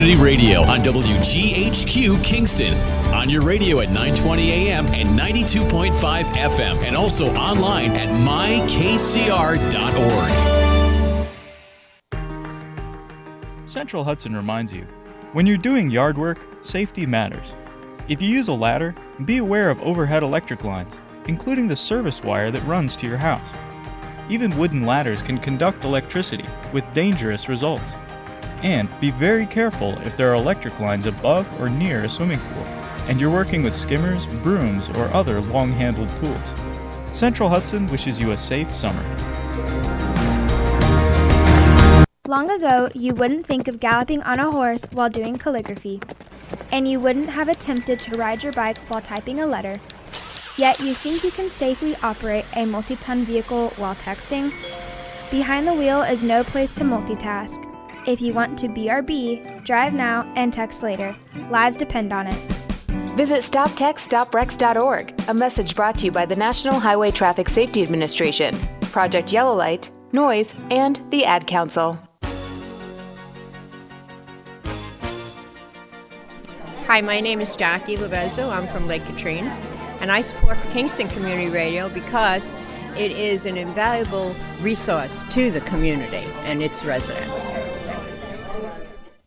Radio on WGHQ Kingston. On your radio at 920 AM and 92.5 FM. And also online at mykcr.org. Central Hudson reminds you, when you're doing yard work, safety matters. If you use a ladder, be aware of overhead electric lines, including the service wire that runs to your house. Even wooden ladders can conduct electricity with dangerous results. And be very careful if there are electric lines above or near a swimming pool, and you're working with skimmers, brooms, or other long-handled tools. Central Hudson wishes you a safe summer. Long ago, you wouldn't think of galloping on a horse while doing calligraphy, and you wouldn't have attempted to ride your bike while typing a letter. Yet you think you can safely operate a multi-ton vehicle while texting? Behind the wheel is no place to multitask. If you want to BRB, drive now and text later. Lives depend on it. Visit StopTextStopWrecks.org, a message brought to you by the National Highway Traffic Safety Administration, Project Yellow Light, Noise, and the Ad Council. Hi, my name is Jackie Lovezzo. I'm from Lake Katrine, and I support Kingston Community Radio because it is an invaluable resource to the community and its residents.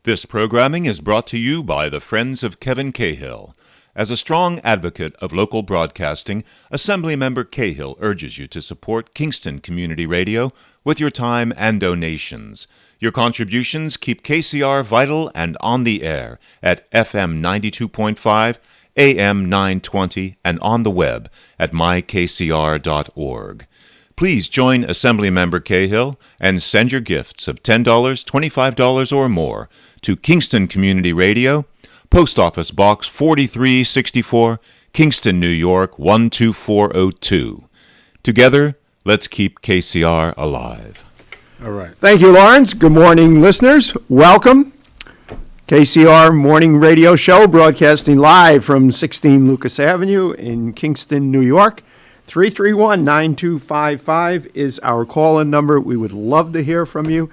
This programming is brought to you by the Friends of Kevin Cahill. As a strong advocate of local broadcasting, Assemblymember Cahill urges you to support Kingston Community Radio with your time and donations. Your contributions keep KCR vital and on the air at FM 92.5, AM 920, and on the web at mykcr.org. Please join Assemblymember Cahill and send your gifts of $10, $25, or more to Kingston Community Radio, Post Office Box 4364, Kingston, New York 12402. Together, let's keep KCR alive. All right. Thank you, Lawrence. Good morning, listeners. Welcome. KCR Morning Radio Show, broadcasting live from 16 Lucas Avenue in Kingston, New York. 331-9255 is our call-in number. We would love to hear from you.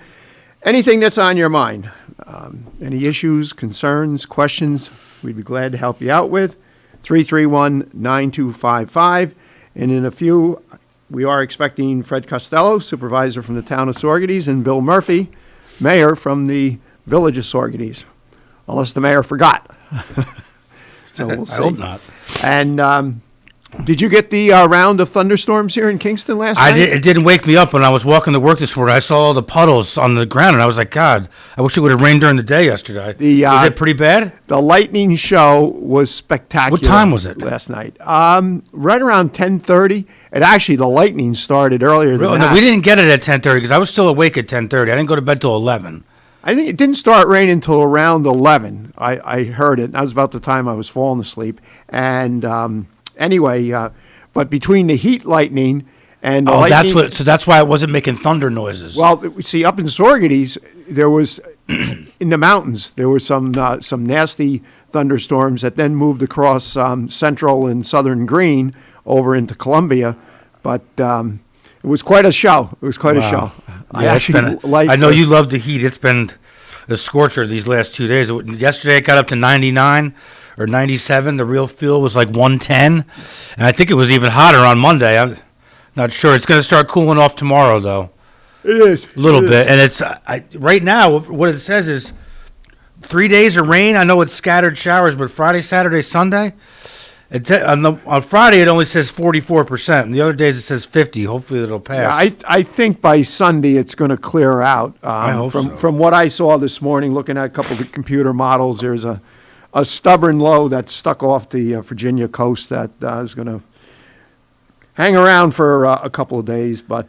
Anything that's on your mind, any issues, concerns, questions, we'd be glad to help you out with. 331-9255. And in a few, we are expecting Fred Costello, supervisor from the town of Saugerties, and Bill Murphy, mayor from the village of Saugerties. Unless the mayor forgot. So we'll see. I hope not. And did you get the round of thunderstorms here in Kingston last night? It didn't wake me up when I was walking to work this morning. I saw all the puddles on the ground, and I was like, God, I wish it would have rained during the day yesterday. Was it pretty bad? The lightning show was spectacular. What time was it? Last night? Right around 10:30. And actually, the lightning started earlier than that. No, we didn't get it at 10:30 because I was still awake at 10:30. I didn't go to bed till 11. I think it didn't start raining until around 11. I heard it. That was about the time I was falling asleep. And anyway, but between the heat lightning and the lightning... that's why it wasn't making thunder noises. Well, see, up in Saugerties, there was, in the mountains, there were some nasty thunderstorms that then moved across central and southern Greene over into Columbia. But it was quite a show. It was quite a show. Yeah, I know you love the heat. It's been a scorcher these last 2 days. Yesterday it got up to 99 or 97. The real feel was like 110. And I think it was even hotter on Monday. I'm not sure. It's going to start cooling off tomorrow, though. It is. A little bit. And it's right now, what it says is 3 days of rain. I know it's scattered showers, but Friday, Saturday, Sunday, on Friday it only says 44%, and the other days it says 50. Hopefully it'll pass. Yeah, I think by Sunday it's going to clear out. I hope so. From what I saw this morning, looking at a couple of the computer models, there's a stubborn low that's stuck off the Virginia coast that is going to hang around for a couple of days. But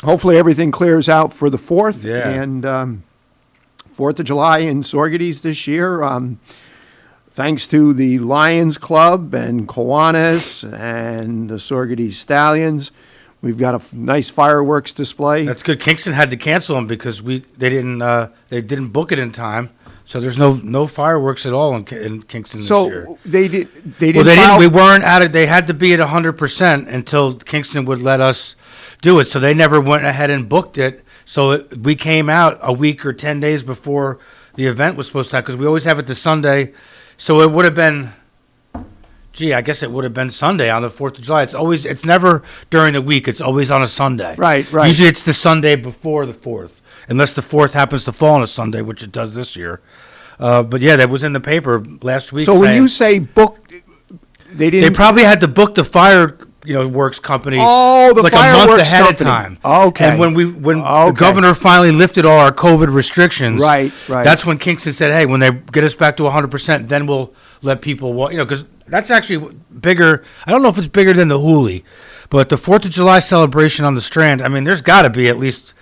hopefully everything clears out for the 4th. Yeah. And 4th of July in Saugerties this year. Thanks to the Lions Club and Kiwanis and the Saugerties Stallions, we've got a nice fireworks display. That's good. Kingston had to cancel them because they didn't book it in time, so there's no fireworks at all in Kingston this year. So they didn't. We weren't at it. They had to be at 100% until Kingston would let us do it. So they never went ahead and booked it. So we came out a week or 10 days before the event was supposed to have, because we always have it the Sunday. So it would have been, I guess it would have been Sunday on the 4th of July. It's never during the week. It's always on a Sunday. Right. Usually it's the Sunday before the 4th, unless the 4th happens to fall on a Sunday, which it does this year. But yeah, that was in the paper last week. So when you say book, they probably had to book the fireworks company the a month fireworks ahead company. of time. Okay. And when the governor finally lifted all our COVID restrictions, right. That's when Kingston said, hey, when they get us back to 100%, then we'll let people walk. Because that's actually bigger. I don't know if it's bigger than the Hooli, but the 4th of July celebration on the Strand, I mean, there's got to be at least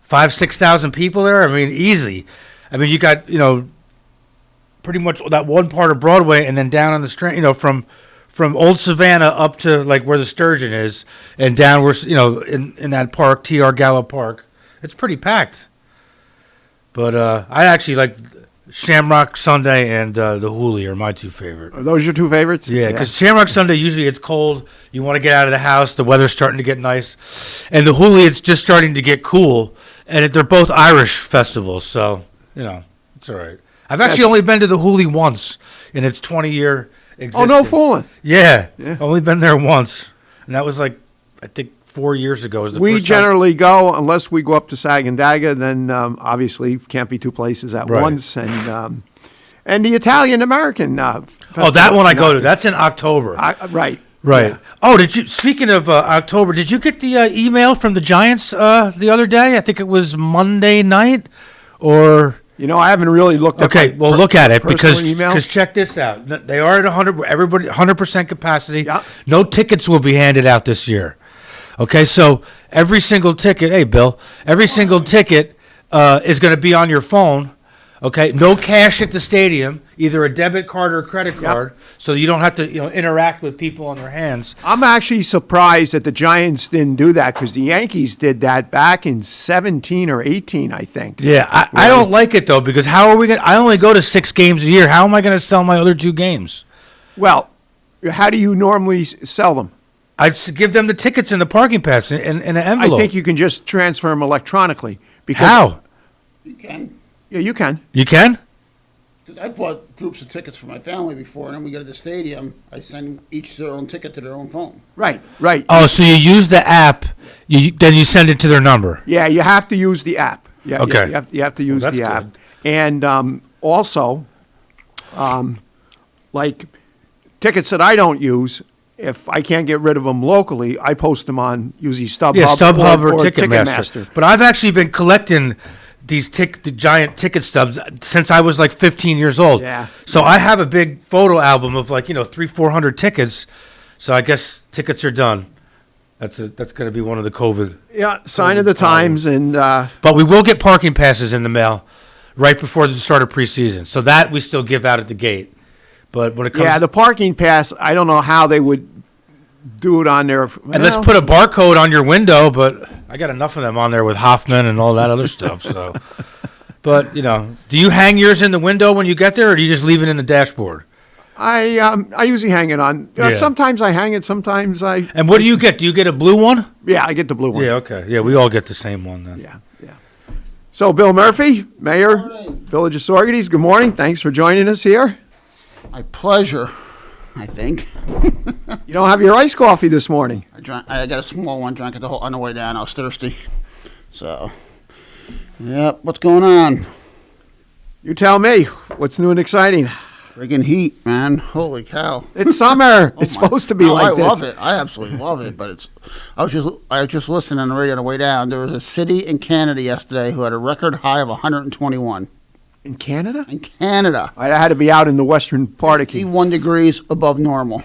5,000-6,000 people there. I mean, easy. I mean, you got, pretty much that one part of Broadway, and then down on the Strand, from Old Savannah up to like where the Sturgeon is, and down where in that park, T.R. Gallup Park, it's pretty packed. But I actually like Shamrock Sunday and the Hooli are my two favorite. Are those your two favorites? Yeah, because Shamrock Sunday usually it's cold, you want to get out of the house, the weather's starting to get nice, and the Hooli it's just starting to get cool, and they're both Irish festivals, so it's all right. I've actually only been to the Hooli once in its 20-year existence. Oh, no fooling. Yeah. Only been there once. And that was I think 4 years ago. Was the We first generally go, unless we go up to Sagandaga, then obviously can't be two places at once. And the Italian-American festival. Oh, that one I go to. That's in October. Right. Yeah. Oh, speaking of October, did you get the email from the Giants the other day? I think it was Monday night or... I haven't really looked at look at it because email. Check this out. They are at 100% capacity. Yeah. No tickets will be handed out this year. Okay, so every single ticket, hey Bill, every single ticket is going to be on your phone. Okay, no cash at the stadium, either a debit card or a credit card, so you don't have to interact with people on their hands. I'm actually surprised that the Giants didn't do that because the Yankees did that back in 17 or 18, I think. Yeah, I don't like it though because how are we going? I only go to 6 games a year. How am I going to sell my other 2 games? Well, how do you normally sell them? I give them the tickets and the parking pass in an envelope. I think you can just transfer them electronically. How? You can. Yeah, you can. You can? Because I bought groups of tickets for my family before, and then we go to the stadium. I send each their own ticket to their own phone. Right. Oh, so you use the app, then you send it to their number. Yeah, you have to use the app. Yeah, okay. You have to use the app. Good. And also, like tickets that I don't use, if I can't get rid of them locally, I post them on usually StubHub, or Ticketmaster. But I've actually been collecting the giant ticket stubs since I was like 15 years old. Yeah. So I have a big photo album of 300-400 tickets. So I guess tickets are done. That's going to be one of the COVID. Yeah, sign of the times. And but we will get parking passes in the mail right before the start of preseason. So that we still give out at the gate. But when it comes the parking pass, I don't know how they would do it on there. And let's put a barcode on your window, but I got enough of them on there with Hoffman and all that other stuff. So, but do you hang yours in the window when you get there, or do you just leave it in the dashboard? I usually hang it on. Sometimes I hang it. Sometimes I. And what do you get? Do you get a blue one? Yeah, I get the blue one. Yeah. Okay. Yeah, we all get the same one then. Yeah. So, Bill Murphy, Mayor, Village of Saugerties. Good morning. Thanks for joining us here. My pleasure. I think. You don't have your iced coffee this morning. I got a small one, drank it on the way down. I was thirsty. So, yep. What's going on? You tell me. What's new and exciting? Friggin' heat, man. Holy cow. It's summer. It's supposed to be like this. I love it. I absolutely love it. But I was just listening on the radio on the way down. There was a city in Canada yesterday who had a record high of 121. In Canada? In Canada. I had to be out in the western part of Canada. 51 degrees above normal.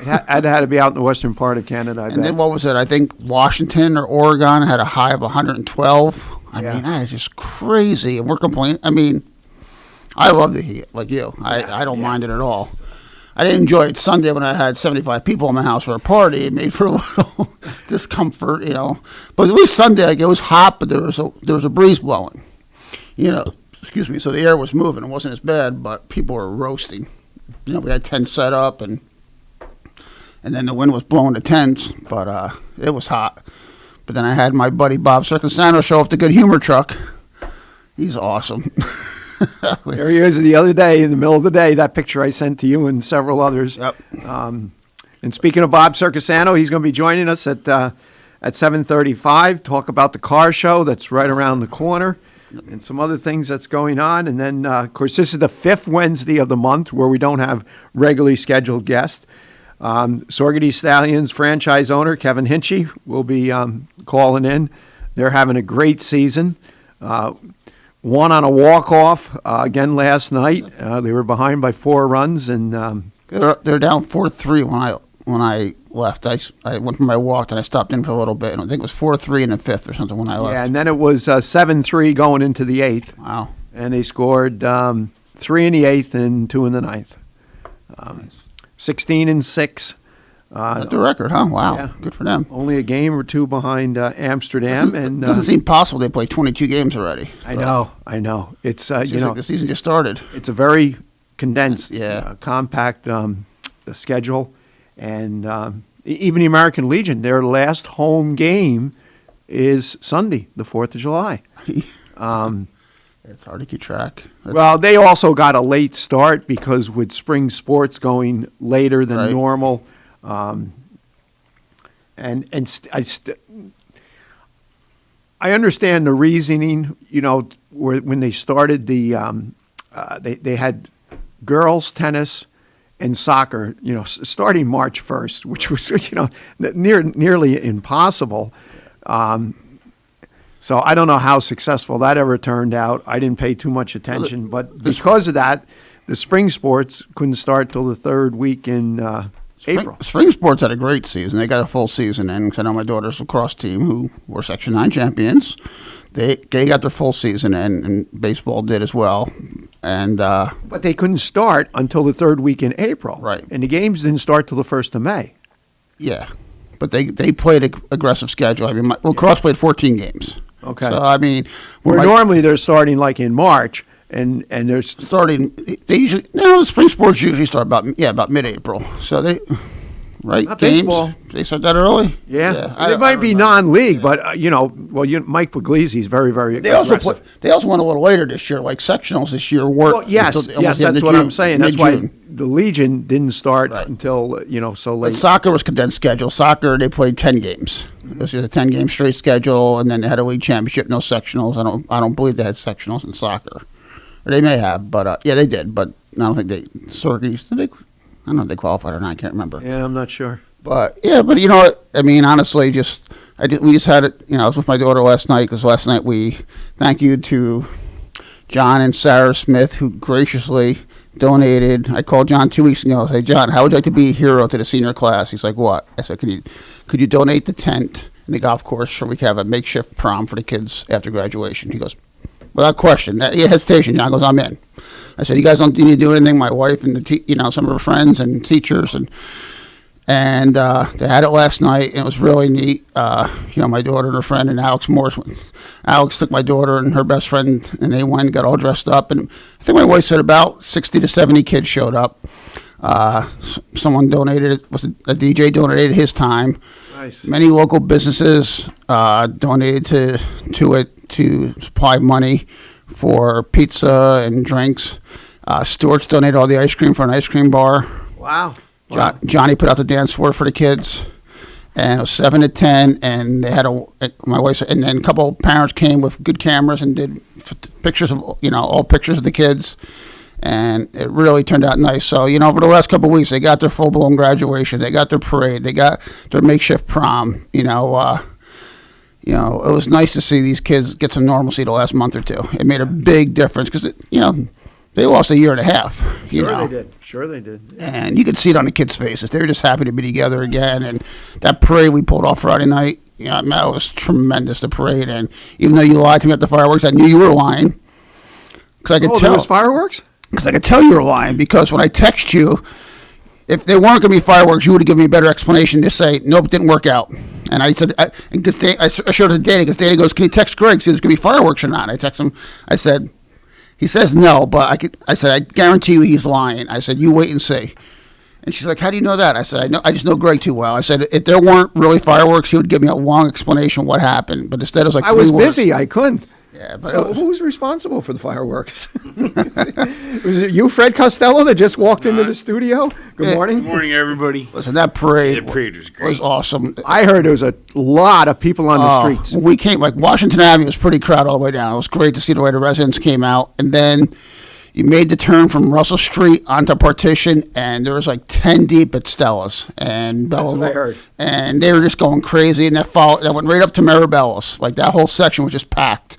I'd had to be out in the western part of Canada, I bet. Then what was it? I think Washington or Oregon had a high of 112. I mean, that is just crazy. And we're complaining. I mean, I love the heat, like you. I don't mind it at all. I didn't enjoy it Sunday when I had 75 people in my house for a party. It made for a little discomfort, But at least Sunday, it was hot, but there was a breeze blowing, Excuse me. So the air was moving. It wasn't as bad, but people were roasting. We had tents set up, and then the wind was blowing the tents, but it was hot. But then I had my buddy Bob Siracusano show up the Good Humor truck. He's awesome. There he is the other day in the middle of the day. That picture I sent to you and several others. Yep. And speaking of Bob Siracusano, he's going to be joining us at 7:35. Talk about the car show that's right around the corner, and some other things that's going on. And then, of course, this is the 5th Wednesday of the month where we don't have regularly scheduled guests. Saugerties Stallions franchise owner Kevin Hinchey will be calling in. They're having a great season. Won on a walk-off again last night. They were behind by 4 runs, and they're down 4-3 when I left. I went for my walk and I stopped in for a little bit, and I think it was 4-3 in the 5th or something when I left. Yeah, and then it was 7-3 going into the 8th. Wow! And they scored 3 in the 8th and 2 in the 9th. 16-6. That's the record, huh? Wow, yeah. Good for them. Only a game or 2 behind Amsterdam, and doesn't seem possible. They played 22 games already. So. I know. It's like the season just started. It's a very condensed, compact schedule, and even the American Legion, their last home game is Sunday, the 4th of July. It's hard to keep track. Well, they also got a late start because with spring sports going later than normal. I understand the reasoning. When they started they had girls tennis and soccer. Starting March 1st, which was nearly impossible. So I don't know how successful that ever turned out. I didn't pay too much attention, but because of that, the spring sports couldn't start till the 3rd week in April. Spring sports had a great season. They got a full season in. Because I know my daughter's lacrosse team, who were Section 9 champions. They got their full season in, and baseball did as well. And but they couldn't start until the 3rd week in April. Right. And the games didn't start till the 1st of May. Yeah. But they played an aggressive schedule. I mean, lacrosse played 14 games. Okay. So, I mean... Where normally they're starting like in March, and they're starting... spring sports usually start about mid-April. So they... Right? Not games, baseball. They start that early? Yeah. It might be non-league, but, Mike Puglisi's very, very aggressive. They also went a little later this year, like sectionals this year worked. Well, yes, that's what I'm saying. That's why the Legion didn't start until, so late. But soccer was condensed schedule. Soccer, they played 10 games. It was just a 10-game straight schedule, and then they had a league championship, no sectionals. I don't believe they had sectionals in soccer. Or they may have, but, they did. But I don't think Saugerties, did they? I don't know if they qualified or not. I can't remember. Yeah, I'm not sure. But you know what? I mean, honestly, we just had it. I was with my daughter last night because last night thank you to John and Sarah Smith, who graciously donated. I called John 2 weeks ago. I said, John, how would you like to be a hero to the senior class? He's like, what? I said, could you donate the tent and the golf course so we could have a makeshift prom for the kids after graduation? He goes, without question. Hesitation. John goes, I'm in. I said, you guys don't need to do anything. My wife and some of her friends and teachers and they had it last night, and it was really neat. My daughter and her friend and Alex Morris. Alex took my daughter and her best friend, and they went and got all dressed up. And I think my wife said about 60 to 70 kids showed up. Someone donated, a DJ donated his time. Nice. Many local businesses donated to it to supply money for pizza and drinks. Stewart's donated all the ice cream for an ice cream bar. Wow. Johnny put out the dance floor for the kids, and it was 7 to 10. And they had my wife, and then a couple of parents came with good cameras and did pictures of all pictures of the kids, and it really turned out nice. So over the last couple of weeks, they got their full blown graduation, they got their parade, they got their makeshift prom. It was nice to see these kids get some normalcy the last month or two. It made a big difference because they lost a year and a half. Sure they did. Yeah. And you could see it on the kids' faces. They were just happy to be together again. And that parade we pulled off Friday night, that was tremendous, the parade. And even though you lied to me at the fireworks, I knew you were lying. Because I could tell. There was fireworks? Because I could tell you were lying. Because when I text you, if there weren't going to be fireworks, you would have given me a better explanation to say, nope, it didn't work out. And I said, I showed it to Danny, because Danny goes, can you text Greg, see if there's going to be fireworks or not? I text him, I said, he says no, but I said, I guarantee you he's lying. I said, you wait and see. And she's like, how do you know that? I said, I just know Greg too well. I said, if there weren't really fireworks, he would give me a long explanation of what happened. But instead it was like I was busy. I couldn't. Yeah, but so who was responsible for the fireworks? Was it you, Fred Costello, that just walked into the studio? Good morning. Good morning, everybody. Listen, that parade, The parade was great. was awesome. I heard there was a lot of people on the streets. When we came, like Washington Avenue was pretty crowded all the way down. It was great to see the way the residents came out. And then you made the turn from Russell Street onto Partition, and there was like 10 deep at Stella's. And That's what I heard. And they were just going crazy, and that went right up to Maribella's. Like that whole section was just packed.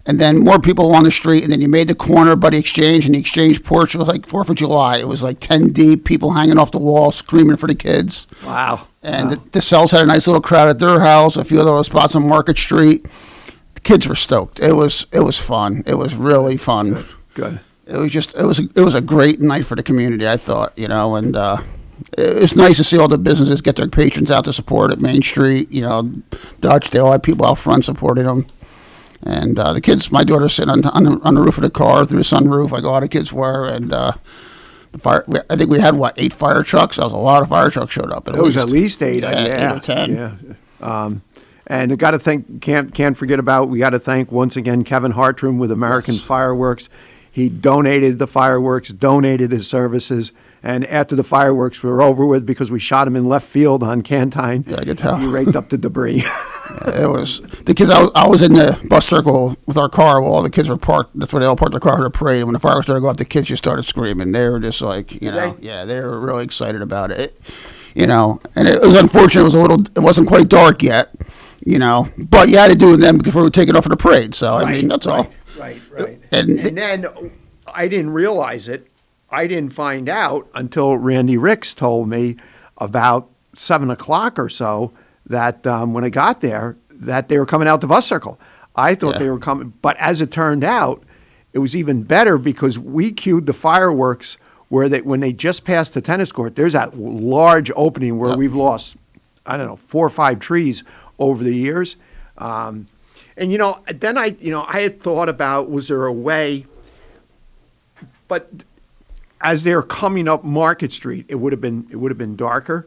And then more people on the street, and then you made the corner by the Exchange, and the Exchange porch was like 4th of July. It was like 10 deep, people hanging off the wall, screaming for the kids. Wow. And the Cells had a nice little crowd at their house, a few other spots on Market Street. The kids were stoked. It was fun. It was really fun. Good. It was a great night for the community, I thought, and it's nice to see all the businesses get their patrons out to support at Main Street. Dutch, they all had people out front supporting them. And the kids, my daughter's sitting on the roof of the car through the sunroof, like a lot of kids were. And the fire, I think we had, 8 fire trucks? That was a lot of fire trucks showed up. It was at least 8. Yeah, 8 or 10. Yeah. And I got to can't forget about, we got to thank once again Kevin Hartrum with American Fireworks. He donated the fireworks, donated his services. And after the fireworks were over with, because we shot him in left field on Cantine, I could tell. He raked up the debris. It was the kids. I was in the bus circle with our car while all the kids were parked. That's where they all parked their car for the parade. And when the fireworks started to go off, the kids just started screaming. They were just like, they were really excited about it. And it was unfortunate. It wasn't quite dark yet, but you had to do with them because we were taking off for the parade. So, that's all. Right. And then I didn't realize it. I didn't find out until Randy Ricks told me about 7 o'clock or so that when I got there, that they were coming out the bus circle. I thought they were coming, but as it turned out, it was even better because we cued the fireworks when they just passed the tennis court. There's that large opening where we've lost, 4 or 5 trees over the years. And then I had thought about, was there a way, but as they're coming up Market Street, it would have been darker.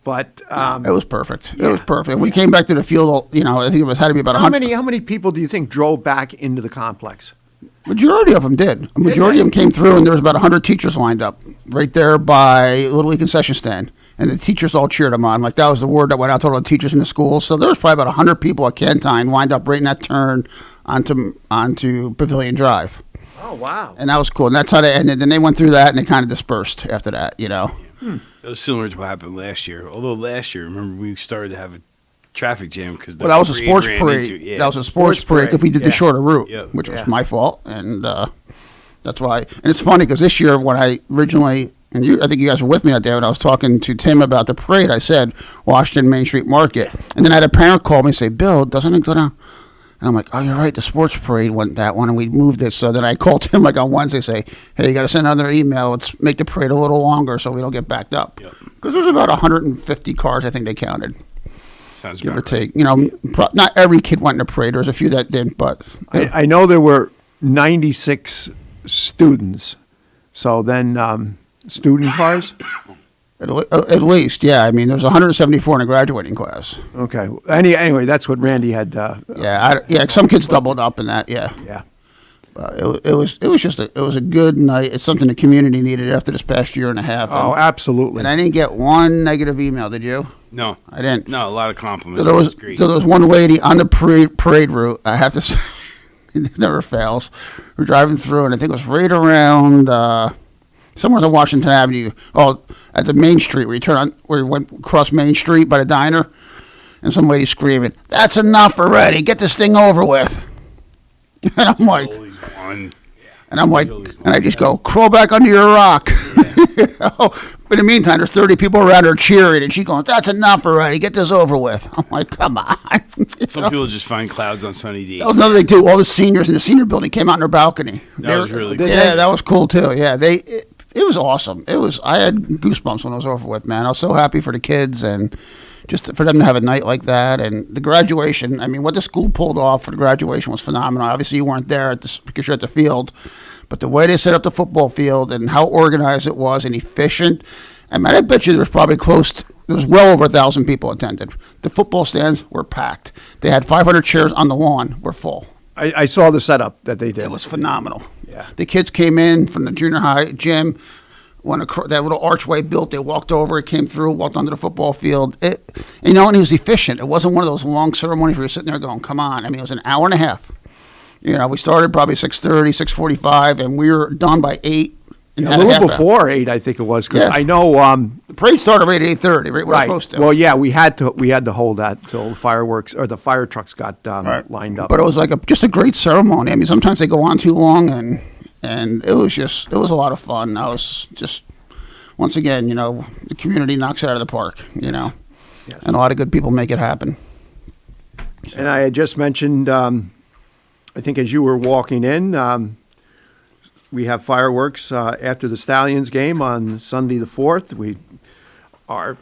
But it was perfect. It was perfect. We came back to the field. I think had to be about 100. How many people do you think drove back into the complex? Majority of them did. A majority of them came through, and there was about 100 teachers lined up right there by Little League concession stand, and the teachers all cheered them on. Like that was the word that went out to all the teachers in the schools. So there was probably about 100 people at Cantine lined up right in that turn onto Pavilion Drive. Oh wow! And that was cool. And that's how they ended. Then they went through that, and they kind of dispersed after that. It was similar to what happened last year. Although last year, remember, we started to have a traffic jam because that was a sports parade. That was a sports parade because we did the shorter route, which was my fault, and that's why. And it's funny because this year, when I originally, I think you guys were with me that day when I was talking to Tim about the parade, I said Washington Main Street Market, and then I had a parent call me and say, "Bill, doesn't it go down?" And I'm like, "Oh, you're right. The sports parade went that one, and we moved it." So then I called him like on Wednesday, say, "Hey, you got to send another email. Let's make the parade a little longer so we don't get backed up." Because there's about 150 cars, I think they counted. Sounds give or take. Not every kid went in the parade. There was a few that didn't, but I know there were 96 students. So then student cars. At least, yeah. I mean, there was 174 in a graduating class. Okay. Anyway, that's what Randy had. Some kids doubled up in that. Yeah. Yeah. It was a good night. It's something the community needed after this past year and a half. Oh, absolutely. And I didn't get one negative email. Did you? No, I didn't. No, a lot of compliments. There was one lady on the parade route. I have to say, it never fails. We're driving through, and I think it was right around. Somewhere on Washington Avenue, at the Main Street, where you went across Main Street by the diner, and some lady screaming, "That's enough already! Get this thing over with!" And I'm like, and I just go, "Crawl back under your rock." But in the meantime, there's 30 people around her cheering, and she's going, "That's enough already! Get this over with!" I'm like, "Come on!" Some people just find clouds on sunny days. That was another thing too. All the seniors in the senior building came out in their balcony. That was really cool. Yeah, that was cool too. Yeah, It was awesome. I had goosebumps when it was over with, man. I was so happy for the kids and just for them to have a night like that. And the graduation, I mean, what the school pulled off for the graduation was phenomenal. Obviously, you weren't there because you're at the field. But the way they set up the football field and how organized it was and efficient, I mean, I bet you there was well over 1,000 people attended. The football stands were packed. They had 500 chairs on the lawn, were full. I saw the setup that they did. It was phenomenal. Yeah. The kids came in from the junior high gym, that little archway built, they walked over, it came through, walked onto the football field. And it was efficient. It wasn't one of those long ceremonies where you're sitting there going, come on. I mean, it was an hour and a half. We started probably 6:30, 6:45, and we were done by 8. A little before 8, I think it was, because I know the parade started right at 8:30, right? We're supposed to. Well, yeah, we had to hold that till the fireworks or the fire trucks got lined up. But it was like just a great ceremony. I mean, sometimes they go on too long, and it was a lot of fun. I was just, once again, the community knocks it out of the park, and a lot of good people make it happen. And I had just mentioned, I think as you were walking in, we have fireworks after the Stallions game on Sunday the 4th. Our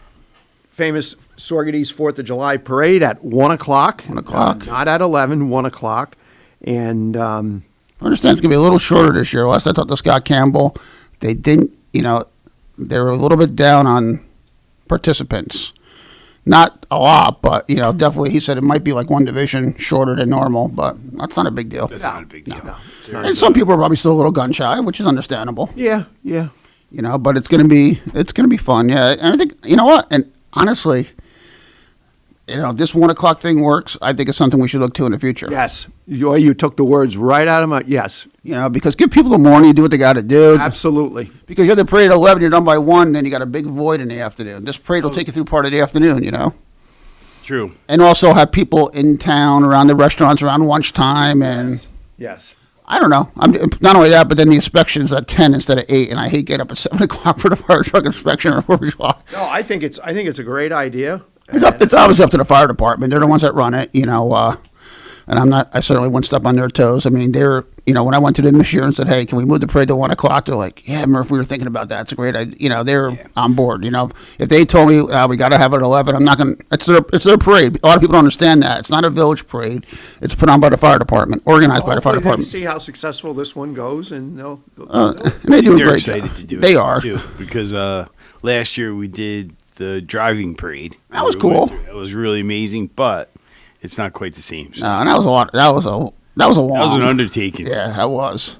famous Saugerties 4th of July parade at 1 o'clock. 1 o'clock. Not at 11, 1 o'clock. And I understand it's going to be a little shorter this year. Last I talked to Scott Campbell, they didn't, they were a little bit down on participants. Not a lot, but, definitely he said it might be like one division shorter than normal, but that's not a big deal. That's not a big deal. No. And some people are probably still a little gun shy, which is understandable. Yeah. But it's going to be fun. Yeah. And I think, you know what? And honestly, this 1 o'clock thing works. I think it's something we should look to in the future. Yes. You took the words right out of my, yes. Because give people the morning, do what they got to do. Absolutely. Because you have the parade at 11, you're done by 1, then you got a big void in the afternoon. This parade will take you through part of the afternoon, True. And also have people in town, around the restaurants, around lunchtime. And Yes. I don't know. Not only that, but then the inspection's at 10 instead of 8, and I hate getting up at 7 o'clock for the fire truck inspection or 4 o'clock. No, I think it's a great idea. It's obviously up to the fire department. They're the ones that run it, and I certainly wouldn't step on their toes. I mean, when I went to them this year and said, hey, can we move the parade to 1 o'clock? They're like, yeah, Murph, we were thinking about that. It's a great idea. They're on board. If they told me we got to have it at 11, I'm not going to, it's their parade. A lot of people don't understand that. It's not a village parade. It's put on by the fire department, organized by the fire department. See how successful this one goes, and they'll and they do a They're great excited job. to do it. They are. Too, because last year we did the driving parade. That was cool. It was really amazing, but it's not quite the same. So. No, and that was a lot. That was long. That was an undertaking. Yeah, that was.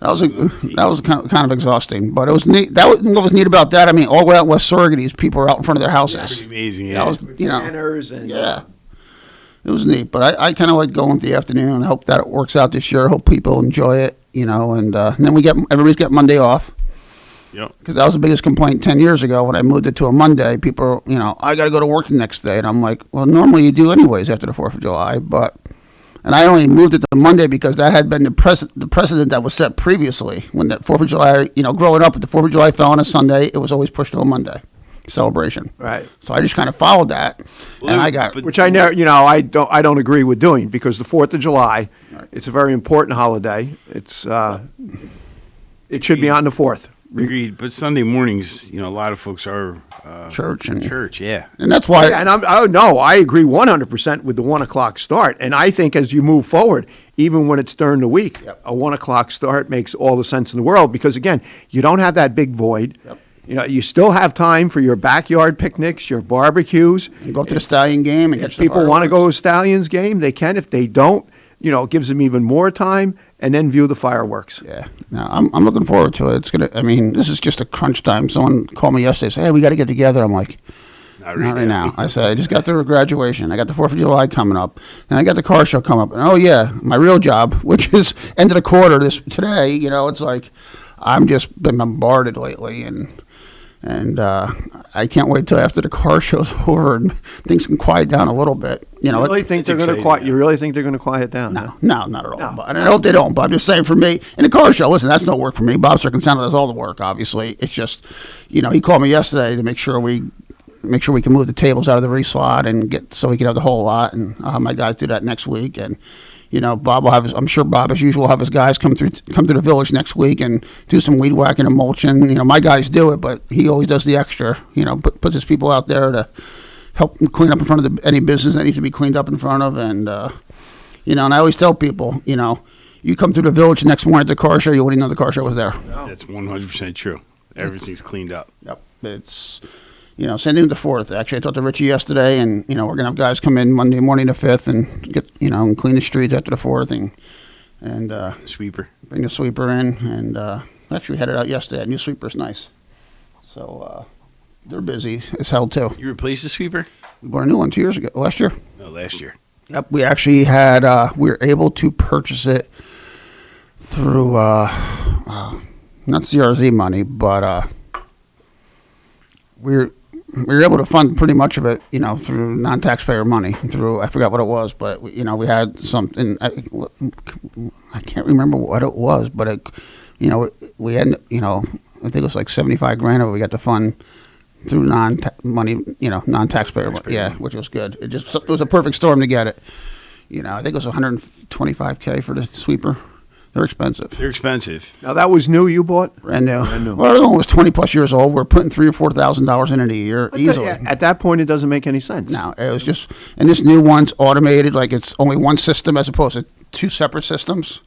That was kind of exhausting, but it was neat. What was neat about that? I mean, all the way out in West Saugerties, people were out in front of their houses. Pretty amazing. Yeah, that was banners and it was neat. But I kind of like going the afternoon. I hope that it works out this year. I hope people enjoy it. And then everybody's got Monday off. Yep. Because that was the biggest complaint 10 years ago when I moved it to a Monday. People, I got to go to work the next day. And I'm like, well, normally you do anyways after the 4th of July. And I only moved it to Monday because that had been the precedent that was set previously. When the 4th of July, growing up, if the 4th of July fell on a Sunday, it was always pushed to a Monday celebration. Right. So I just kind of followed that. Which I never, I don't agree with doing, because the 4th of July, it's a very important holiday. It's it should be on the 4th. Agreed, but Sunday mornings, a lot of folks are church, yeah, and that's why. Yeah, and I agree 100% with the 1 o'clock start, and I think as you move forward, even when it's during the week, a 1 o'clock start makes all the sense in the world, because again, you don't have that big void. Yep. You still have time for your backyard picnics, your barbecues. You go up to the Stallion game and if people want to go to a Stallions game, they can. If they don't, it gives them even more time, and then view the fireworks. Yeah, no, I'm looking forward to it. It's gonna. I mean, this is just a crunch time. Someone called me yesterday, said, "Hey, we got to get together." I'm like, not right now. I said, I just got through a graduation. I got the 4th of July coming up, and I got the car show coming up. And oh yeah, my real job, which is end of the quarter today. It's like I'm just been bombarded lately, and I can't wait till after the car show's over and things can quiet down a little bit. You really think they're going to quiet? You really think they're going to quiet down? No, not at all. No. But I hope they don't. But I'm just saying, for me, in the car show, listen, that's no work for me. Bob Circonsano does all the work. Obviously, it's just, he called me yesterday to make sure we can move the tables out of the reslot and so we can have the whole lot, and I'll have my guys do that next week. And Bob will have I'm sure Bob, as usual, will have his guys come through the village next week and do some weed whacking and mulching. My guys do it, but he always does the extra. Puts his people out there to help clean up in front of any business that needs to be cleaned up in front of. And and I always tell people, you come through the village the next morning at the car show, you wouldn't know the car show was there. That's 100% true. Everything's cleaned up. Yep. It's Same thing with the 4th. Actually, I talked to Richie yesterday, and, we're going to have guys come in Monday morning the 5th and get, and clean the streets after the 4th and sweeper. Bring the sweeper in. And actually, we had it out yesterday. That new sweeper's nice. So they're busy as hell, too. You replaced the sweeper? We bought a new one last year. No, last year. Yep, we actually had, we were able to purchase it through, not CRZ money, but we were able to fund pretty much of it, through non-taxpayer money. Through, I forgot what it was, but we had something. I can't remember what it was, but we had, I think it was like $75,000 of it we got to fund through non-taxpayer money. Yeah, which was good. It was a perfect storm to get it. I think it was $125K for the sweeper. They're expensive. Now, that was new you bought? Brand new. Well, the other one was 20-plus years old. We're putting $3,000 or $4,000 in it a year easily. At that point, it doesn't make any sense. No, it was just, and this new one's automated, like it's only one system as opposed to two separate systems.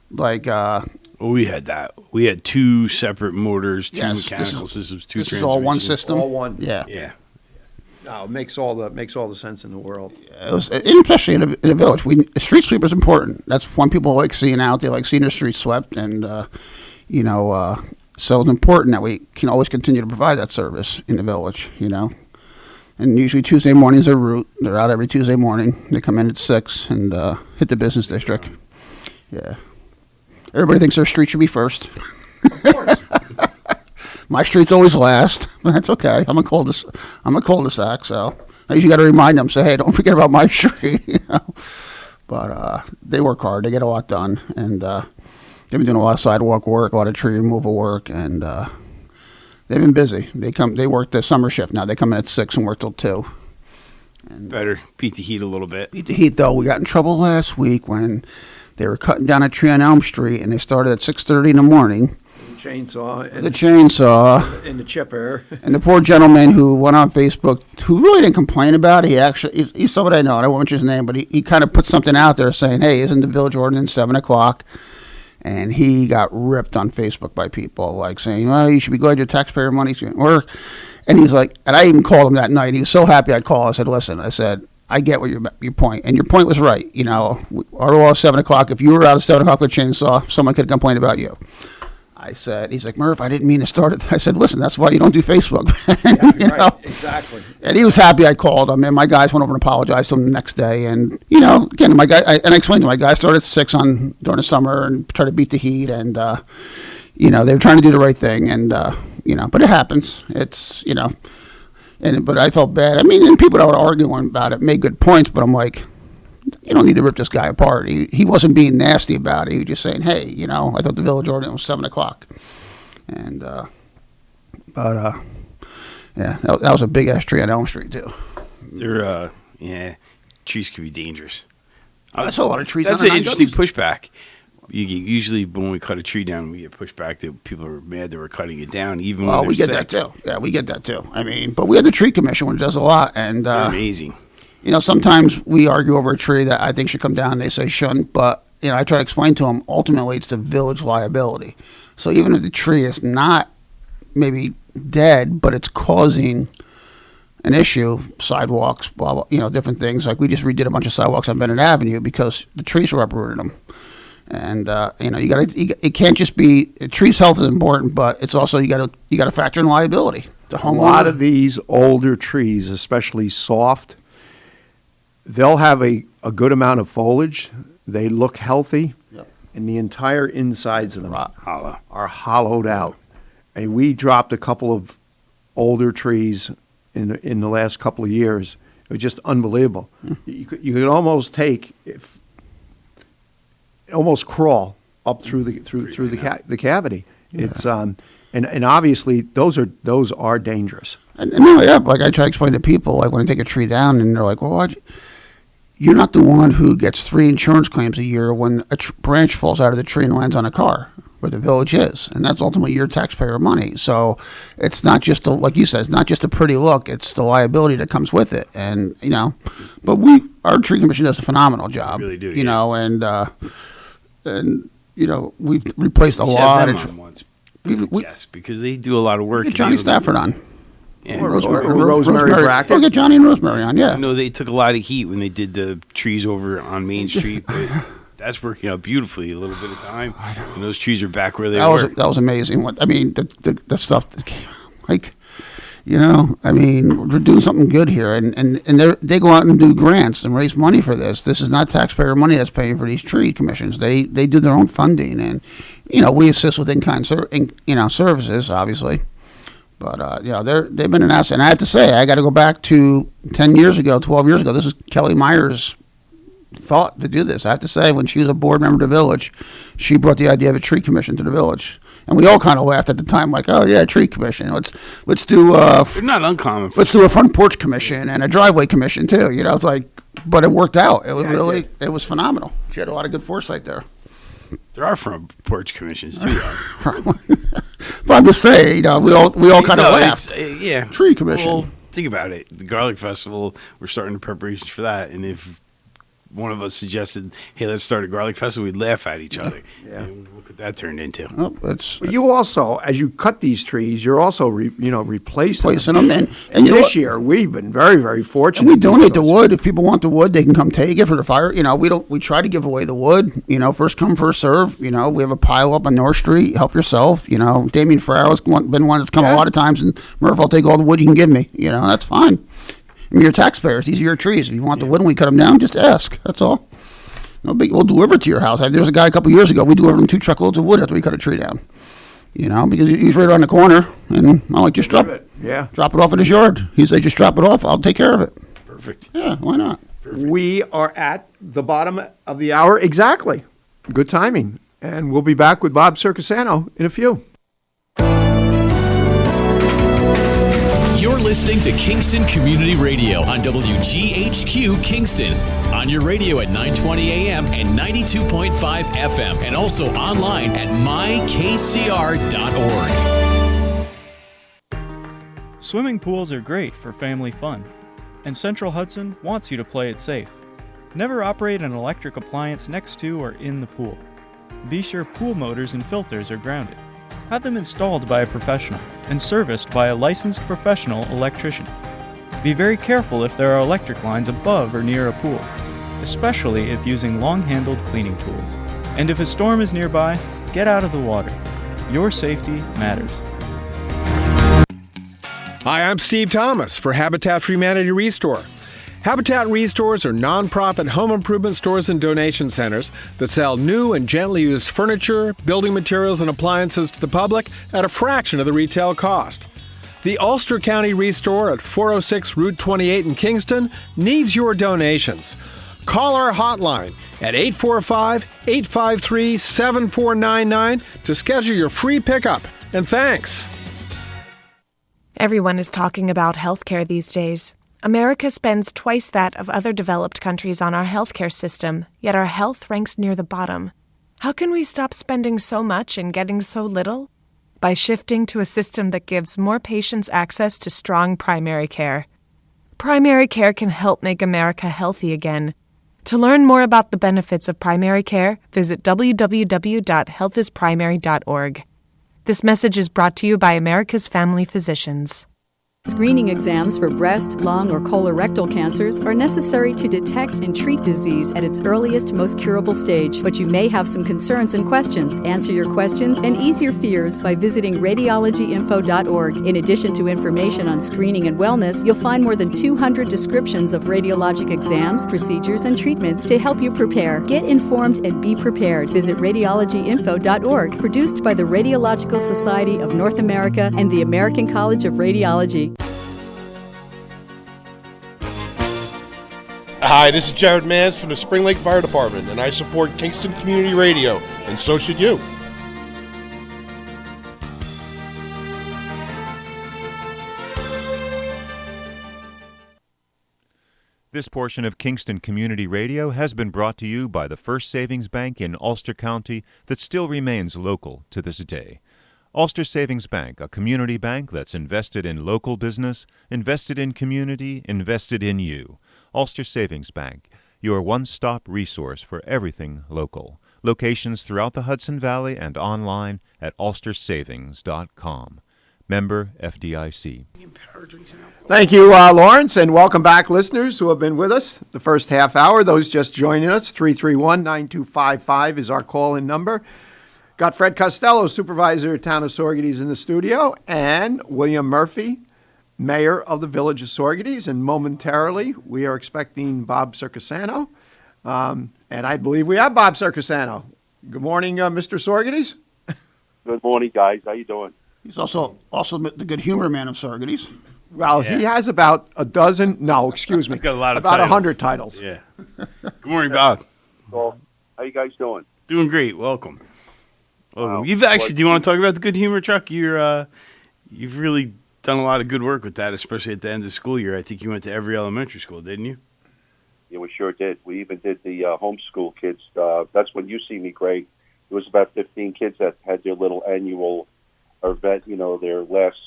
Like, well, we had that. We had two separate motors, two mechanical systems, two transmissions. This is all one system. All one. Yeah. No, it makes all the sense in the world. Yeah, especially in a village. Street sweeper is important. That's one people like seeing out. They like seeing their streets swept, and so it's important that we can always continue to provide that service in the village. And usually Tuesday mornings are route. They're out every Tuesday morning. They come in at 6 and hit the business district. Yeah, everybody thinks their street should be first. Of course. My street's always last, but that's okay. I'm a cul-de-sac, so I usually got to remind them, say, hey, don't forget about my street. But they work hard. They get a lot done, and they've been doing a lot of sidewalk work, a lot of tree removal work, and they've been busy. They work the summer shift now. They come in at 6 and work till 2. And better beat the heat a little bit. Beat the heat, though. We got in trouble last week when they were cutting down a tree on Elm Street, and they started at 6:30 in the morning. The chainsaw and the chipper. And the poor gentleman who went on Facebook, who really didn't complain about it, he's somebody I know, I don't mention his name, but he kind of put something out there saying, hey, isn't the village ordinance 7 o'clock? And he got ripped on Facebook by people, like saying, well, you should be glad your taxpayer money's going to work. And he's like, and I even called him that night. He was so happy I called. I said, listen, I get what your point, and your point was right. Our law is 7 o'clock. If you were out at 7 o'clock with a chainsaw, someone could complain about you. I said, he's like, Murph, I didn't mean to start it. I said, listen, that's why you don't do Facebook. Right, exactly. And he was happy I called him, and my guys went over and apologized to him the next day. And, again, my guy, I explained to my guys, started at 6 during the summer and tried to beat the heat. And, they were trying to do the right thing. And, but it happens. It's, but I felt bad. I mean, and people that were arguing about it made good points, but I'm like, you don't need to rip this guy apart. He wasn't being nasty about it. He was just saying, hey, I thought the village ordinance was 7 o'clock. And, that was a big ass tree on Elm Street, too. Trees can be dangerous. That's a lot of trees. That's an interesting pushback. Usually when we cut a tree down, we get pushback that people are mad that we're cutting it down, even when they're we get sick. that, too. Yeah, we get that, too. I mean, but we have the tree commission, which does a lot. And they're amazing. Sometimes we argue over a tree that I think should come down. They say shouldn't, but I try to explain to them. Ultimately, it's the village liability. So even if the tree is not maybe dead, but it's causing an issue, sidewalks, blah blah, different things. Like we just redid a bunch of sidewalks on Bennett Avenue because the trees were uprooting them. And it can't just be trees' health is important, but it's also you got to factor in liability. A lot of these older trees, especially soft. They'll have a good amount of foliage. They look healthy, and the entire insides of them are hollowed out. And we dropped a couple of older trees in the last couple of years. It was just unbelievable. You could almost crawl up through the cavity. Yeah. It's and obviously those are dangerous. And like I try to explain to people, like when I take a tree down, and they're like, well, you're not the one who gets 3 insurance claims a year when a branch falls out of the tree and lands on a car, where the village is. And that's ultimately your taxpayer money. So it's not just, like you said, it's not just a pretty look. It's the liability that comes with it. And, but our tree commission does a phenomenal job. They really do. And we've replaced a lot of trees. Yes, because they do a lot of work. Get Johnny Stafford on. Yeah. Or Rosemary Brackett. We'll get Johnny and Rosemary on, yeah. I know they took a lot of heat when they did the trees over on Main Street, but that's working out beautifully. A little bit of time, and those trees are back where they were. That was amazing. The stuff that came, like, you know, I mean, we're doing something good here, and they go out and do grants and raise money for this. This is not taxpayer money that's paying for these tree commissions. They do their own funding, and you know, we assist with in-kind services, obviously. But they've been an asset. And I have to say, I got to go back to 10 years ago, 12 years ago. This is Kelly Meyer's thought to do this. I have to say, when she was a board member of the village, she brought the idea of a tree commission to the village. And we all kind of laughed at the time, like, "Oh yeah, tree commission. Let's do They're not uncommon. Let's do a front porch commission and a driveway commission too." You know, it's like, but it worked out. It was it was phenomenal. She had a lot of good foresight there. There are front porch commissions too, though. But I'm just saying, you know, we all kind of laughed. Yeah, tree commission. Well, think about it. The Garlic Festival, we're starting the preparations for that, and if one of us suggested, "Hey, let's start a garlic festival," we'd laugh at each other. Yeah. And look what that turned into. Oh, But you also, as you cut these trees, you're also replacing them. And this year we've been very, very fortunate. And we donate the wood. If people want the wood, they can come take it for the fire. You know, we try to give away the wood. You know, first come, first serve. You know, we have a pile up on North Street. Help yourself. You know, Damien Farrow has been one that's come a lot of times, and Murph, I'll take all the wood you can give me. You know, that's fine. I mean, you're taxpayers. These are your trees. If you want the wood and we cut them down, just ask. That's all. No big. We'll deliver it to your house. There was a guy a couple years ago. We delivered him 2 truckloads of wood after we cut a tree down. You know, because he's right around the corner, and I'm like, just drop it. Yeah. Drop it off in his yard. He said, just drop it off. I'll take care of it. Perfect. Yeah, why not? Perfect. We are at the bottom of the hour exactly. Good timing, and we'll be back with Bob Siracusano in a few. You're listening to Kingston Community Radio on WGHQ Kingston. On your radio at 920 AM and 92.5 FM, and also online at mykcr.org. Swimming pools are great for family fun, and Central Hudson wants you to play it safe. Never operate an electric appliance next to or in the pool. Be sure pool motors and filters are grounded. Have them installed by a professional and serviced by a licensed professional electrician. Be very careful if there are electric lines above or near a pool, especially if using long-handled cleaning tools. And if a storm is nearby, get out of the water. Your safety matters. Hi, I'm Steve Thomas for Habitat for Humanity Restore. Habitat Restores are nonprofit home improvement stores and donation centers that sell new and gently used furniture, building materials, and appliances to the public at a fraction of the retail cost. The Ulster County Restore at 406 Route 28 in Kingston needs your donations. Call our hotline at 845-853-7499 to schedule your free pickup. And thanks. Everyone is talking about healthcare these days. America spends twice that of other developed countries on our healthcare system, yet our health ranks near the bottom. How can we stop spending so much and getting so little? By shifting to a system that gives more patients access to strong primary care. Primary care can help make America healthy again. To learn more about the benefits of primary care, visit www.healthisprimary.org. This message is brought to you by America's Family Physicians. Screening exams for breast, lung, or colorectal cancers are necessary to detect and treat disease at its earliest, most curable stage. But you may have some concerns and questions. Answer your questions and ease your fears by visiting radiologyinfo.org. In addition to information on screening and wellness, you'll find more than 200 descriptions of radiologic exams, procedures, and treatments to help you prepare. Get informed and be prepared. Visit radiologyinfo.org, produced by the Radiological Society of North America and the American College of Radiology. Hi, this is Jared Mans from the Spring Lake Fire Department, and I support Kingston Community Radio, and so should you. This portion of Kingston Community Radio has been brought to you by the First Savings Bank in Ulster County that still remains local to this day. Ulster Savings Bank, a community bank that's invested in local business, invested in community, invested in you. Ulster Savings Bank, your one-stop resource for everything local. Locations throughout the Hudson Valley and online at ulstersavings.com. Member FDIC. Thank you, Lawrence, and welcome back, listeners who have been with us the first half hour. Those just joining us, 331-9255 is our call-in number. Got Fred Costello, Supervisor of Town of Saugerties, in the studio, and William Murphy, Mayor of the Village of Saugerties, and momentarily we are expecting Bob Siracusano, and I believe we have Bob Siracusano. Good morning, Mr. Saugerties. Good morning, guys. How you doing? He's also the good humor man of Saugerties. Well, he has about a dozen. No, excuse me. He's got a lot of about titles. 100 titles. Yeah. Good morning, Bob. So, how you guys doing? Doing great. Welcome. You've actually. Do you want to talk about the good humor truck? You've really done a lot of good work with that, especially at the end of the school year. I think you went to every elementary school, didn't you? Yeah, we sure did. We even did the homeschool kids. That's when you see me, Craig. It was about 15 kids that had their little annual event, their last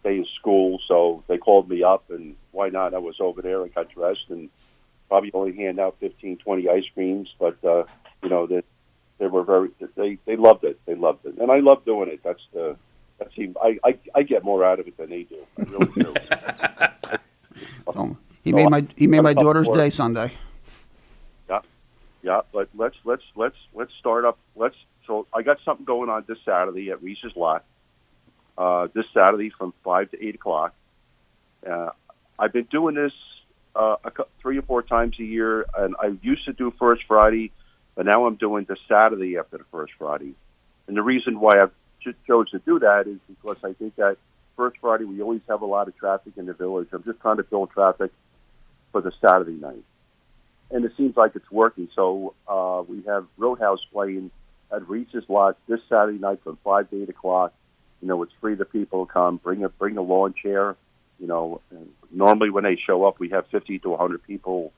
day of school. So they called me up, and why not? I was over there. I got dressed and probably only hand out 15, 20 ice creams. But, they were they loved it. They loved it. And I love doing it. I get more out of it than they do. I really do. He made my daughter's day Sunday. Yeah, but let's start up. So I got something going on this Saturday at Reese's Lot. This Saturday from 5 to 8 o'clock. I've been doing this 3 or 4 times a year, and I used to do First Friday, but now I'm doing the Saturday after the First Friday. And the reason why I chose to do that is because I think that First Friday we always have a lot of traffic in the village. I'm just trying to build traffic for the Saturday night. And it seems like it's working. So we have Roadhouse playing at Reese's Lot this Saturday night from 5 to 8 o'clock. It's free to people to come. Bring a lawn chair. And normally when they show up, we have 50 to 100 people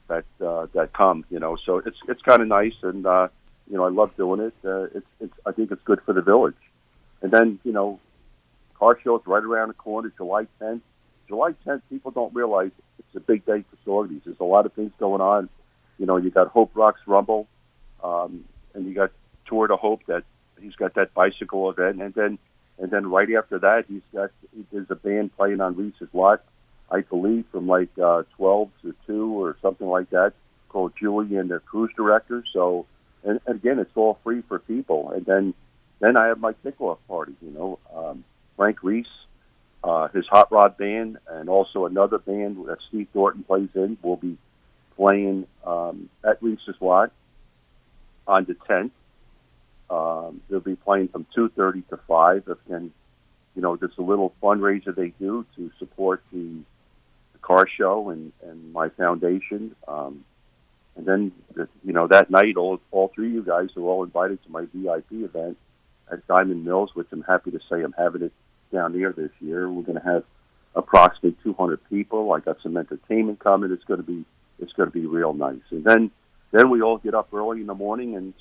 that come. So it's kind of nice, and I love doing it. I think it's good for the village. And then car show's right around the corner, July 10th. July 10th, people don't realize it's a big day for Saugerties. There's a lot of things going on. You got Hope Rocks Rumble, and you got Tour to Hope that he's got that bicycle event, and then right after that, there's a band playing on Reese's Lot, I believe from like 12 to 2 or something like that, called Julie and the Cruise Director. So, and again, it's all free for people. And then I have my kickoff party. Frank Reese, his Hot Rod Band, and also another band that Steve Thornton plays in will be playing at Reese's Lot on the 10th. They'll be playing from 2:30 to 5. Again, just a little fundraiser they do to support the car show and my foundation. And then, that night, all three of you guys are all invited to my VIP event at Diamond Mills, which I'm happy to say I'm having it down there this year. We're going to have approximately 200 people. I got some entertainment coming. It's going to be real nice. And then we all get up early in the morning and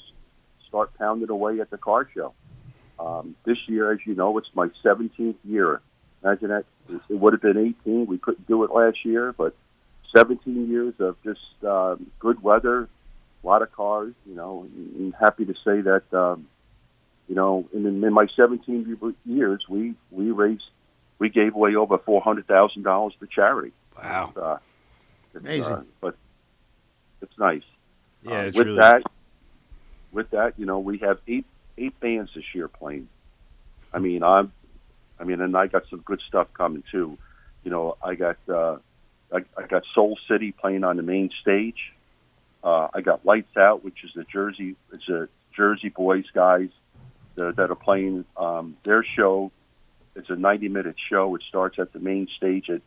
start pounding away at the car show. This year, as you know, it's my 17th year. Imagine that. It would have been 18. We couldn't do it last year, but 17 years of just good weather, a lot of cars. I'm happy to say that, in my 17 years, we gave away over $400,000 to charity. Wow. Amazing. But it's nice. Yeah, it's with really... that, we have eight bands this year playing. And I got some good stuff coming too. I got Soul City playing on the main stage. I got Lights Out, which is a Jersey Boys guys that are playing their show. It's a 90-minute show. It starts at the main stage at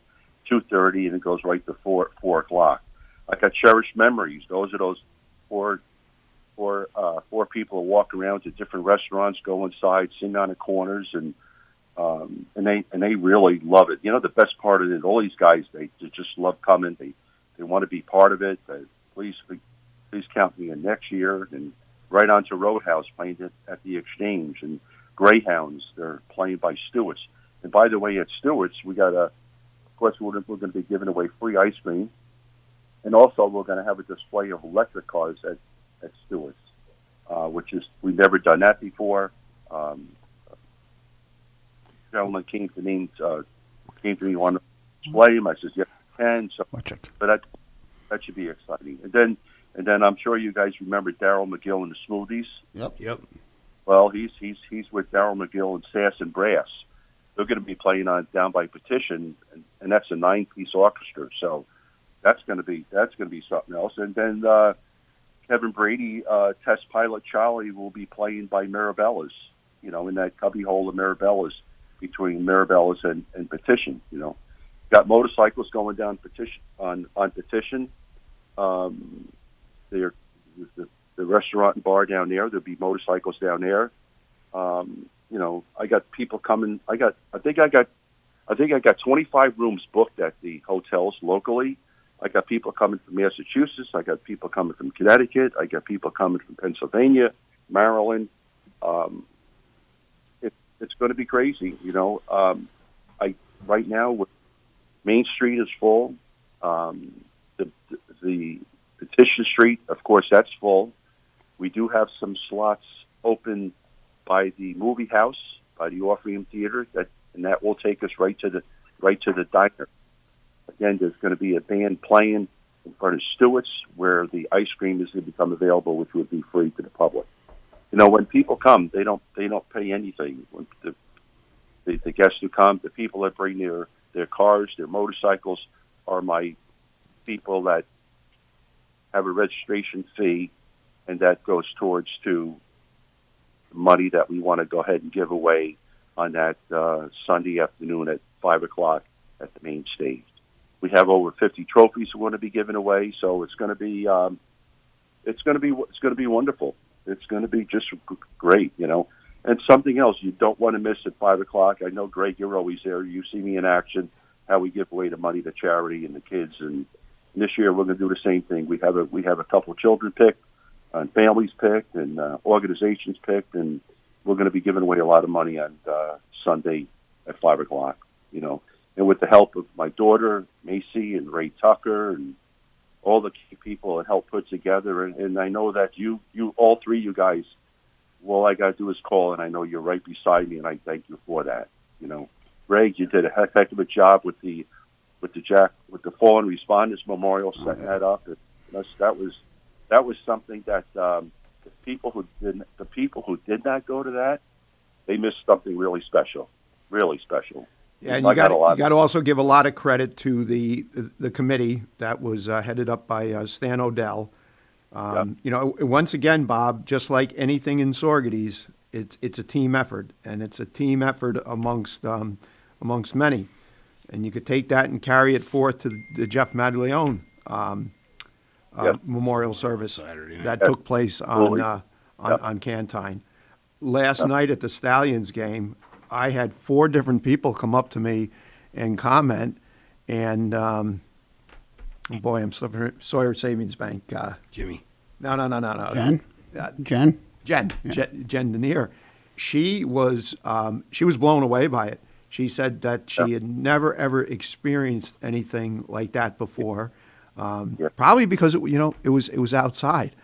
2:30 and it goes right to 4 o'clock. I got Cherished Memories. Those are those four people who walk around to different restaurants, go inside, sing on the corners, and they really love it. The best part of it, all these guys, they just love coming. They want to be part of it. Please count me in next year. And right on to Roadhouse playing at the Exchange, and Greyhounds, they're playing by Stewart's. And by the way, at Stewart's, we got of course, we're going to be giving away free ice cream, and also we're going to have a display of electric cars at Stewart's, which is, we've never done that before. gentleman came to me on the display him. I says, "Yeah, and so, but that should be exciting." And then I'm sure you guys remember Daryl McGill and the Smoothies. Yep. Well, he's with Daryl McGill and Sass and Brass. They're going to be playing down by Petition, and that's a 9-piece orchestra. So that's going to be something else. And then Kevin Brady, Test Pilot Charlie, will be playing by Mirabella's. You know, in that cubbyhole of Mirabella's between Mirabella's and Petition. You know, got motorcycles going down Petition on Petition. The restaurant and bar down there. There'll be motorcycles down there. You know, I got people coming. I think I got 25 rooms booked at the hotels locally. I got people coming from Massachusetts. I got people coming from Connecticut. I got people coming from Pennsylvania, Maryland. It's going to be crazy. You know, right now Main Street is full. The Petition Street, of course, that's full. We do have some slots open by the movie house, by the Orpheum Theater, and that will take us right to the diner. Again, there's going to be a band playing in front of Stewart's, where the ice cream is going to become available, which would be free to the public. You know, when people come, they don't pay anything. When the guests who come, the people that bring their cars, their motorcycles, are my people that have a registration fee, and that goes towards to money that we want to go ahead and give away on that Sunday afternoon at 5:00 at the main stage. We have over 50 trophies we want to be giving away, so it's going to be wonderful. It's going to be just great, you know. And something else you don't want to miss at 5:00. I know, Greg, you're always there. You see me in action. How we give away the money to charity and the kids, and this year we're going to do the same thing. We have a couple of children picked, and families picked, and organizations picked, and we're going to be giving away a lot of money on Sunday at 5:00. You know, and with the help of my daughter Macy and Ray Tucker and all the key people that help put together, and I know that you all three, you guys, all I got to do is call, and I know you're right beside me, and I thank you for that. You know, Greg, you did a heck of a job with the Fallen Responders Memorial, setting that up. That was something that the people who did not go to that, they missed something really special. Yeah, and you got to also give a lot of credit to the committee that was headed up by Stan Odell. You know, once again, Bob, just like anything in Saugerties, it's a team effort, and it's a team effort amongst many. And you could take that and carry it forth to the Jeff Madleone memorial service that took place on Cantine. Last night at the Stallions game, I had 4 different people come up to me and comment, and boy, I'm slipping. Sawyer Savings Bank. Jimmy. No. Jen Denier. She was blown away by it. She said that she had never ever experienced anything like that before. Probably because it was outside.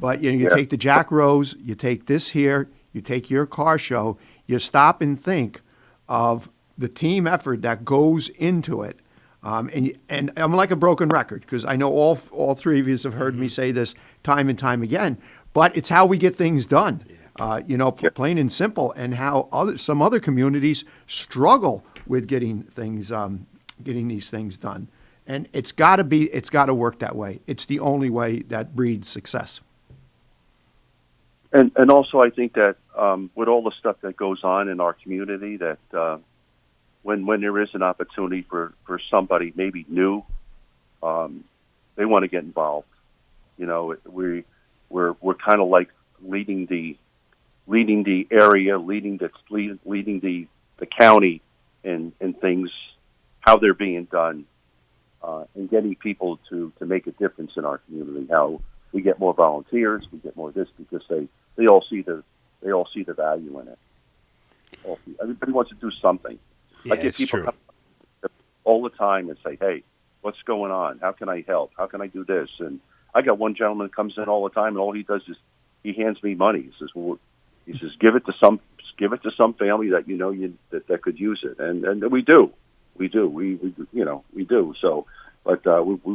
But you take the Jack Rose, you take this here, you take your car show, you stop and think of the team effort that goes into it. And I'm like a broken record, because I know all three of you have heard me say this time and time again, but it's how we get things done. Plain and simple, and how some other communities struggle with getting these things done. And it's got to work that way. It's the only way that breeds success. And also, I think that with all the stuff that goes on in our community, that when there is an opportunity for somebody maybe new, they want to get involved. You know, we're kind of like leading the area, leading the county in things, how they're being done, and getting people to make a difference in our community. How we get more volunteers, we get more this, because they all see the value in it. Everybody wants to do something. Yeah, I get people come all the time and say, "Hey, what's going on? How can I help? How can I do this?" And I got one gentleman that comes in all the time, and all he does is he hands me money. He says, "Give it to give it to some family that that could use it, and we do. We do. We do. So, but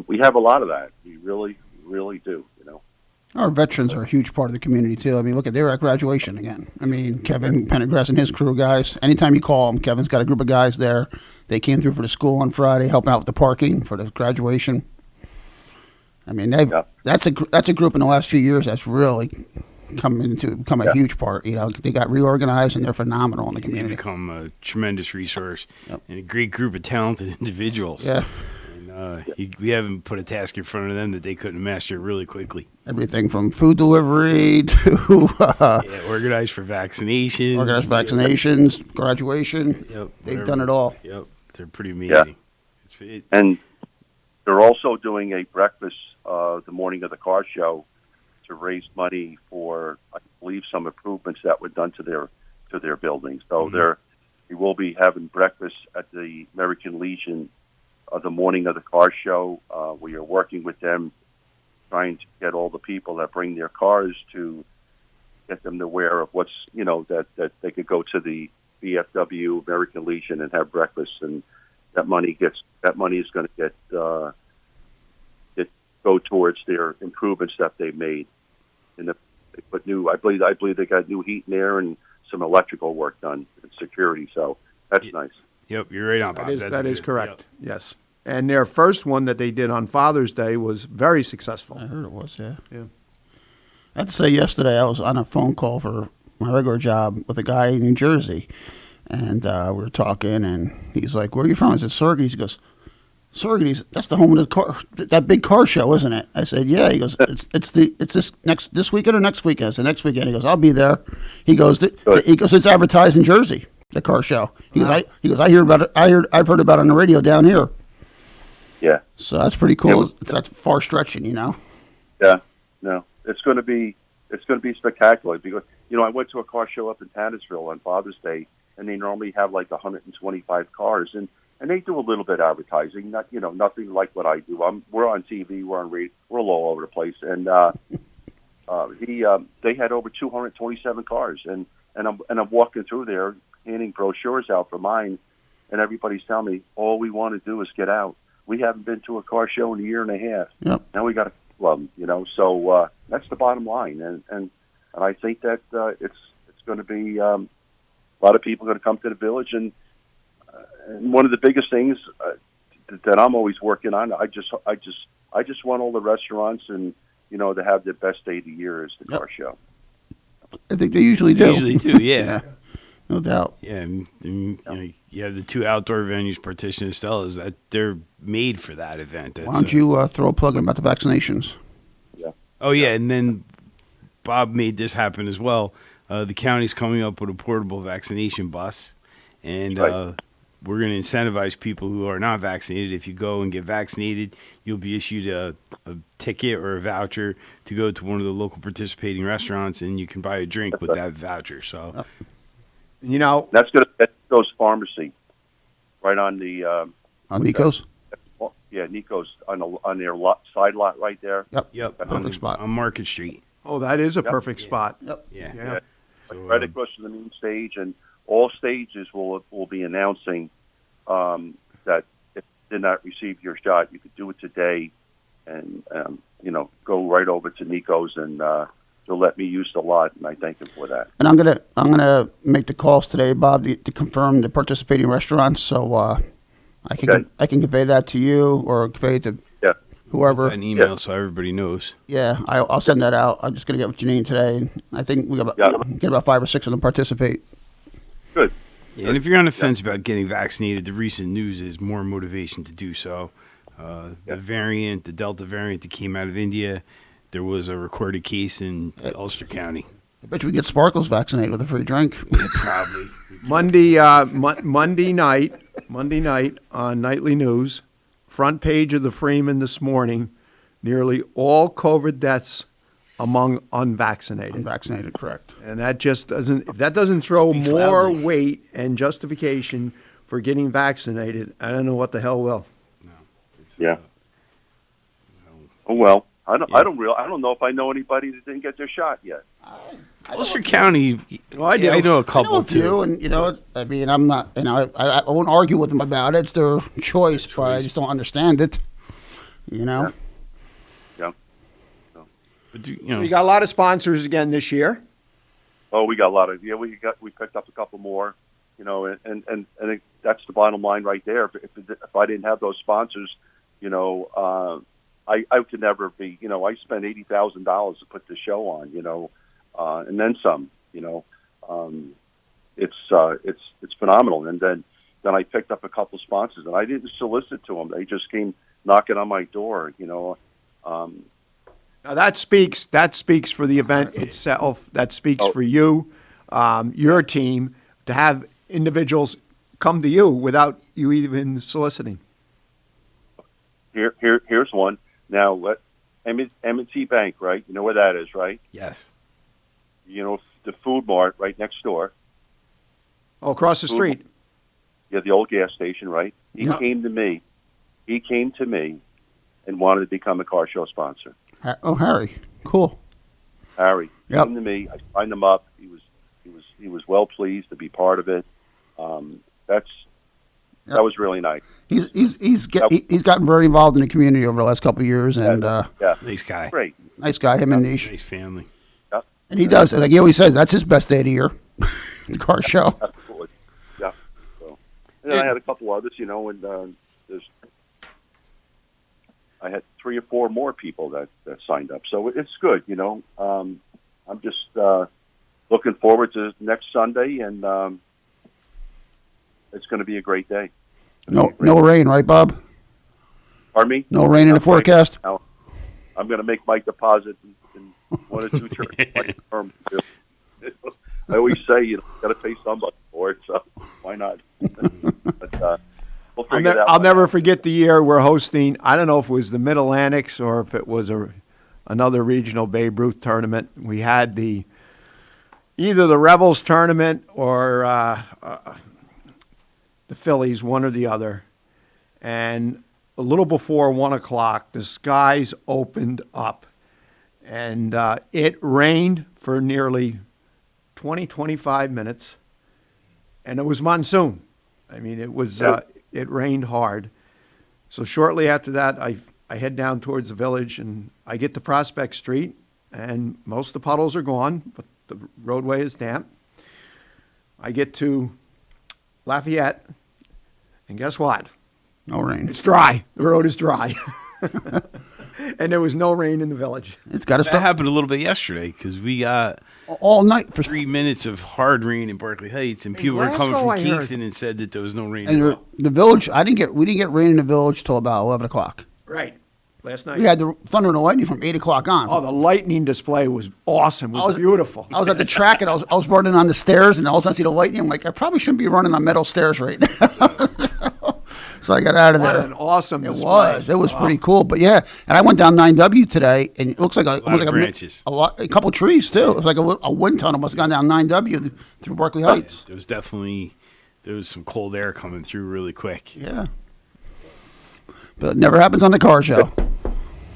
we have a lot of that. We really do. Our veterans are a huge part of the community, too. I mean, look, they're at graduation again. I mean, Kevin Pendergrass and his crew, guys. Anytime you call them, Kevin's got a group of guys there. They came through for the school on Friday, helping out with the parking for the graduation. I mean, that's a group in the last few years that's really come into become a huge part. They got reorganized, and they're phenomenal in the community. They become a tremendous resource and a great group of talented individuals. Yeah. We haven't put a task in front of them that they couldn't master really quickly. Everything from food delivery to organized for vaccinations. Organized vaccinations, graduation. They've done it all. Yep, they're pretty amazing. Yeah. And they're also doing a breakfast the morning of the car show to raise money for, I believe, some improvements that were done to their buildings. So we will be having breakfast at the American Legion the morning of the car show. We are working with them, trying to get all the people that bring their cars to get them aware of what's, that they could go to the VFW American Legion and have breakfast, and that money is going to go towards their improvements that they've made. And they put I believe they got new heat and air and some electrical work done in security. So that's nice. Yep, you're right on, Bob. That is correct. Yep. Yes. And their first one that they did on Father's Day was very successful. I heard it was, yeah. Yeah. I had to say, yesterday I was on a phone call for my regular job with a guy in New Jersey, and we were talking, and he's like, "Where are you from?" I said, "Saugerties." He goes, "Saugerties, that's the home of the car, that big car show, isn't it?" I said, "Yeah." He goes, "It's this weekend or next weekend?" I said, "Next weekend." He goes, "I'll be there." He goes, "It's advertised in Jersey, the car show." He goes, "I hear about it. I've heard about it on the radio down here." Yeah. So that's pretty cool. That's far stretching, Yeah. No, it's going to be spectacular because I went to a car show up in Tannersville on Father's Day, and they normally have like 125 cars, and they do a little bit of advertising, nothing like what I do. We're on TV, we're on radio, we're all over the place, and they had over 227 cars, and I'm walking through there handing brochures out for mine, and everybody's telling me all we want to do is get out. We haven't been to a car show in a year and a half. Yep. Now we got to club, So that's the bottom line, and I think that it's going to be a lot of people are going to come to the village, and one of the biggest things that I'm always working on. I just want all the restaurants and to have the best day of the year is the car show. I think they usually do. Yeah. No doubt. Yeah, and you have the two outdoor venues, Partition and Stella's, that they're made for that event. Why don't you throw a plug in about the vaccinations? Yeah. Oh, yeah, and then Bob made this happen as well. The county's coming up with a portable vaccination bus, and we're going to incentivize people who are not vaccinated. If you go and get vaccinated, you'll be issued a ticket or a voucher to go to one of the local participating restaurants, and you can buy a drink with that voucher. So, that's going to Nico's Pharmacy, right on the on Nico's. Yeah, Nico's on their side lot right there. Yep. Perfect spot on Market Street. Oh, that is a perfect spot. Yep. Yeah. So, right across from the main stage, and all stages will be announcing that if you did not receive your shot, you could do it today, and go right over to Nico's, and they'll let me use the lot, and I thank them for that. And I'm gonna make the calls today, Bob, to confirm the participating restaurants. So I can convey that to you or convey it to whoever. An email so everybody knows. Yeah, I'll send that out. I'm just gonna get with Janine today, and I think we get about 5 or 6 of them participate. Good. Yeah, and if you're on the fence about getting vaccinated, the recent news is more motivation to do so. The Delta variant that came out of India, there was a recorded case in Ulster County. I bet you we get Sparkles vaccinated with a free drink. Yeah, probably. Monday night on Nightly News, front page of the Freeman this morning, nearly all COVID deaths among unvaccinated. Unvaccinated, correct. And that just doesn't throw Speaks more loudly. weight and justification for getting vaccinated. I don't know what the hell will. Yeah. Oh well, I don't know if I know anybody that didn't get their shot yet. Ulster County. Well, I do. I know a couple I know a few, too. and I mean, I'm not, I won't argue with them about it. It's their choice, but I just don't understand it. Yeah. But So you got a lot of sponsors again this year. Oh, we got a lot of we picked up a couple more, and that's the bottom line right there. If I didn't have those sponsors, I could never be. I spent $80,000 to put the show on, and then some. It's phenomenal. And then I picked up a couple sponsors, and I didn't solicit to them. They just came knocking on my door. Now that speaks for the event itself. That speaks for you, your team, to have individuals come to you without you even soliciting. Here's one. Now, M&T Bank, right? You know where that is, right? Yes. The Food Mart right next door. Oh, across the street. Yeah, the old gas station, right? He came to me. He came to me and wanted to become a car show sponsor. Oh, Harry, cool. Harry came to me. I signed him up. He was well pleased to be part of it. That was really nice. He's gotten very involved in the community over the last couple of years, and nice guy. Great. Nice guy. Him and Nish. Nice family. Yeah. And he does, like he always says, that's his best day of the year. The car show. Absolutely. Yeah. So, and then I had a couple others, and I had 3 or 4 more people that signed up. So it's good, I'm just looking forward to next Sunday, and it's going to be a great day. No rain, right, Bob? Pardon me? No rain in the forecast? Now, I'm going to make my deposit in 1 or 2 churches. I always say you got to pay somebody for it, so why not? But, we'll figure it out. I'll never forget the year we're hosting. I don't know if it was the Mid-Atlantics or if it was another regional Babe Ruth tournament. We had either the Rebels tournament or the Phillies, one or the other. And a little before 1 o'clock, the skies opened up, and it rained for nearly 25 minutes, and it was monsoon. I mean, it was it rained hard. So shortly after that, I head down towards the village, and I get to Prospect Street, and most of the puddles are gone, but the roadway is damp. I get to Lafayette, and guess what? No rain. It's dry. The road is dry. And there was no rain in the village. It's got to stop. That happened a little bit yesterday because we got all night for 3 minutes of hard rain in Berkeley Heights, and people were coming from Kingston and said that there was no rain. And the village, we didn't get rain in the village till about 11 o'clock. Right. Last night. We had the thunder and the lightning from 8 o'clock on. Oh, the lightning display was awesome. It was beautiful. I was at the track, and I was running on the stairs, and all of a sudden I see the lightning. I'm like, I probably shouldn't be running on metal stairs right now. So I got out of there. What an awesome display. It was pretty cool. But yeah, and I went down 9W today, and it looks like a couple trees too. It was like a wind tunnel must have gone down 9W through Berkeley Heights. There was some cold air coming through really quick. Yeah. But it never happens on the car show.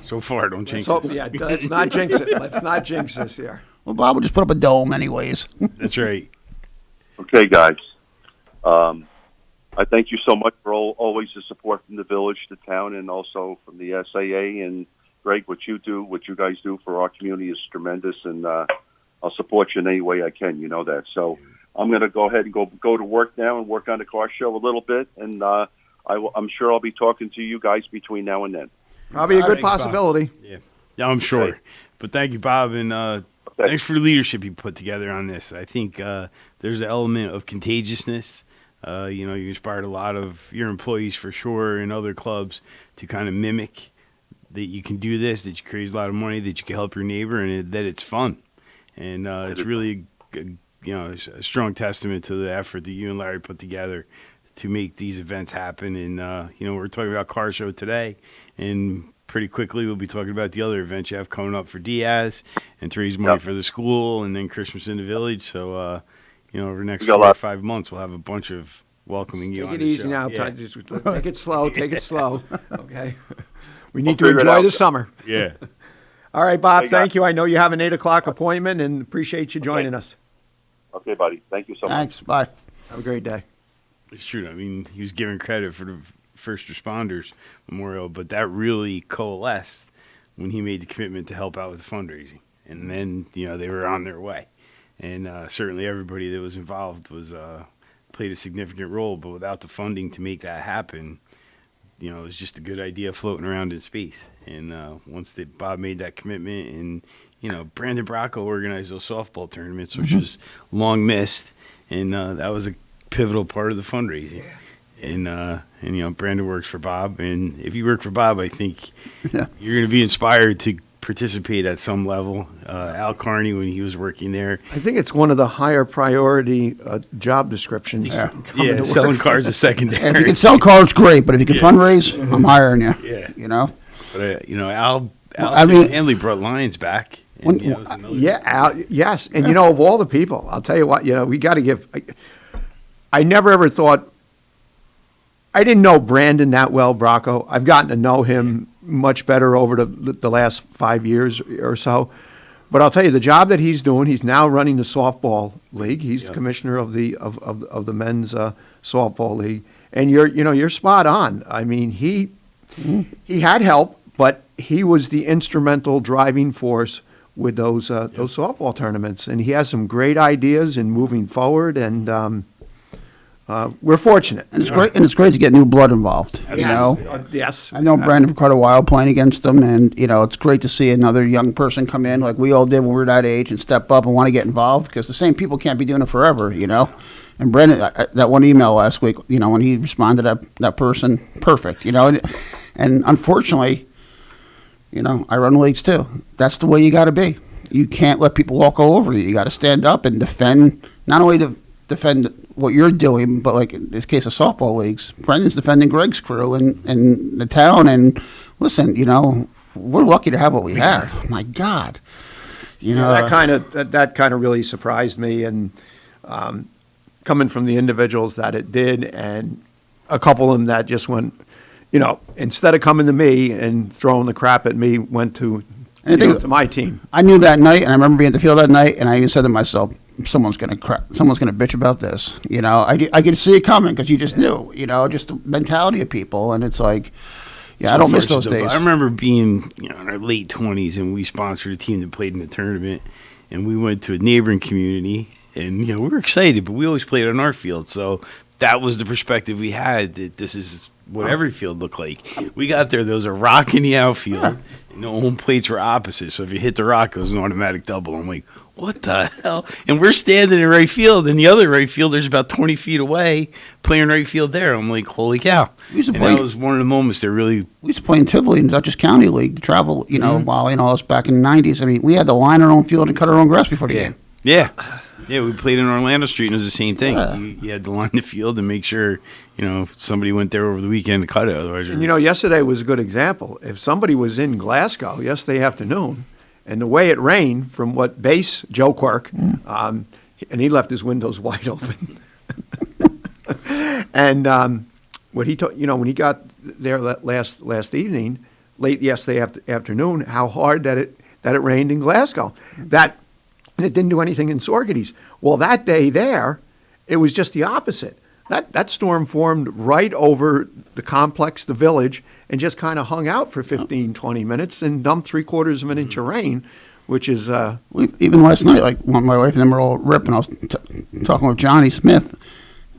So far, don't jinx it. Yeah, let's not jinx it. Let's not jinx this here. Well, Bob will just put up a dome anyways. That's right. Okay, guys. I thank you so much for always the support from the village, the town, and also from the SAA. And Greg, what you guys do for our community is tremendous, and I'll support you in any way I can. You know that. So I'm going to go ahead and go to work now and work on the car show a little bit, and I'm sure I'll be talking to you guys between now and then. Probably a good possibility. Yeah, I'm sure. Right. But thank you, Bob, and thanks for the leadership you put together on this. I think there's an element of contagiousness. You inspired a lot of your employees for sure and other clubs to kind of mimic that you can do this, that you can raise a lot of money, that you can help your neighbor, and that it's fun. And it's really a strong testament to the effort that you and Larry put together to make these events happen. And, we're talking about car show today, and pretty quickly we'll be talking about the other events you have coming up for Diaz and to raise money for the school, and then Christmas in the village. So, over the next 4 or 5 months, we'll have a bunch of welcoming you. Take on it easy show. now. Yeah. Take it slow. Take it slow. Okay. We need to enjoy the summer. Yeah. All right, Bob, Hey, thank guys. you. I know you have an 8 o'clock appointment and appreciate you joining us. Okay, buddy. Thank you so much. Thanks. Bye. Have a great day. It's true. I mean, he was given credit for the first responders memorial, but that really coalesced when he made the commitment to help out with the fundraising. And then, they were on their way. And certainly everybody that was involved was played a significant role, but without the funding to make that happen, it was just a good idea floating around in space. And once Bob made that commitment, and Brandon Bracco organized those softball tournaments, which was long missed, and that was a pivotal part of the fundraising. And Brandon works for Bob, and if you work for Bob, I think you're going to be inspired to participate at some level. Al Carney, when he was working there, I think it's one of the higher priority job descriptions. Yeah, selling cars is secondary. And if you can sell cars, great. But if you can fundraise, I'm hiring you. Yeah. But Al I Hanley brought Lions back. And, Yes, and of all the people, I'll tell you what. We got to give. I never ever thought. I didn't know Brandon that well, Bracco. I've gotten to know him much better over the last 5 years or so. But I'll tell you, the job that he's doing, he's now running the softball league. He's the commissioner of the men's softball league. And you're spot on. I mean, he had help, but he was the instrumental driving force with those softball tournaments. And he has some great ideas in moving forward, and we're fortunate. And it's great. And it's great to get new blood involved. Yes. I know Brandon for quite a while playing against them, and it's great to see another young person come in like we all did when we were that age and step up and want to get involved, because the same people can't be doing it forever. And Brandon, that one email last week, when he responded to that person, perfect. And unfortunately, I run leagues too. That's the way you got to be. You can't let people walk all over you. You got to stand up and defend, not only to defend what you're doing, but like in this case of softball leagues, Brendan's defending Greg's crew and the town. And listen, we're lucky to have what we have. My God, that kind of really surprised me, and coming from the individuals that it did, and a couple of them that just went, instead of coming to me and throwing the crap at me, went to to my team. I knew that night, and I remember being at the field that night, and I even said to myself, someone's gonna bitch about this. I could see it coming, because you just knew, just the mentality of people, and it's like, I don't miss those days. I remember being, in our late 20s, and we sponsored a team that played in the tournament, and we went to a neighboring community, and we were excited, but we always played on our field, so that was the perspective we had, that this is what every field looked like. We got there was a rock in the outfield, and the home plates were opposite, so if you hit the rock, it was an automatic double. I'm like, what the hell? And we're standing in right field, and the other right fielder's about 20 feet away playing right field there. I'm like, holy cow. That was one of the moments that really... We used to play in Tivoli in Dutchess County League to travel, while, us back in the 90s. I mean, we had to line our own field and cut our own grass before the game. Yeah. Yeah, we played in Orlando Street, and it was the same thing. You had to line the field and make sure, if somebody went there over the weekend to cut it. Otherwise, and yesterday was a good example. If somebody was in Glasgow yesterday afternoon, and the way it rained from what base Joe Quirk, and he left his windows wide open. And what he when he got there last evening, late yesterday afternoon, how hard that it rained in Glasgow. And it didn't do anything in Saugerties. Well, that day there, it was just the opposite. That storm formed right over the complex, the village, and just kind of hung out for 15, 20 minutes and dumped 3/4 of an inch of rain, which is... Even last night, like when my wife and them were all ripping, I was talking with Johnny Smith.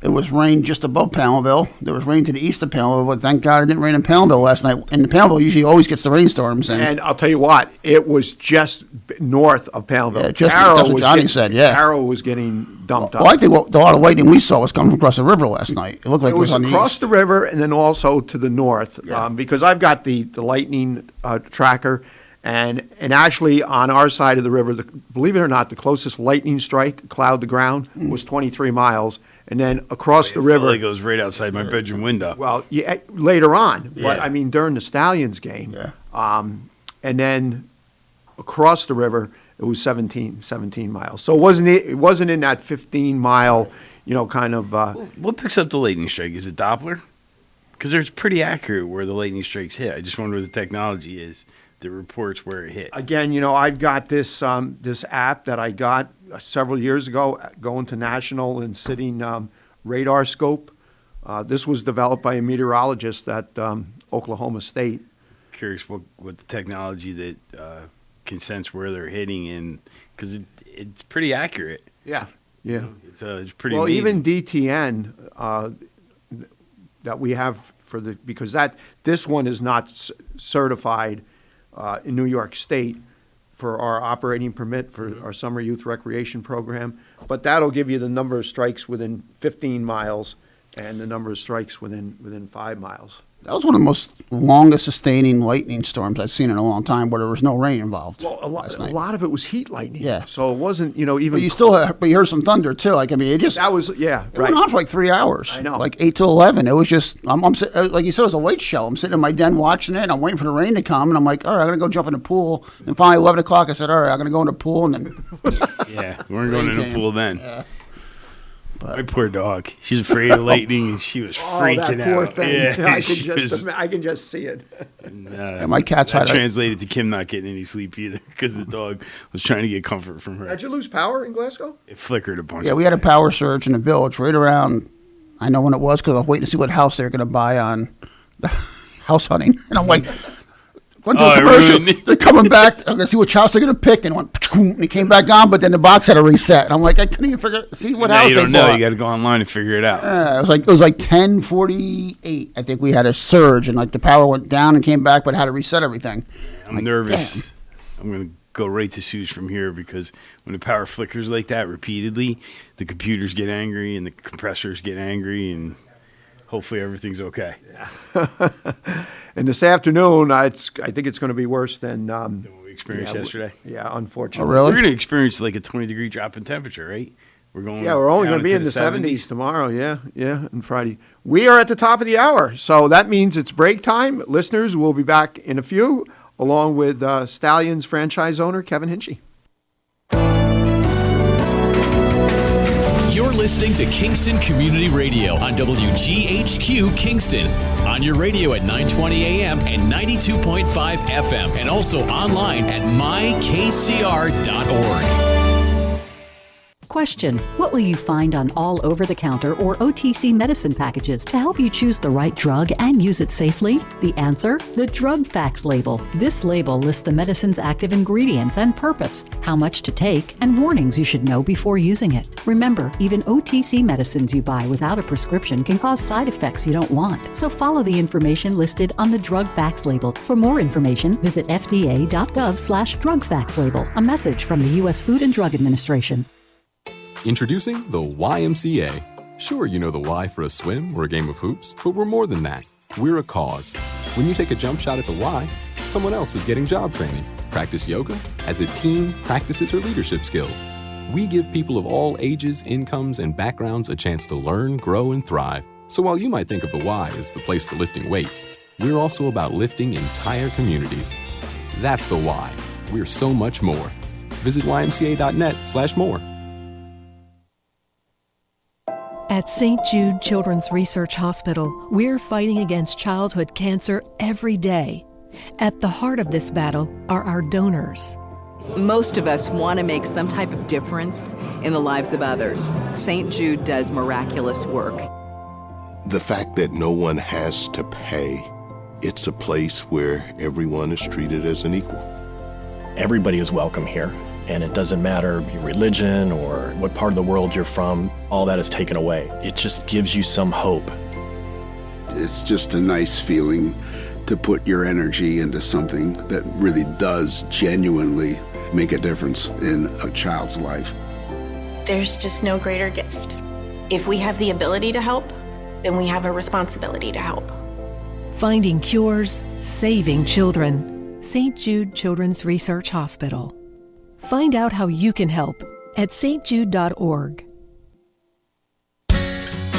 It was rain just above Palmville. There was rain to the east of Palmville, but thank God it didn't rain in Palmville last night. And Palmville usually always gets the rainstorms. And I'll tell you what, it was just north of Palmville. Yeah, that's what Johnny said, yeah. Arrow was getting dumped up. Well, I think a lot of lightning we saw was coming across the river last night. It looked like it was on across the river and then also to the north, because I've got the lightning tracker. And actually, on our side of the river, believe it or not, the closest lightning strike, cloud to ground, was 23 miles. And then across the river... It goes right outside my bedroom window. Well, yeah, later on. Yeah. But, I mean, during the Stallions game. Yeah. And then across the river, it was 17 miles. So it wasn't in that 15-mile, kind of... What picks up the lightning strike? Is it Doppler? Because it's pretty accurate where the lightning strikes hit. I just wonder what the technology is the reports where it hit. Again, I've got this this app that I got several years ago, going to national and sitting radar scope. This was developed by a meteorologist at Oklahoma State. Curious what the technology that can sense where they're hitting, and because it's pretty accurate. Yeah. It's pretty well, amazing. even DTN that we have because this one is not certified in New York State for our operating permit for our summer youth recreation program, but that'll give you the number of strikes within 15 miles and the number of strikes within 5 miles. That was one of the most longest sustaining lightning storms I've seen in a long time, where there was no rain involved. Well, a lot of it was heat lightning. Yeah. So it wasn't, even. But you heard some thunder too. It just. That was, yeah. It went on for like 3 hours. I know. Like 8 to 11. It was just, I'm like you said, it was a late show. I'm sitting in my den watching it, and I'm waiting for the rain to come, and I'm like, all right, I'm going to go jump in the pool. And finally, 11 o'clock, I said, all right, I'm going to go in the pool, and then. Yeah, we weren't going in the pool then. Yeah. My poor dog. She's afraid of lightning, and she was freaking out. Oh, that poor thing. Yeah, I can just see it. And, my cat's that translated to Kim not getting any sleep either, because the dog was trying to get comfort from her. Did you lose power in Glasgow? It flickered a bunch. Yeah, we had a power surge in the village right around, I know when it was, because I was waiting to see what house they were going to buy on house hunting. And I'm like, went to a commercial. They're coming back. I'm going to see which house they're going to pick. And it went, and it came back on, but then the box had to reset. And I'm like, I couldn't even see what house they bought. You don't know. You got to go online and figure it out. It was like 10:48. I think we had a surge, and like the power went down and came back, but had to reset everything. I'm nervous. Damn. I'm going to go right to Sue's from here, because when the power flickers like that repeatedly, the computers get angry and the compressors get angry, and hopefully everything's okay. Yeah. And this afternoon, I think it's going to be worse than what we experienced yesterday. Yeah, unfortunately. Oh, really? We're going to experience like a 20-degree drop in temperature, right? We're only going to be in the 70s tomorrow. Yeah, and Friday. We are at the top of the hour, so that means it's break time. Listeners, we'll be back in a few, along with Stallions franchise owner Kevin Hinchey. You're listening to Kingston Community Radio on WGHQ Kingston. On your radio at 920 AM and 92.5 FM, and also online at mykcr.org. Question: what will you find on all over-the-counter or OTC medicine packages to help you choose the right drug and use it safely? The answer: the drug facts label. This label lists the medicine's active ingredients and purpose, how much to take, and warnings you should know before using it. Remember, even OTC medicines you buy without a prescription can cause side effects you don't want. So follow the information listed on the drug facts label. For more information, visit fda.gov/drug facts label. A message from the U.S. Food and Drug Administration. Introducing the YMCA. Sure, you know the Y for a swim or a game of hoops, but we're more than that. We're a cause. When you take a jump shot at the Y, someone else is getting job training. Practice yoga as a team practices her leadership skills. We give people of all ages, incomes, and backgrounds a chance to learn, grow, and thrive. So while you might think of the Y as the place for lifting weights, we're also about lifting entire communities. That's the Y. We're so much more. Visit ymca.net/more. At St. Jude Children's Research Hospital, we're fighting against childhood cancer every day. At the heart of this battle are our donors. Most of us want to make some type of difference in the lives of others. St. Jude does miraculous work. The fact that no one has to pay, it's a place where everyone is treated as an equal. Everybody is welcome here. And it doesn't matter your religion or what part of the world you're from, all that is taken away. It just gives you some hope. It's just a nice feeling to put your energy into something that really does genuinely make a difference in a child's life. There's just no greater gift. If we have the ability to help, then we have a responsibility to help. Finding cures, saving children. St. Jude Children's Research Hospital. Find out how you can help at stjude.org.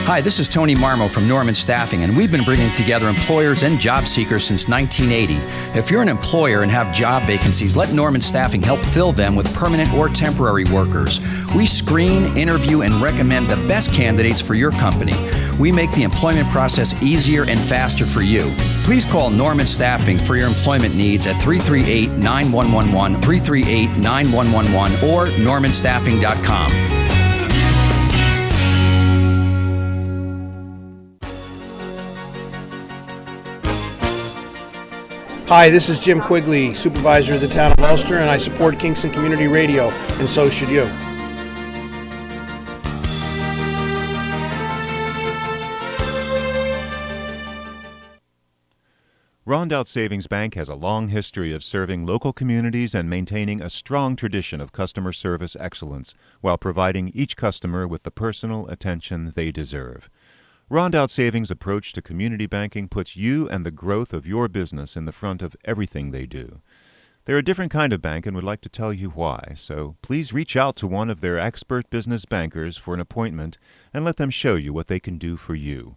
Hi, this is Tony Marmo from Norman Staffing, and we've been bringing together employers and job seekers since 1980. If you're an employer and have job vacancies, let Norman Staffing help fill them with permanent or temporary workers. We screen, interview, and recommend the best candidates for your company. We make the employment process easier and faster for you. Please call Norman Staffing for your employment needs at 338-9111, 338-9111, or normanstaffing.com. Hi, this is Jim Quigley, supervisor of the town of Ulster, and I support Kingston Community Radio, and so should you. Rondout Savings Bank has a long history of serving local communities and maintaining a strong tradition of customer service excellence while providing each customer with the personal attention they deserve. Rondout Savings' approach to community banking puts you and the growth of your business in the front of everything they do. They're a different kind of bank and would like to tell you why, so please reach out to one of their expert business bankers for an appointment and let them show you what they can do for you.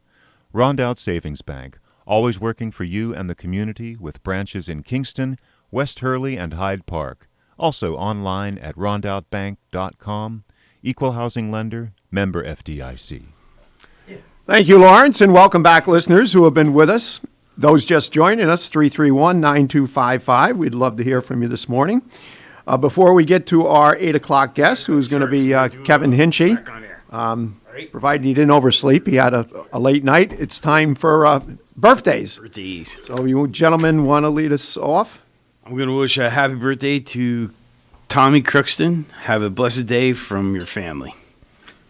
Rondout Savings Bank, always working for you and the community with branches in Kingston, West Hurley, and Hyde Park. Also online at rondoutbank.com. Equal housing lender, member FDIC. Thank you, Lawrence, and welcome back, listeners who have been with us. Those just joining us, 331-9255. We'd love to hear from you this morning. Before we get to our 8 o'clock guest, who's going to be Kevin Hinchey, providing he didn't oversleep, he had a late night, it's time for birthdays. So you gentlemen want to lead us off? I'm going to wish a happy birthday to Tommy Crookston. Have a blessed day from your family.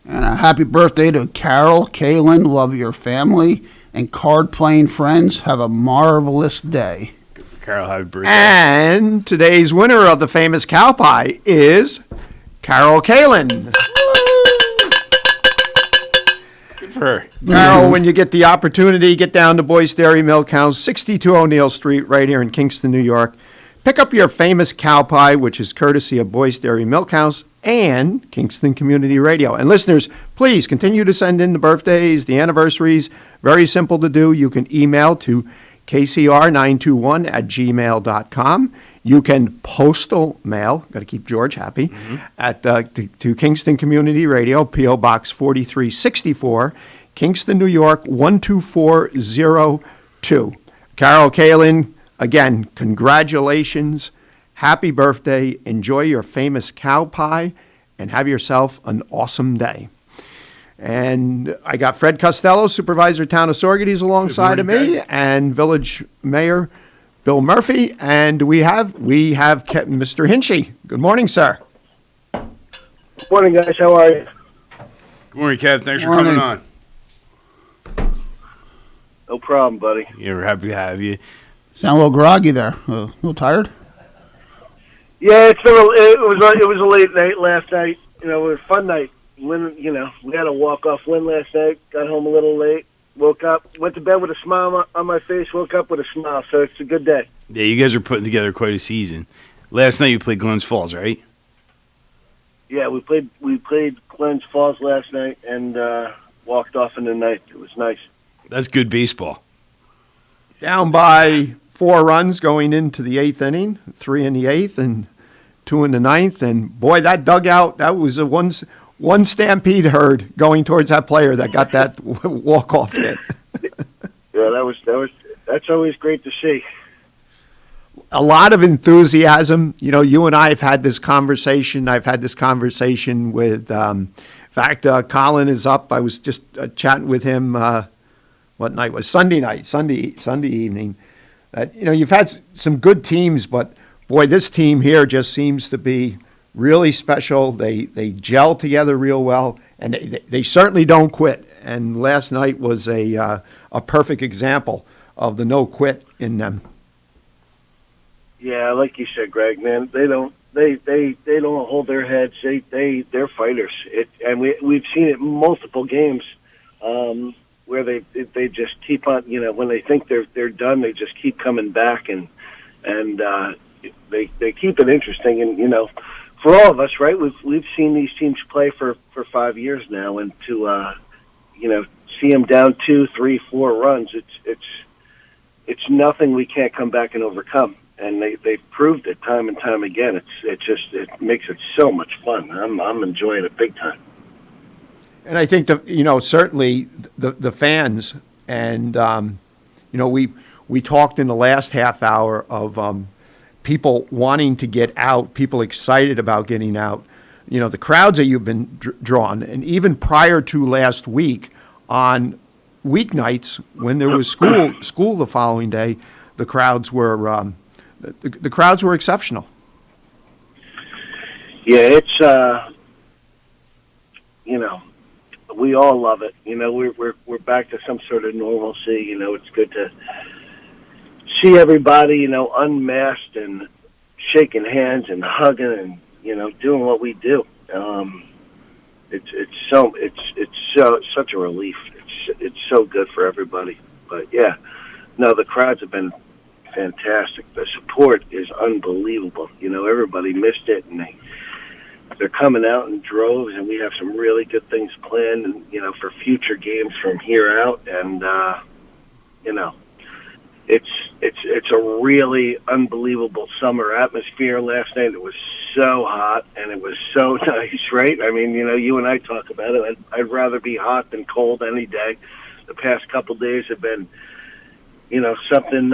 And a happy birthday to Carol, Kaylin, love your family, and card-playing friends. Have a marvelous day. Carol, happy birthday. And today's winner of the famous cow pie is Carol Kaylin. Good for her. Carol, when you get the opportunity, get down to Boyce Dairy Milk House, 62 O'Neill Street, right here in Kingston, New York. Pick up your famous cow pie, which is courtesy of Boyce Dairy Milk House and Kingston Community Radio. And listeners, please continue to send in the birthdays, the anniversaries. Very simple to do. You can email to kcr921@gmail.com. You can postal mail, got to keep George happy, at to Kingston Community Radio, P.O. Box 4364, Kingston, New York, 12402. Carol Kaylin, again, congratulations. Happy birthday. Enjoy your famous cow pie and have yourself an awesome day. And I got Fred Costello, Supervisor Town of Saugerties, alongside of me, and Village Mayor Bill Murphy. And we have Mr. Hinchey. Good morning, sir. Good morning, guys. How are you? Good morning, Kev. Thanks for coming on. No problem, buddy. Yeah, we're happy to have you. Sound a little groggy there. A little tired? Yeah, it was a late night last night. You know, it was a fun night. We had a walk-off win last night. Got home a little late. Woke up, went to bed with a smile on my face. Woke up with a smile. So it's a good day. Yeah, you guys are putting together quite a season. Last night you played Glens Falls, right? Yeah, we played Glens Falls last night and walked off in the night. It was nice. That's good baseball. Down by 4 runs going into the 8th inning, 3 in the 8th and 2 in the 9th. And boy, that dugout, that was a one stampede herd going towards that player that got that walk-off hit. Yeah, that's always great to see. A lot of enthusiasm. You know, you and I have had this conversation. I've had this conversation with, in fact, Colin is up. I was just chatting with him, what night was Sunday night, Sunday evening. You've had some good teams, but boy, this team here just seems to be really special. They gel together real well, and they certainly don't quit. And last night was a perfect example of the no quit in them. Yeah, like you said, Greg, man, they don't hold their heads. They're fighters. And we've seen it in multiple games where they just keep on. You know, when they think they're done, they just keep coming back and they keep it interesting. And for all of us, right? We've seen these teams play for 5 years now, and to see them down 2, 3, 4 runs, it's nothing we can't come back and overcome. And they've proved it time and time again. It makes it so much fun. I'm enjoying it big time. And I think certainly the fans, and we talked in the last half hour of people wanting to get out, people excited about getting out. The crowds that you've been drawn, and even prior to last week, on weeknights when there was school the following day, the crowds were exceptional. Yeah, it's we all love it. We're back to some sort of normalcy. It's good to see everybody, unmasked and shaking hands and hugging and doing what we do. It's such a relief. It's so good for everybody. But yeah, no, the crowds have been fantastic. The support is unbelievable. Everybody missed it, and they're coming out in droves, and we have some really good things planned, and, for future games from here out. And it's a really unbelievable summer atmosphere. Last night it was so hot, and it was so nice, right? I mean, you and I talk about it. I'd rather be hot than cold any day. The past couple days have been, something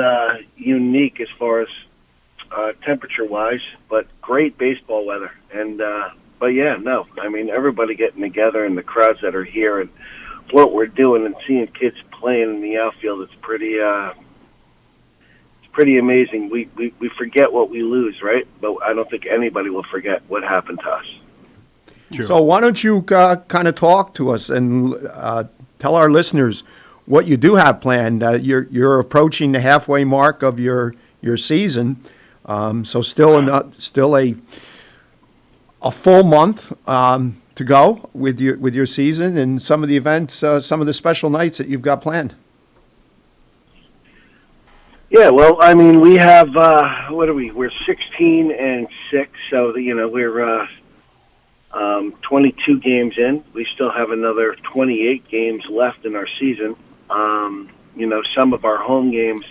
unique as far as temperature-wise, but great baseball weather. And but yeah, no, I mean, everybody getting together and the crowds that are here and what we're doing and seeing kids playing in the outfield, it's pretty amazing. We forget what we lose, right? But I don't think anybody will forget what happened to us. True. So why don't you kind of talk to us and tell our listeners what you do have planned? You're approaching the halfway mark of your season, so still a full month to go with your season and some of the events, some of the special nights that you've got planned. Yeah, well, I mean, we have what are we? We're 16-6, so we're 22 games in. We still have another 28 games left in our season. Some of our home games,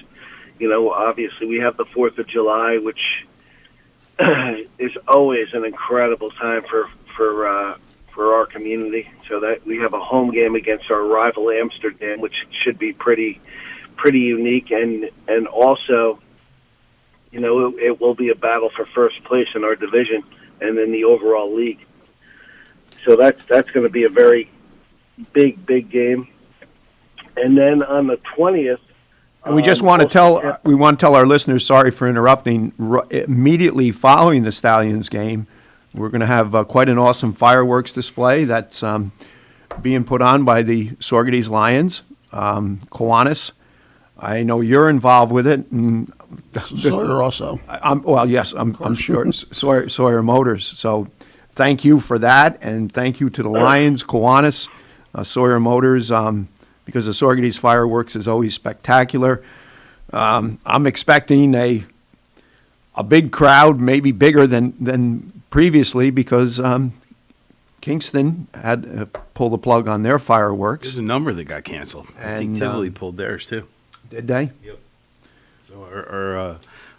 obviously we have the 4th of July, which is always an incredible time for our community. So that we have a home game against our rival Amsterdam, which should be pretty unique, and also, it will be a battle for first place in our division and in the overall league. So that's going to be a very big game. And then on the 20th, and we just want to tell our listeners, sorry for interrupting, immediately following the Stallions game, we're going to have quite an awesome fireworks display that's being put on by the Saugerties Lions, Kiwanis. I know you're involved with it. And Sawyer also. I'm sure. Sawyer Motors. So thank you for that, and thank you to the Lions, Kiwanis, Sawyer Motors, because the Saugerties fireworks is always spectacular. I'm expecting a big crowd, maybe bigger than previously, because Kingston had to pull the plug on their fireworks. There's a number that got canceled. I think Tivoli pulled theirs too. Did they? Yep. So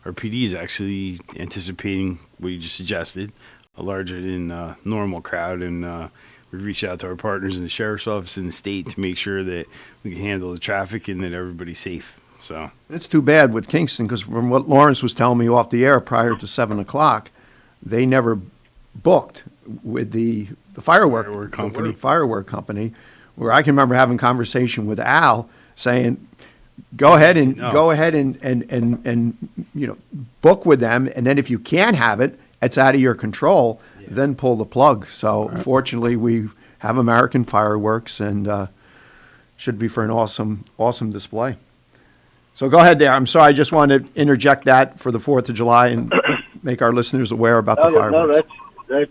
our PD is actually anticipating what you just suggested, a larger than normal crowd, and we've reached out to our partners in the sheriff's office in the state to make sure that we can handle the traffic and that everybody's safe. So it's too bad with Kingston, because from what Lawrence was telling me off the air prior to 7 o'clock, they never booked with the firework company, where I can remember having a conversation with Al saying, go ahead and book with them, and then if you can't have it, it's out of your control, then pull the plug. So fortunately, we have American fireworks, and should be for an awesome display. So go ahead there. I'm sorry, I just wanted to interject that for the 4th of July and make our listeners aware about the fireworks. No,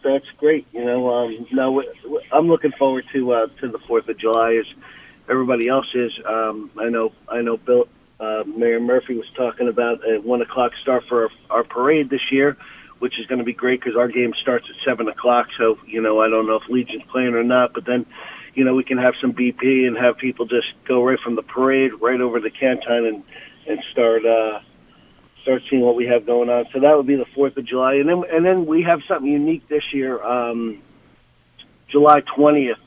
that's great. I'm looking forward to the 4th of July as everybody else is. I know Bill, Mayor Murphy was talking about a 1 o'clock start for our parade this year, which is going to be great because our game starts at 7 o'clock. So, I don't know if Legion's playing or not, but then, we can have some BP and have people just go right from the parade right over the canton and start seeing what we have going on. So that would be the 4th of July. And then we have something unique this year, July 20th,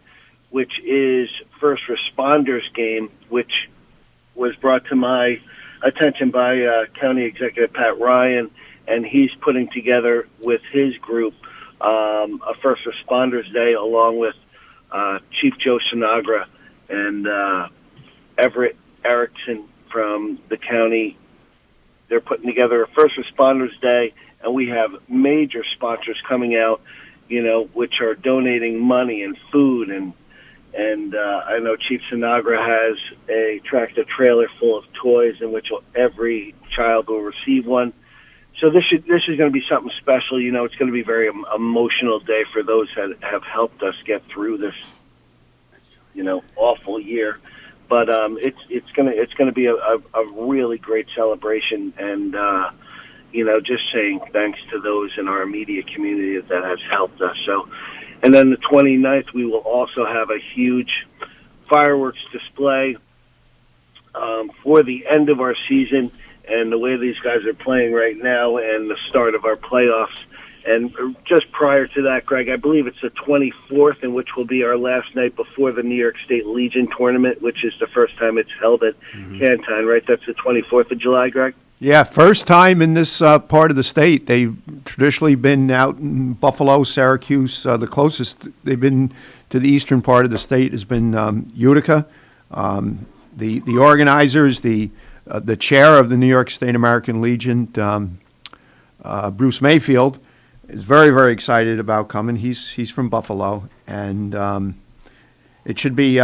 which is First Responders Game, which was brought to my attention by County Executive Pat Ryan, and he's putting together with his group a First Responders Day along with Chief Joe Sinagra and Everett Erickson from the county. They're putting together a First Responders Day, and we have major sponsors coming out, which are donating money and food, and I know Chief Sinagra has a tractor trailer full of toys in which every child will receive one. So this is going to be something special. It's going to be a very emotional day for those that have helped us get through this, awful year. But it's going to be a really great celebration, and just saying thanks to those in our immediate community that has helped us. So, and then the 29th, we will also have a huge fireworks display for the end of our season. And the way these guys are playing right now and the start of our playoffs. And just prior to that, Greg, I believe it's the 24th, in which will be our last night before the New York State Legion tournament, which is the first time it's held at Canton, right? That's the 24th of July, Greg? Yeah, first time in this part of the state. They've traditionally been out in Buffalo, Syracuse. The closest they've been to the eastern part of the state has been Utica. The organizers, the chair of the New York State American Legion, Bruce Mayfield, is very, very excited about coming. He's from Buffalo, and it should be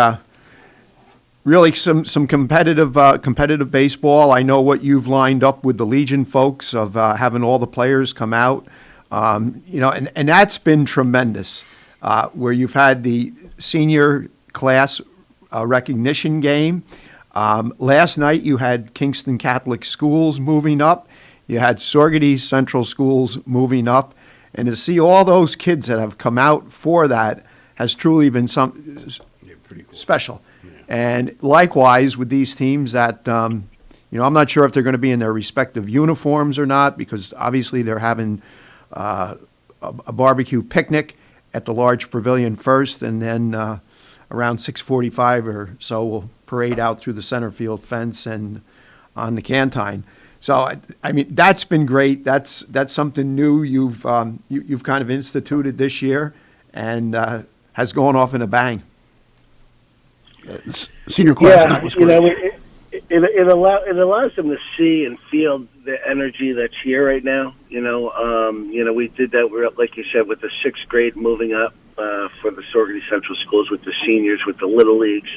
really some competitive baseball. I know what you've lined up with the Legion folks of having all the players come out, and that's been tremendous. Where you've had the senior class recognition game. Last night you had Kingston Catholic Schools moving up. You had Saugerties Central Schools moving up. And to see all those kids that have come out for that has truly been pretty cool. Special. Yeah. And likewise with these teams that, I'm not sure if they're going to be in their respective uniforms or not, because obviously they're having a barbecue picnic at the large pavilion first, and then around 6:45 or so we'll parade out through the center field fence and on the canteen. So that's been great. That's something new you've kind of instituted this year, and has gone off in a bang. Senior class night was great. It allows them to see and feel the energy that's here right now. We did that. We're up, like you said, with the 6th grade moving up for the Saugerties Central Schools with the seniors, with the little leagues.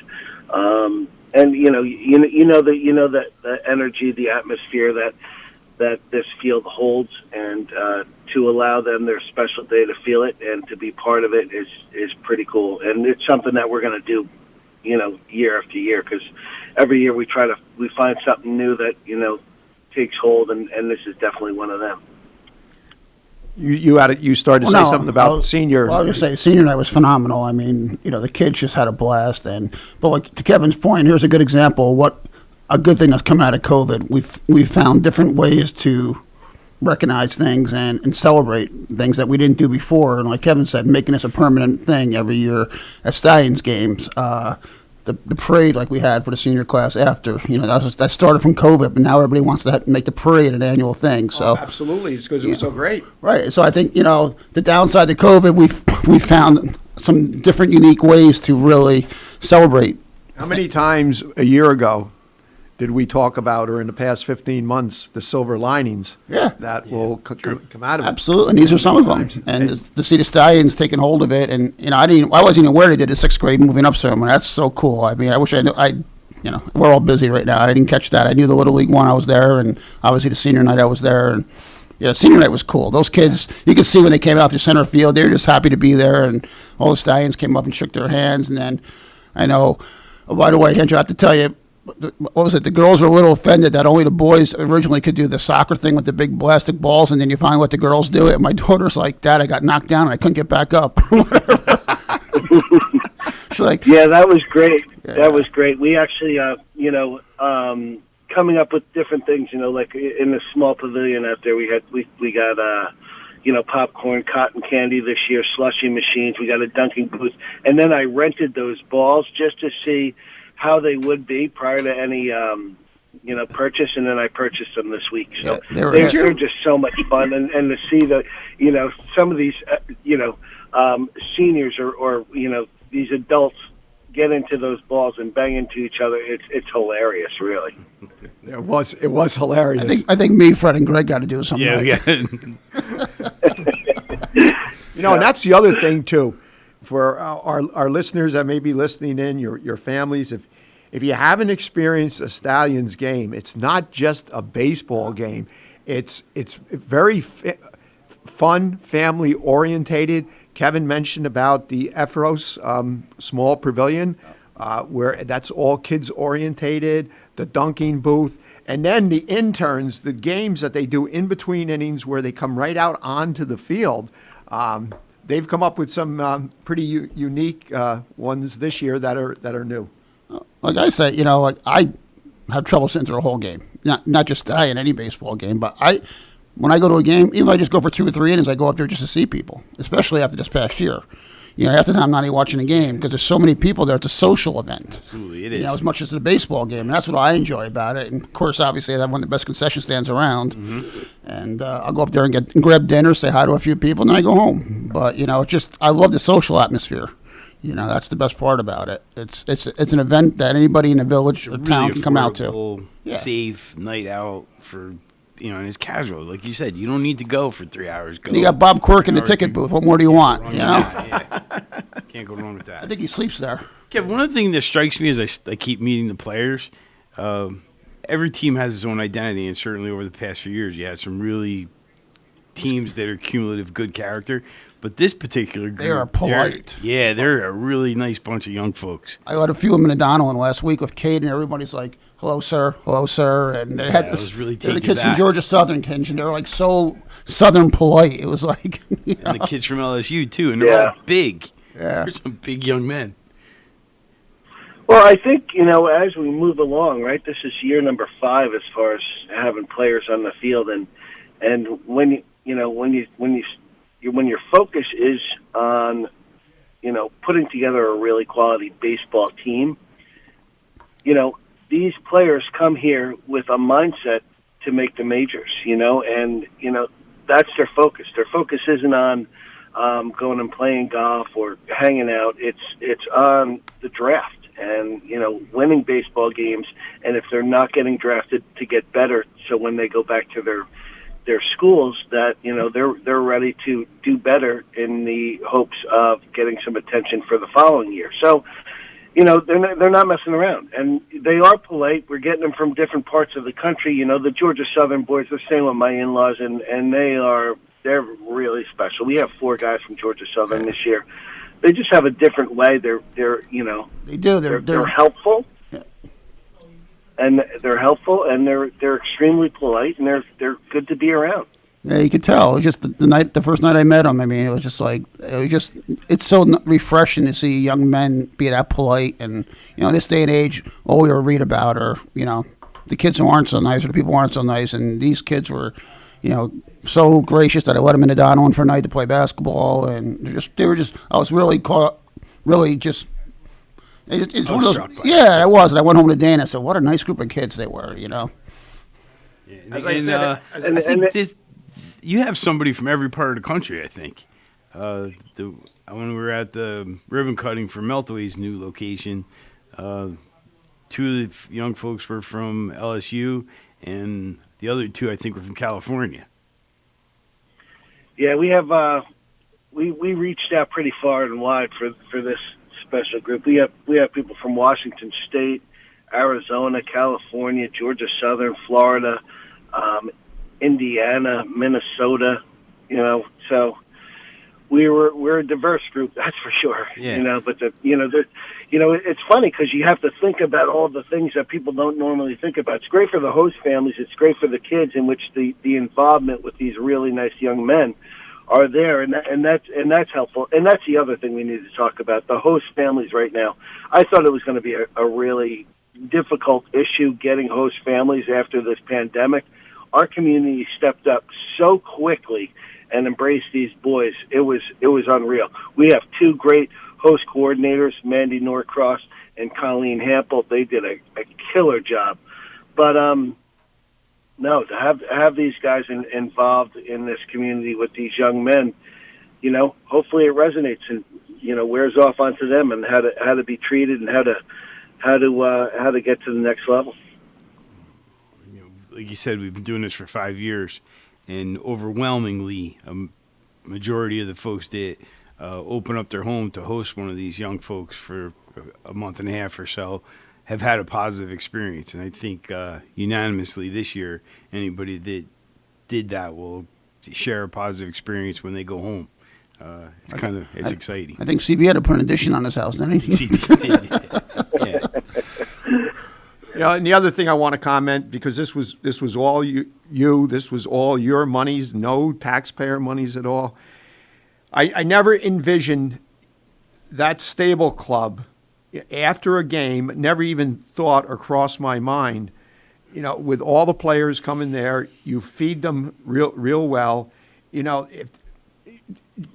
And that the energy, the atmosphere that this field holds, and to allow them their special day to feel it and to be part of it is pretty cool. And it's something that we're going to do, year after year, because every year we find something new that takes hold, and this is definitely one of them. You started to say something about senior. Well, I was going to say senior night was phenomenal. I mean, the kids just had a blast. But like, to Kevin's point, here's a good example of what a good thing that's come out of COVID. We've found different ways to recognize things and celebrate things that we didn't do before. And like Kevin said, making this a permanent thing every year at Stallions games. The parade like we had for the senior class after, that started from COVID, but now everybody wants to make the parade an annual thing. So absolutely, it's because it was so great. Right. So I think the downside to COVID, we found some different, unique ways to really celebrate. How many times a year ago did we talk about, or in the past 15 months, the silver linings that will come out of it? Absolutely, and these are some of them. And to see the Stallions taking hold of it, and I wasn't even aware they did the 6th grade moving up ceremony. That's so cool. I mean, I wish I knew. We're all busy right now. I didn't catch that. I knew the Little League one. I was there, and obviously the senior night I was there. And senior night was cool. Those kids, you could see when they came out through center field, they were just happy to be there. And all the Stallions came up and shook their hands. And then I know, by the way, Hinchey, I have to tell you, what was it? The girls were a little offended that only the boys originally could do the soccer thing with the big plastic balls, and then you finally let the girls do it. My daughter's like, "Dad, I got knocked down and I couldn't get back up." It's like, yeah, that was great. Yeah. That was great. We actually, coming up with different things, like in the small pavilion out there, we got, popcorn, cotton candy this year, slushy machines. We got a dunking booth. And then I rented those balls just to see how they would be prior to any, purchase. And then I purchased them this week. So they're just so much fun. And to see some of these, seniors or these adults get into those balls and bang into each other, it's hilarious, really. It was hilarious. I think me, Fred, and Greg got to do something. Yeah. And that's the other thing too, for our listeners that may be listening in, your families. If you haven't experienced a Stallions game, it's not just a baseball game. It's very fun, family orientated. Kevin mentioned about the Ephros small pavilion, where that's all kids orientated, the dunking booth, and then the interns, the games that they do in between innings where they come right out onto the field. They've come up with some pretty unique ones this year that are new. Like I said, I have trouble sitting through a whole game. Not just in any baseball game, but when I go to a game, even if I just go for 2 or 3 innings, I go up there just to see people, especially after this past year. Half the time I'm not even watching a game because there's so many people there. It's a social event. Absolutely, it is. As much as the baseball game. And that's what I enjoy about it. And, of course, obviously, I have one of the best concession stands around. Mm-hmm. And I'll go up there and grab dinner, say hi to a few people, and then I go home. But, I love the social atmosphere. That's the best part about it. It's an event that anybody in the village or town can come out to. Safe night out for... and it's casual. Like you said, you don't need to go for 3 hours. You got Bob Quirk in the ticket booth. What more do you want? Can't go wrong with that. I think he sleeps there. Kev, one of the things that strikes me as I keep meeting the players, every team has its own identity, and certainly over the past few years, you had some really teams that are cumulative good character. But this particular group, they are polite. They're a really nice bunch of young folks. I had a few of them in O'Donnell last week with Kate, and everybody's like, hello, sir. And they had this. Really the kids from Georgia Southern, and they're like so Southern polite. It was like, and the kids from LSU too, and they're all big. Yeah, they're some big young men. Well, I think as we move along, right? This is year number 5 as far as having players on the field, and when your focus is on putting together a really quality baseball team, these players come here with a mindset to make the majors, and that's their focus. Their focus isn't on going and playing golf or hanging out. It's on the draft and winning baseball games. And if they're not getting drafted, to get better, so when they go back to their schools, that they're ready to do better in the hopes of getting some attention for the following year. So. They're not messing around, and they are polite. We're getting them from different parts of the country. The Georgia Southern boys, they're staying with my in-laws, and they're really special. We have 4 guys from Georgia Southern this year. They just have a different way. They're they do. They're helpful, and they're extremely polite, and they're good to be around. Yeah, you could tell. It was just the first night I met him. I mean, it's so refreshing to see young men be that polite. And this day and age, all we ever read about are the kids who aren't so nice or the people who aren't so nice. And these kids were, so gracious that I let them in the Donald for a night to play basketball. And they were just. I was really caught. Really just. It's one of those. Yeah, I was. And I went home to Dana. I said, "What a nice group of kids they were." Yeah, as I said, I think this. You have somebody from every part of the country, I think. When we were at the ribbon cutting for Meltway's new location, 2 of the young folks were from LSU, and the other 2, I think, were from California. Yeah, we have we reached out pretty far and wide for this special group. We have people from Washington State, Arizona, California, Georgia Southern, Florida. Indiana, Minnesota, so we're a diverse group, that's for sure. Yeah. But it's funny because you have to think about all the things that people don't normally think about. It's great for the host families. It's great for the kids, in which the involvement with these really nice young men are there, and that's helpful. And that's the other thing we need to talk about, the host families right now. I thought it was going to be a really difficult issue getting host families after this pandemic. Our community stepped up so quickly and embraced these boys. It was unreal. We have two great host coordinators, Mandy Norcross and Colleen Hampel. They did a killer job. But no, to have these guys involved in this community with these young men, hopefully it resonates and wears off onto them and how to be treated and how to get to the next level. Like you said, we've been doing this for 5 years, and overwhelmingly, a majority of the folks that open up their home to host one of these young folks for a month and a half or so have had a positive experience. And I think unanimously this year, anybody that did that will share a positive experience when they go home. It's exciting. I think CB had to put an addition on his house, didn't he? Yeah. And the other thing I want to comment, because this was all this was all your monies, no taxpayer monies at all. I never envisioned that stable club after a game, never even thought or crossed my mind, with all the players coming there, you feed them real well,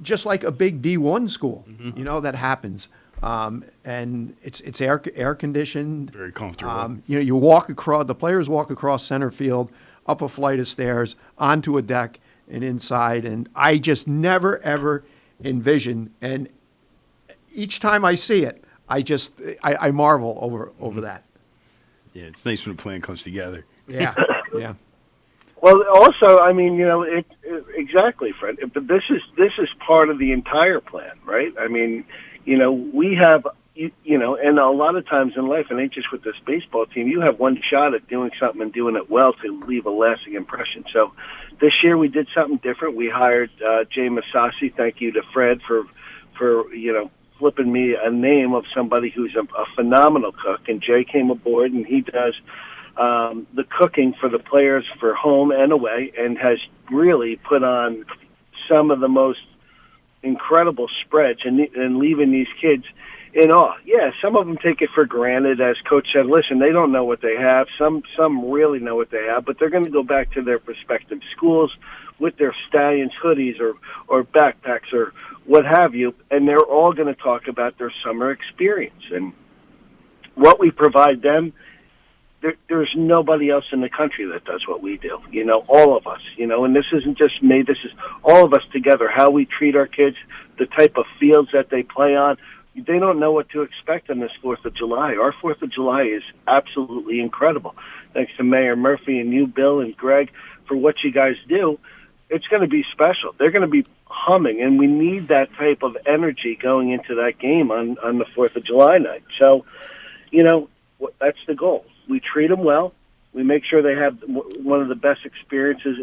just like a big D1 school, that happens. And it's air conditioned. Very comfortable. You walk across, the players walk across center field, up a flight of stairs, onto a deck and inside. And I just never, ever envisioned. And each time I see it, I marvel over that. Yeah, it's nice when a plan comes together. Yeah, yeah. Well, also, I mean, exactly, Fred. But this is part of the entire plan, right? I mean, we have, and a lot of times in life, and ain't just with this baseball team, you have one shot at doing something and doing it well to leave a lasting impression. So this year we did something different. We hired Jay Masasi. Thank you to Fred for flipping me a name of somebody who's a phenomenal cook. And Jay came aboard, and he does the cooking for the players for home and away, and has really put on some of the most incredible spreads and leaving these kids in awe. Yeah, some of them take it for granted. As Coach said, listen, they don't know what they have. Some really know what they have, but they're going to go back to their respective schools with their Stallions hoodies or backpacks or what have you, and they're all going to talk about their summer experience. And what we provide them, there's nobody else in the country that does what we do. All of us, and this isn't just me, this is all of us together, how we treat our kids, the type of fields that they play on. They don't know what to expect on this 4th of July. Our 4th of July is absolutely incredible. Thanks to Mayor Murphy and you, Bill and Greg, for what you guys do. It's going to be special. They're going to be humming, and we need that type of energy going into that game on the 4th of July night. So, that's the goal. We treat them well. We make sure they have one of the best experiences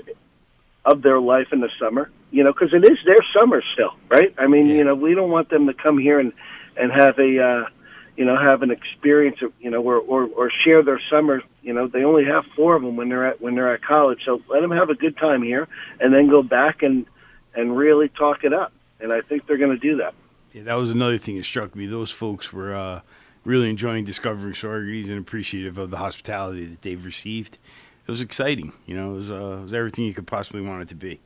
of their life in the summer, because it is their summer still, right? I mean, we don't want them to come here and have have an experience of, or share their summer. They only have 4 of them when they're at college. So let them have a good time here and then go back and really talk it up. And I think they're going to do that. Yeah, that was another thing that struck me. Those folks were really enjoying discovering Saugerties and appreciative of the hospitality that they've received. It was exciting. It was everything you could possibly want it to be.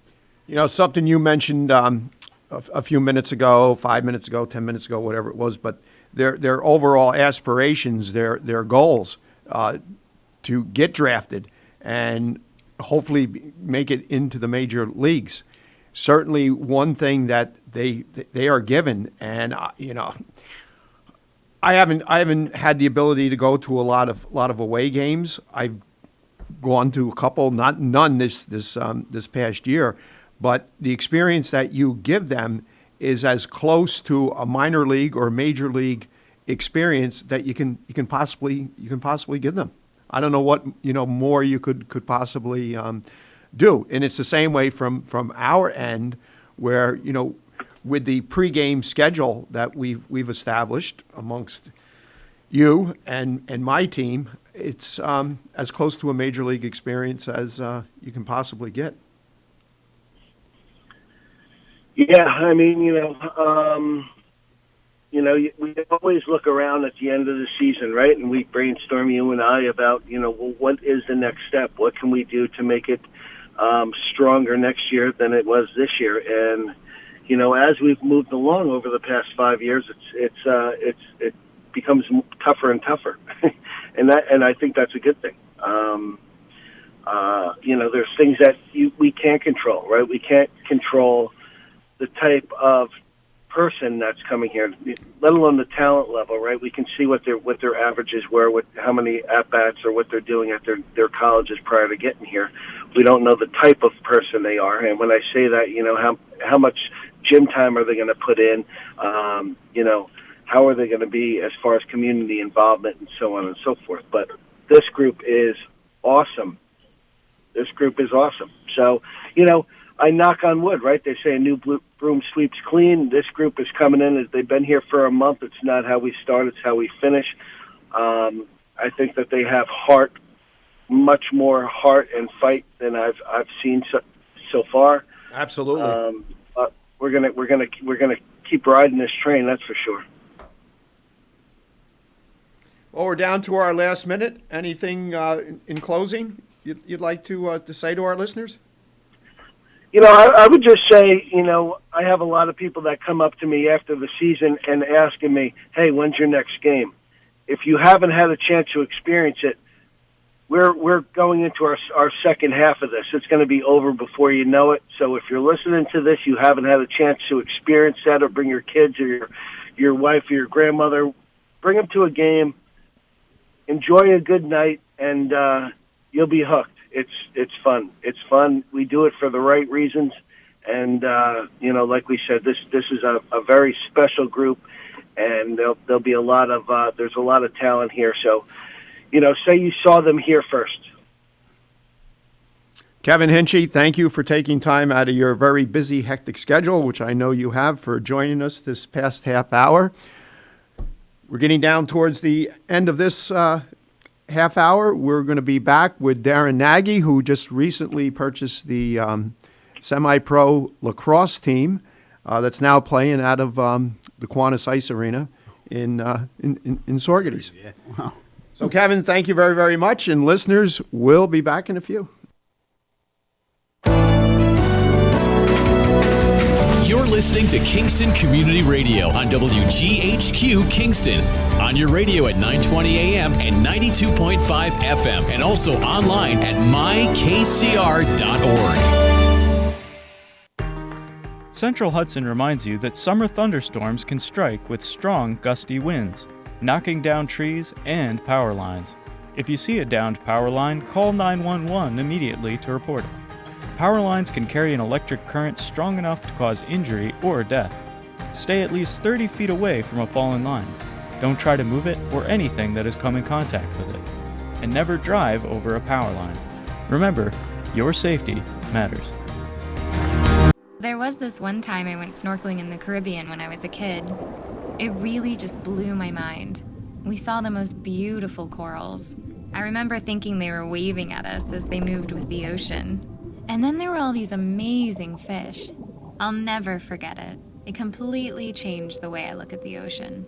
Something you mentioned a few minutes ago, 5 minutes ago, 10 minutes ago, whatever it was, but their overall aspirations, their goals to get drafted and hopefully make it into the major leagues. Certainly one thing that they are given, and I haven't had the ability to go to a lot of away games. I've gone to a couple, none this past year, but the experience that you give them is as close to a minor league or major league experience that you can possibly give them. I don't know what more you could possibly do, and it's the same way from our end, where with the pregame schedule that we've established amongst you and my team, it's as close to a major league experience as you can possibly get. Yeah, I mean, we always look around at the end of the season, right? And we brainstorm, you and I, about, well, what is the next step? What can we do to make it stronger next year than it was this year? And, as we've moved along over the past 5 years, it becomes tougher and tougher. and I think that's a good thing. There's things that we can't control, right? We can't control the type of person that's coming here, let alone the talent level, right? We can see what their averages were, how many at-bats or what they're doing at their colleges prior to getting here. We don't know the type of person they are. And when I say that, how much gym time are they going to put in? How are they going to be as far as community involvement and so on and so forth. But this group is awesome. This group is awesome. So, I knock on wood, right? They say a new broom sweeps clean. This group is coming in. They've been here for a month. It's not how we start. It's how we finish. I think that they have heart, much more heart and fight than I've seen so far. Absolutely. But we're gonna keep riding this train. That's for sure. Well, we're down to our last minute. Anything in closing you'd like to say to our listeners? I would just say, I have a lot of people that come up to me after the season and asking me, hey, when's your next game? If you haven't had a chance to experience it, we're going into our second half of this. It's going to be over before you know it. So if you're listening to this, you haven't had a chance to experience that, or bring your kids or your wife or your grandmother, bring them to a game, enjoy a good night, and you'll be hooked. It's fun. It's fun. We do it for the right reasons, and like we said, this is a very special group, and there'll be there's a lot of talent here. So, say you saw them here first. Kevin Hinchey, thank you for taking time out of your very busy, hectic schedule, which I know you have, for joining us this past half hour. We're getting down towards the end of this half hour. We're going to be back with Darren Nagy, who just recently purchased the semi-pro lacrosse team that's now playing out of the Kiwanis Ice Arena in Saugerties. Yeah. Wow. So, Kevin, thank you very, very much. And listeners, we'll be back in a few. You're listening to Kingston Community Radio on WGHQ Kingston. On your radio at 920 AM and 92.5 FM, and also online at mykcr.org. Central Hudson reminds you that summer thunderstorms can strike with strong, gusty winds, knocking down trees and power lines. If you see a downed power line, call 911 immediately to report it. Power lines can carry an electric current strong enough to cause injury or death. Stay at least 30 feet away from a fallen line. Don't try to move it or anything that has come in contact with it. And never drive over a power line. Remember, your safety matters. There was this one time I went snorkeling in the Caribbean when I was a kid. It really just blew my mind. We saw the most beautiful corals. I remember thinking they were waving at us as they moved with the ocean. And then there were all these amazing fish. I'll never forget it. It completely changed the way I look at the ocean.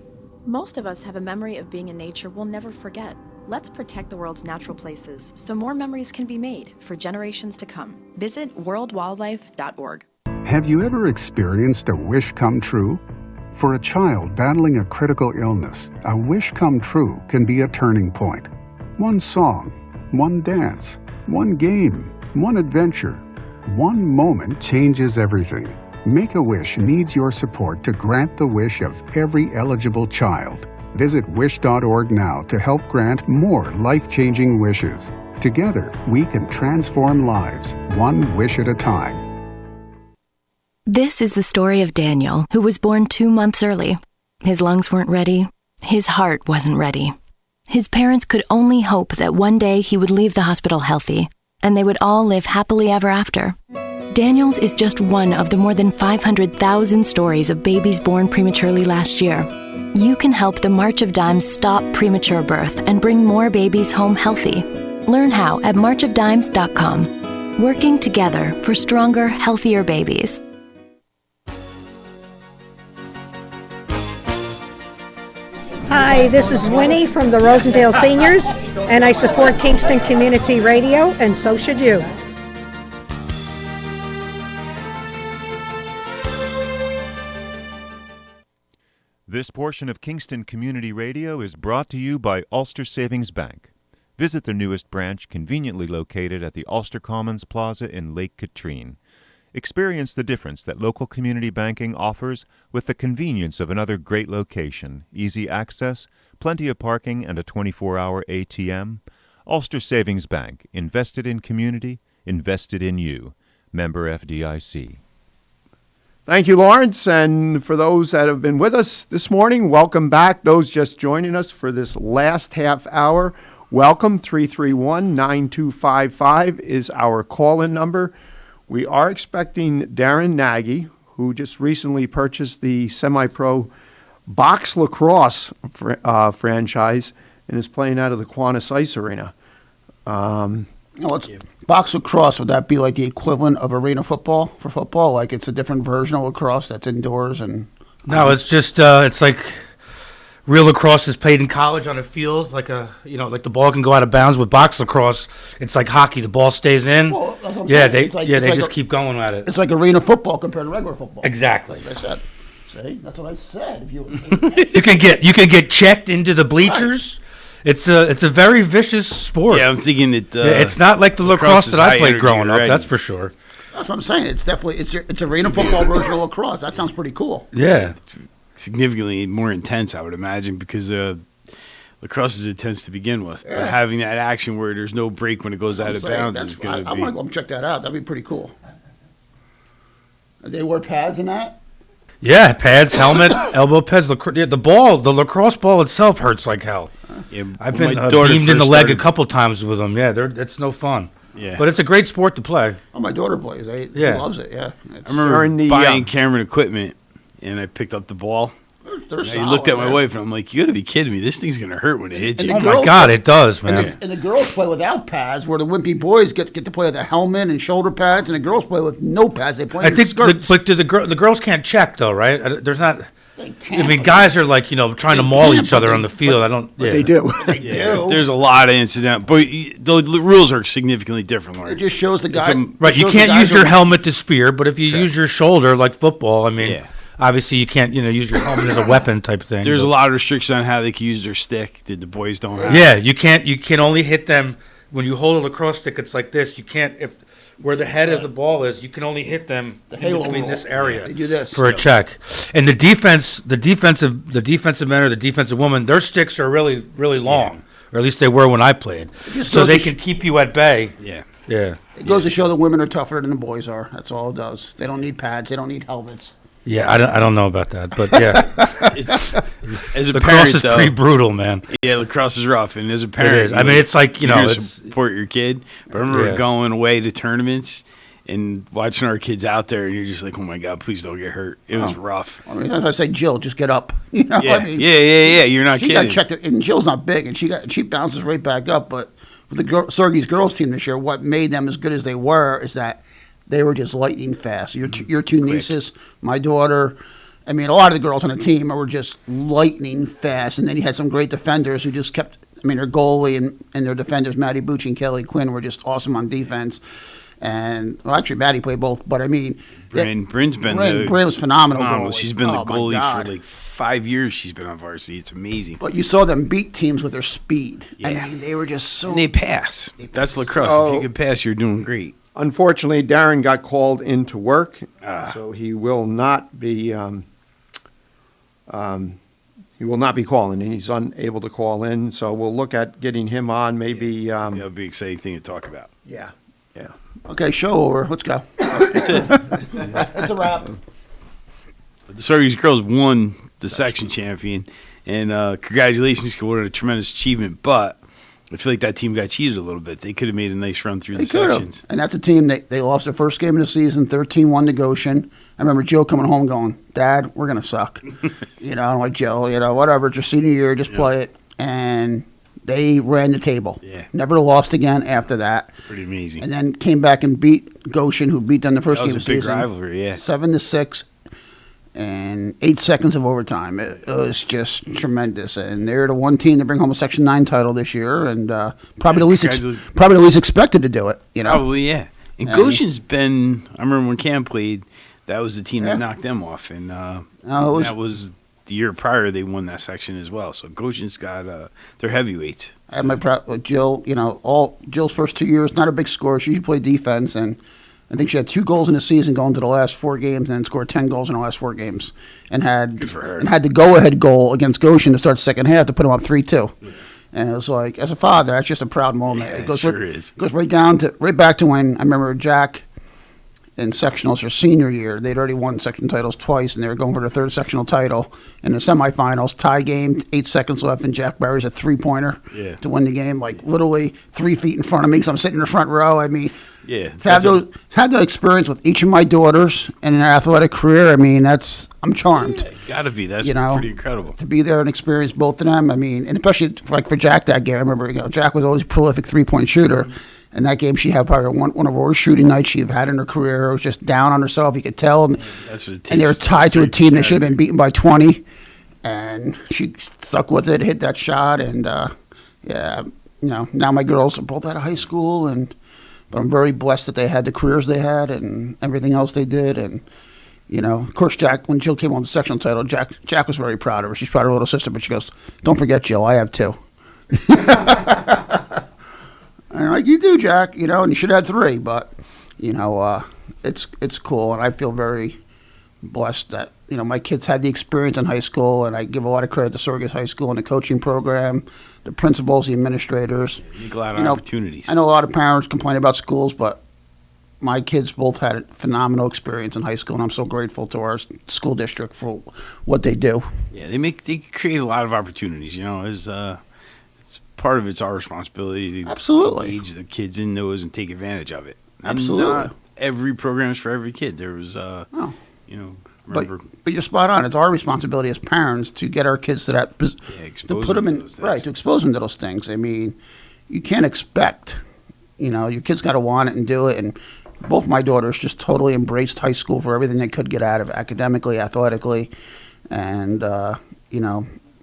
Most of us have a memory of being in nature we'll never forget. Let's protect the world's natural places so more memories can be made for generations to come. Visit worldwildlife.org. Have you ever experienced a wish come true? For a child battling a critical illness, a wish come true can be a turning point. One song, one dance, one game, one adventure, one moment changes everything. Make-A-Wish needs your support to grant the wish of every eligible child. Visit wish.org now to help grant more life-changing wishes. Together, we can transform lives, one wish at a time. This is the story of Daniel, who was born 2 months early. His lungs weren't ready. His heart wasn't ready. His parents could only hope that one day he would leave the hospital healthy, and they would all live happily ever after. Daniel's is just one of the more than 500,000 stories of babies born prematurely last year. You can help the March of Dimes stop premature birth and bring more babies home healthy. Learn how at marchofdimes.com. Working together for stronger, healthier babies. Hi, this is Winnie from the Rosendale Seniors, and I support Kingston Community Radio, and so should you. This portion of Kingston Community Radio is brought to you by Ulster Savings Bank. Visit their newest branch, conveniently located at the Ulster Commons Plaza in Lake Katrine. Experience the difference that local community banking offers with the convenience of another great location, easy access, plenty of parking, and a 24-hour ATM. Ulster Savings Bank, invested in community, invested in you. Member FDIC. Thank you, Lawrence. And for those that have been with us this morning, welcome back. Those just joining us for this last half hour, welcome. 331-9255 is our call-in number. We are expecting Darren Nagy, who just recently purchased the semi-pro box lacrosse franchise and is playing out of the Kiwanis Ice Arena. Box lacrosse, would that be like the equivalent of arena football for football? Like it's a different version of lacrosse that's indoors and... No, it's just, it's like real lacrosse is played in college on a field, like like the ball can go out of bounds. With box lacrosse, it's like hockey. The ball stays in. Well, that's what I'm yeah, saying. they just keep going at it. It's like arena football compared to regular football. Exactly. That's what I said. See? That's what I said. If you you can get checked into the bleachers. Right. It's a very vicious sport. Yeah, I'm thinking that it's not like the lacrosse that I played growing up. That's for sure. That's what I'm saying. It's definitely it's arena football version of lacrosse. That sounds pretty cool. Yeah, significantly more intense, I would imagine, because lacrosse is intense to begin with. Yeah. But having that action where there's no break when it goes out of bounds is going to be. I want to go and check that out. That'd be pretty cool. They wear pads in that. Yeah, pads, helmet, elbow pads. The lacrosse ball itself hurts like hell. Yeah, I've been beamed in the leg a couple times with them. Yeah, it's no fun. Yeah, but it's a great sport to play. Oh, my daughter plays. She loves it. Yeah, I remember buying Cameron equipment, and I picked up the ball. I looked at my wife, and I'm like, "You got to be kidding me! This thing's gonna hurt when it hits you." Oh my God, it does, man. And the girls play without pads, where the wimpy boys get to play with a helmet and shoulder pads, and the girls play with no pads. They play. But the girls can't check though, right? There's not. I mean, guys are like trying to maul each other on the field. I don't. But they do. They do. There's a lot of incident, but the rules are significantly different. Lawrence. It just shows the guy. Right, you can't use your helmet to spear, but if you use your shoulder like football, I mean. Yeah. Obviously, you can't, use your helmet as a weapon type thing. There's a lot of restrictions on how they can use their stick that the boys don't have. Yeah, you can't. You can only hit them when you hold a lacrosse stick. It's like this. You can't where the head of the ball is. You can only hit them in between this area. They do this for a check. And the defensive men or the defensive woman, their sticks are really, really long, or at least they were when I played. So they can keep you at bay. Yeah. Yeah. It goes to show that women are tougher than the boys are. That's all it does. They don't need pads. They don't need helmets. Yeah, I don't know about that, but yeah, as a lacrosse parent, is pretty brutal, man. Yeah, lacrosse is rough, and as a parent, it is. I mean, it's like support your kid. But I remember going away to tournaments and watching our kids out there, and you're just like, oh my God, please don't get hurt. It was rough. I mean, as I say, Jill, just get up. Yeah, I mean, yeah. You're not kidding. She got checked, and Jill's not big, and she bounces right back up. But with the Saugerties girls team this year, what made them as good as they were is that they were just lightning fast. Your two nieces, my daughter. I mean, a lot of the girls on the team were just lightning fast. And then you had some great defenders who just kept, their goalie and their defenders, Maddie Bucci and Kelly Quinn, were just awesome on defense. And, well, actually, Maddie played both. But, I mean, Bryn's been Bryn was phenomenal. She's been the goalie for like 5 years. She's been on varsity. It's amazing. But you saw them beat teams with their speed. Yeah. I mean, they were just so. And they pass. That's lacrosse. If you can pass, you're doing great. Unfortunately, Darren got called into work, so he will not be. He will not be calling. He's unable to call in, so we'll look at getting him on. Maybe that'll be an exciting thing to talk about. Yeah. Okay, show over. Let's go. That's it. That's a wrap. The Saugerties girls won the section champion, and congratulations, what a tremendous achievement. But I feel like that team got cheated a little bit. They could have made a nice run through the sections. And that's a team, they lost their first game of the season, 13-1 to Goshen. I remember Joe coming home going, Dad, we're going to suck. I'm like, Joe, whatever, it's your senior year, just play it. And they ran the table. Yeah. Never lost again after that. Pretty amazing. And then came back and beat Goshen, who beat them the first game of the season. That was a big rivalry, yeah. 7-6. and 8 seconds of overtime. It was just tremendous, and they're the one team to bring home a Section 9 title this year, and probably the least expected to do it. Probably, yeah. And Goshen's been. I remember when Cam played, that was the team that knocked them off, and that was the year prior they won that section as well. So Goshen's got they're heavyweights. I had my Jill. Jill's first 2 years, not a big score. She usually played defense, and I think she had 2 goals in the season going to the last 4 games, and then scored 10 goals in the last 4 games, and had the go-ahead goal against Goshen to start the second half to put them up 3-2. Yeah. And it was like, as a father, that's just a proud moment. Yeah, it goes is. Goes right back to when I remember Jack in sectionals her senior year. They'd already won section titles twice, and they were going for their 3rd sectional title. In the semifinals, tie game, 8 seconds left, and Jack buries a 3-pointer to win the game, like literally 3 feet in front of me because I'm sitting in the front row. I mean, to have that experience with each of my daughters in their athletic career, I mean, I'm charmed. Yeah, gotta be. That's pretty incredible. To be there and experience both of them. I mean, and especially for Jack that game, I remember Jack was always a prolific 3-point shooter. And that game, she had probably one of her worst shooting nights she'd had in her career. It was just down on herself, you could tell. And they were tied to a team that should have been beaten by 20. And she stuck with it, hit that shot. And, now my girls are both out of high school. But I'm very blessed that they had the careers they had and everything else they did. And, of course, Jack, when Jill came on the sectional title, Jack was very proud of her. She's proud of her little sister, but she goes, "Don't forget, Jill, I have 2." And like, you do, Jack, and you should have 3, but, it's cool, and I feel very blessed that, my kids had the experience in high school, and I give a lot of credit to Saugerties High School and the coaching program, the principals, the administrators. You get a lot of opportunities. I know a lot of parents complain about schools, but my kids both had a phenomenal experience in high school, and I'm so grateful to our school district for what they do. Yeah, they create a lot of opportunities, part of it's our responsibility to engage the kids in those and take advantage of it. Absolutely. And not every program is for every kid. There was, remember. But you're spot on. It's our responsibility as parents to get our kids to that, to put them in, to expose them to those things. I mean, you can't expect, your kids got to want it and do it. And both my daughters just totally embraced high school for everything they could get out of it, academically, athletically, and,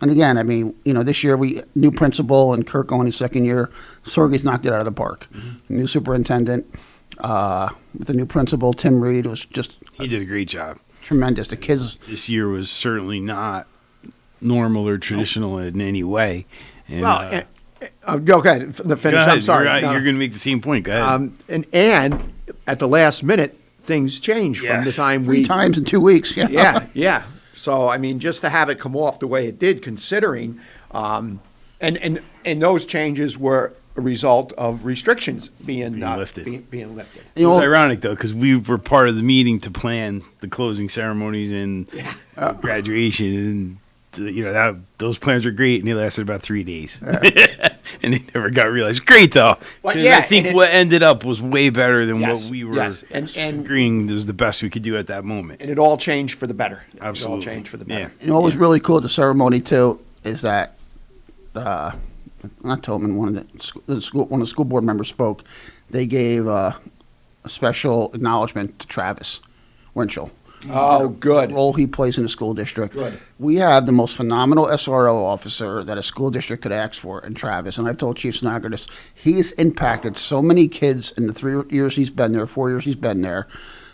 And again, I mean, this year new principal and Kirk going his second year. Sorgie's knocked it out of the park. Mm-hmm. New superintendent with the new principal, Tim Reed, was just he did a great job. Tremendous. The kids this year was certainly not normal or traditional in any way. And, okay, the finish. Ahead, I'm sorry. You're going to make the same point. Go ahead. And at the last minute, things changed from the time 3 times in 2 weeks. Yeah. Yeah. So, I mean, just to have it come off the way it did, considering, and those changes were a result of restrictions being lifted. Being lifted. It was ironic, though, because we were part of the meeting to plan the closing ceremonies and graduation, and those plans were great, and they lasted about 3 days, and they never got realized. Great, though. Well, I think what ended up was way better than what we were agreeing was the best we could do at that moment. And it all changed for the better. Absolutely, it all changed for the better. Yeah. What was really cool at the ceremony too is that not Tobin, one of the school board members spoke. They gave a special acknowledgement to Travis Winchell. Oh, good. The role he plays in the school district. Good. We have the most phenomenal SRO officer that a school district could ask for in Travis. And I've told Chief Saugerties, he has impacted so many kids in the 3 years he's been there, 4 years he's been there.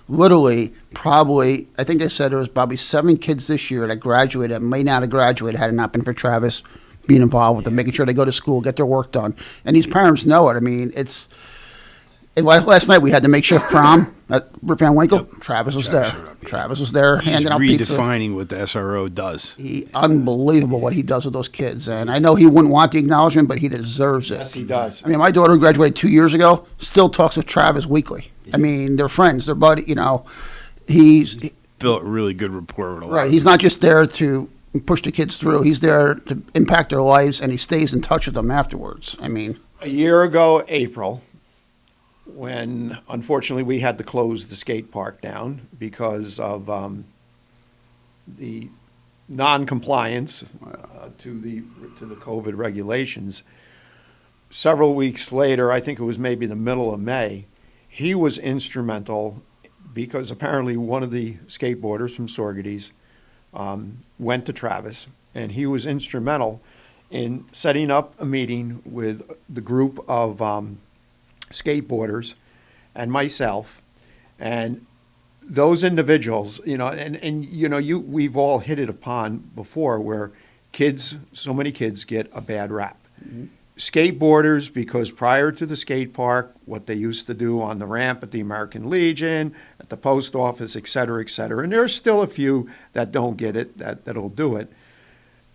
Literally, probably, I think they said there was probably 7 kids this year that graduated, that may not have graduated had it not been for Travis being involved with them, making sure they go to school, get their work done. And these parents know it. I mean, last night we had the makeshift prom at Rip Van Winkle. Yep. Travis was there. Travis was there handing out pizza. Redefining what the SRO does. Unbelievable what he does with those kids. And I know he wouldn't want the acknowledgement, but he deserves it. Yes, he does. I mean, my daughter who graduated 2 years ago still talks with Travis weekly. Yeah. I mean, they're friends. They're buddy. He's built a really good rapport with a lot. Right. He's not just there to push the kids through. He's there to impact their lives, and he stays in touch with them afterwards. I mean, a year ago, April, when unfortunately we had to close the skate park down because of the non-compliance to the COVID regulations. Several weeks later, I think it was maybe the middle of May, he was instrumental because apparently one of the skateboarders from Saugerties went to Travis, and he was instrumental in setting up a meeting with the group of skateboarders and myself, and those individuals, we've all hit it upon before where so many kids get a bad rap. Mm-hmm. Skateboarders, because prior to the skate park, what they used to do on the ramp at the American Legion, at the post office, et cetera, and there's still a few that don't get it, that'll do it.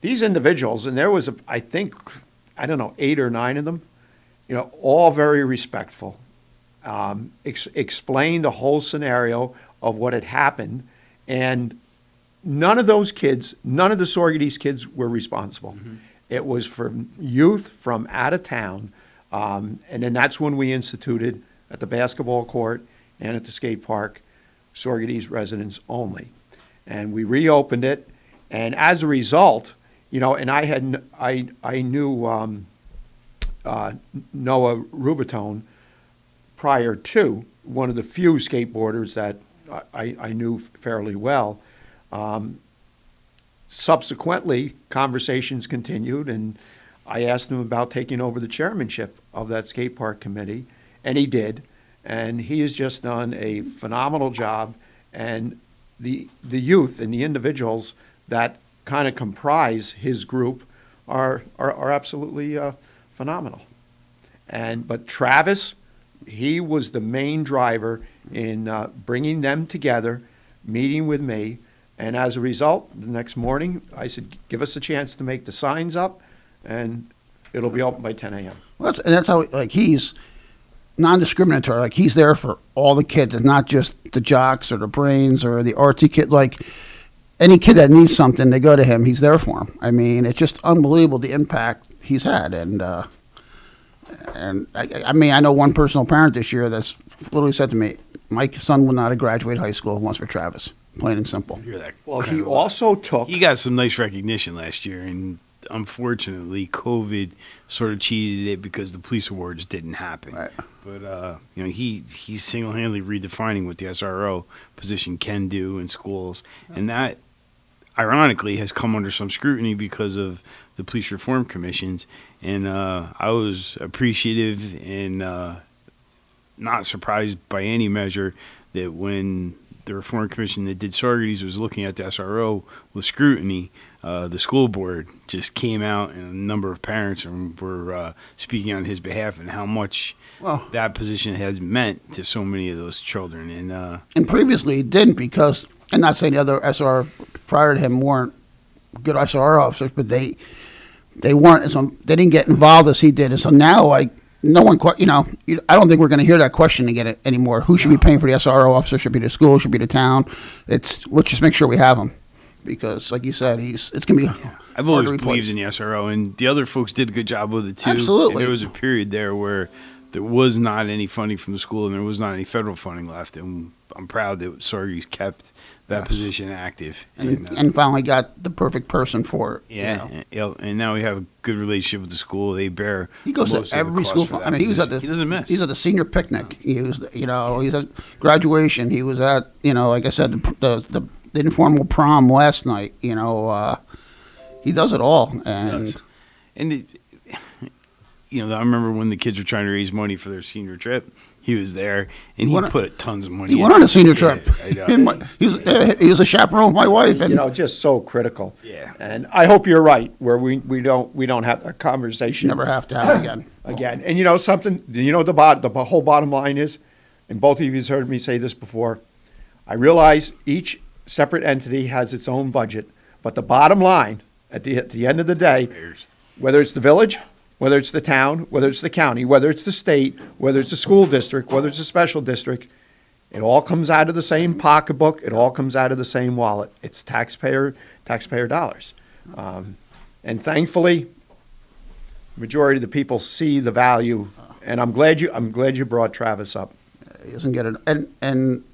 These individuals, and there was, I think, 8 or 9 of them, all very respectful, explained the whole scenario of what had happened, and none of the Saugerties kids were responsible. Mm-hmm. It was from youth from out of town, and then that's when we instituted at the basketball court and at the skate park, Saugerties residents only. And we reopened it, and as a result, and I knew Noah Rubitone prior to, one of the few skateboarders that I knew fairly well. Subsequently, conversations continued, and I asked him about taking over the chairmanship of that skate park committee, and he did. And he has just done a phenomenal job, and the youth and the individuals that kind of comprise his group are absolutely phenomenal. But Travis, he was the main driver in bringing them together, meeting with me, and as a result, the next morning, I said, give us a chance to make the signs up, and it'll be open by 10 a.m. Well, that's how, he's non-discriminatory. He's there for all the kids. It's not just the jocks or the brains or the artsy kid. Any kid that needs something, they go to him. He's there for them. I mean, it's just unbelievable the impact he's had. And I know one personal parent this year that's literally said to me, my son will not have graduated high school once for Travis. Plain and simple. Well, he also took... He got some nice recognition last year, and unfortunately, COVID sort of cheated it because the police awards didn't happen. Right. But, he's single-handedly redefining what the SRO position can do in schools, and that, ironically, has come under some scrutiny because of the police reform commissions, and I was appreciative and not surprised by any measure that when the Reform Commission that did Saugerties was looking at the SRO with scrutiny, the school board just came out, and a number of parents were speaking on his behalf and how much that position has meant to so many of those children. And previously it didn't, because, I'm not saying the other SR prior to him weren't good SR officers, but they weren't, they didn't get involved as he did. And so now, no one, I don't think we're going to hear that question again anymore. Who should be paying for the SRO officer? Should be the school? Should be the town? Let's just make sure we have him, because, like you said, it's going to be. I've always believed in the SRO, and the other folks did a good job with it too. Absolutely. And there was a period there where there was not any funding from the school, and there was not any federal funding left, and I'm proud that Saugerties kept that position active, and finally got the perfect person for it. Yeah, and now we have a good relationship with the school. They bear. He goes to every school. He doesn't miss. He's at the senior picnic. He was, he's at graduation. He was at, like I said, the informal prom last night. He does it all, and I remember when the kids were trying to raise money for their senior trip. He was there, and he put tons of money. He went on a senior trip. He was a chaperone with my wife, and just so critical. Yeah, and I hope you're right, where we don't have that conversation. Never have to have it again. And something. The whole bottom line is, and both of you have heard me say this before. I realize each separate entity has its own budget, but the bottom line at the end of the day, whether it's the village, whether it's the town, whether it's the county, whether it's the state, whether it's the school district, whether it's a special district, it all comes out of the same pocketbook. It all comes out of the same wallet. It's taxpayer dollars. And thankfully, majority of the people see the value. And I'm glad you brought Travis up. He doesn't get it. And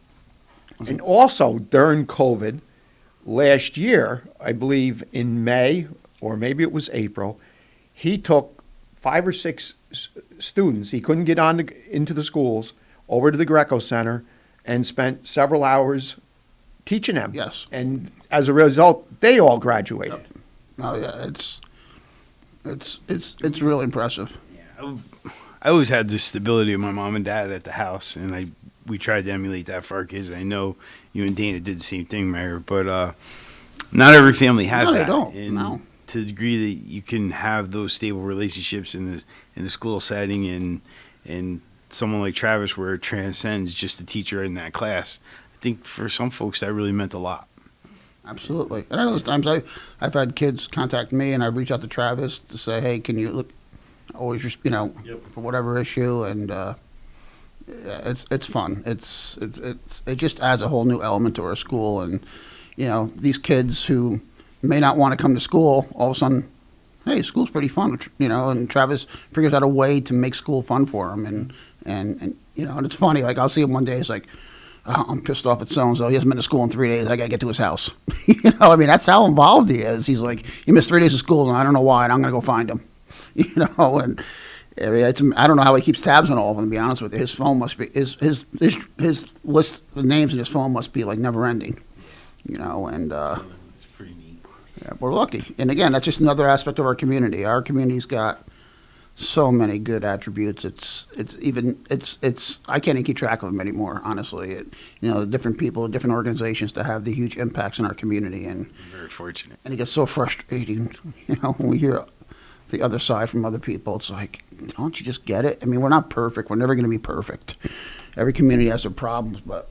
also during COVID, last year, I believe in May, or maybe it was April, he took 5 or 6 students. He couldn't get into the schools, over to the Greco Center, and spent several hours teaching them. Yes. And as a result, they all graduated. Oh yeah, it's really impressive. I always had the stability of my mom and dad at the house, and we tried to emulate that for our kids. I know you and Dana did the same thing, Mayor, but not every family has that. They don't. And No. to the degree that you can have those stable relationships in the school setting, and someone like Travis, where it transcends just the teacher in that class, I think for some folks that really meant a lot. Absolutely. And I know those times I've had kids contact me, and I've reached out to Travis to say, hey, can you look, always just, for whatever issue, and it's fun. It just adds a whole new element to our school, and these kids who may not want to come to school, all of a sudden, hey, school's pretty fun, and Travis figures out a way to make school fun for them, and it's funny, like I'll see him one day, it's like, oh, I'm pissed off at so-and-so, he hasn't been to school in 3 days, I gotta get to his house. That's how involved he is. He's like, he missed 3 days of school, and I don't know why, and I'm gonna go find him. And I don't know how he keeps tabs on all of them, to be honest with you. His phone must be, his list of names in his phone must be like never ending, and It's pretty neat. yeah, we're lucky. And again, that's just another aspect of our community. Our community's got so many good attributes. It's I can't even keep track of them anymore, honestly. The different people, different organizations that have the huge impacts in our community, and Very fortunate. and it gets so frustrating, when we hear the other side from other people. It's like, don't you just get it? We're not perfect. We're never going to be perfect. Every community has their problems, but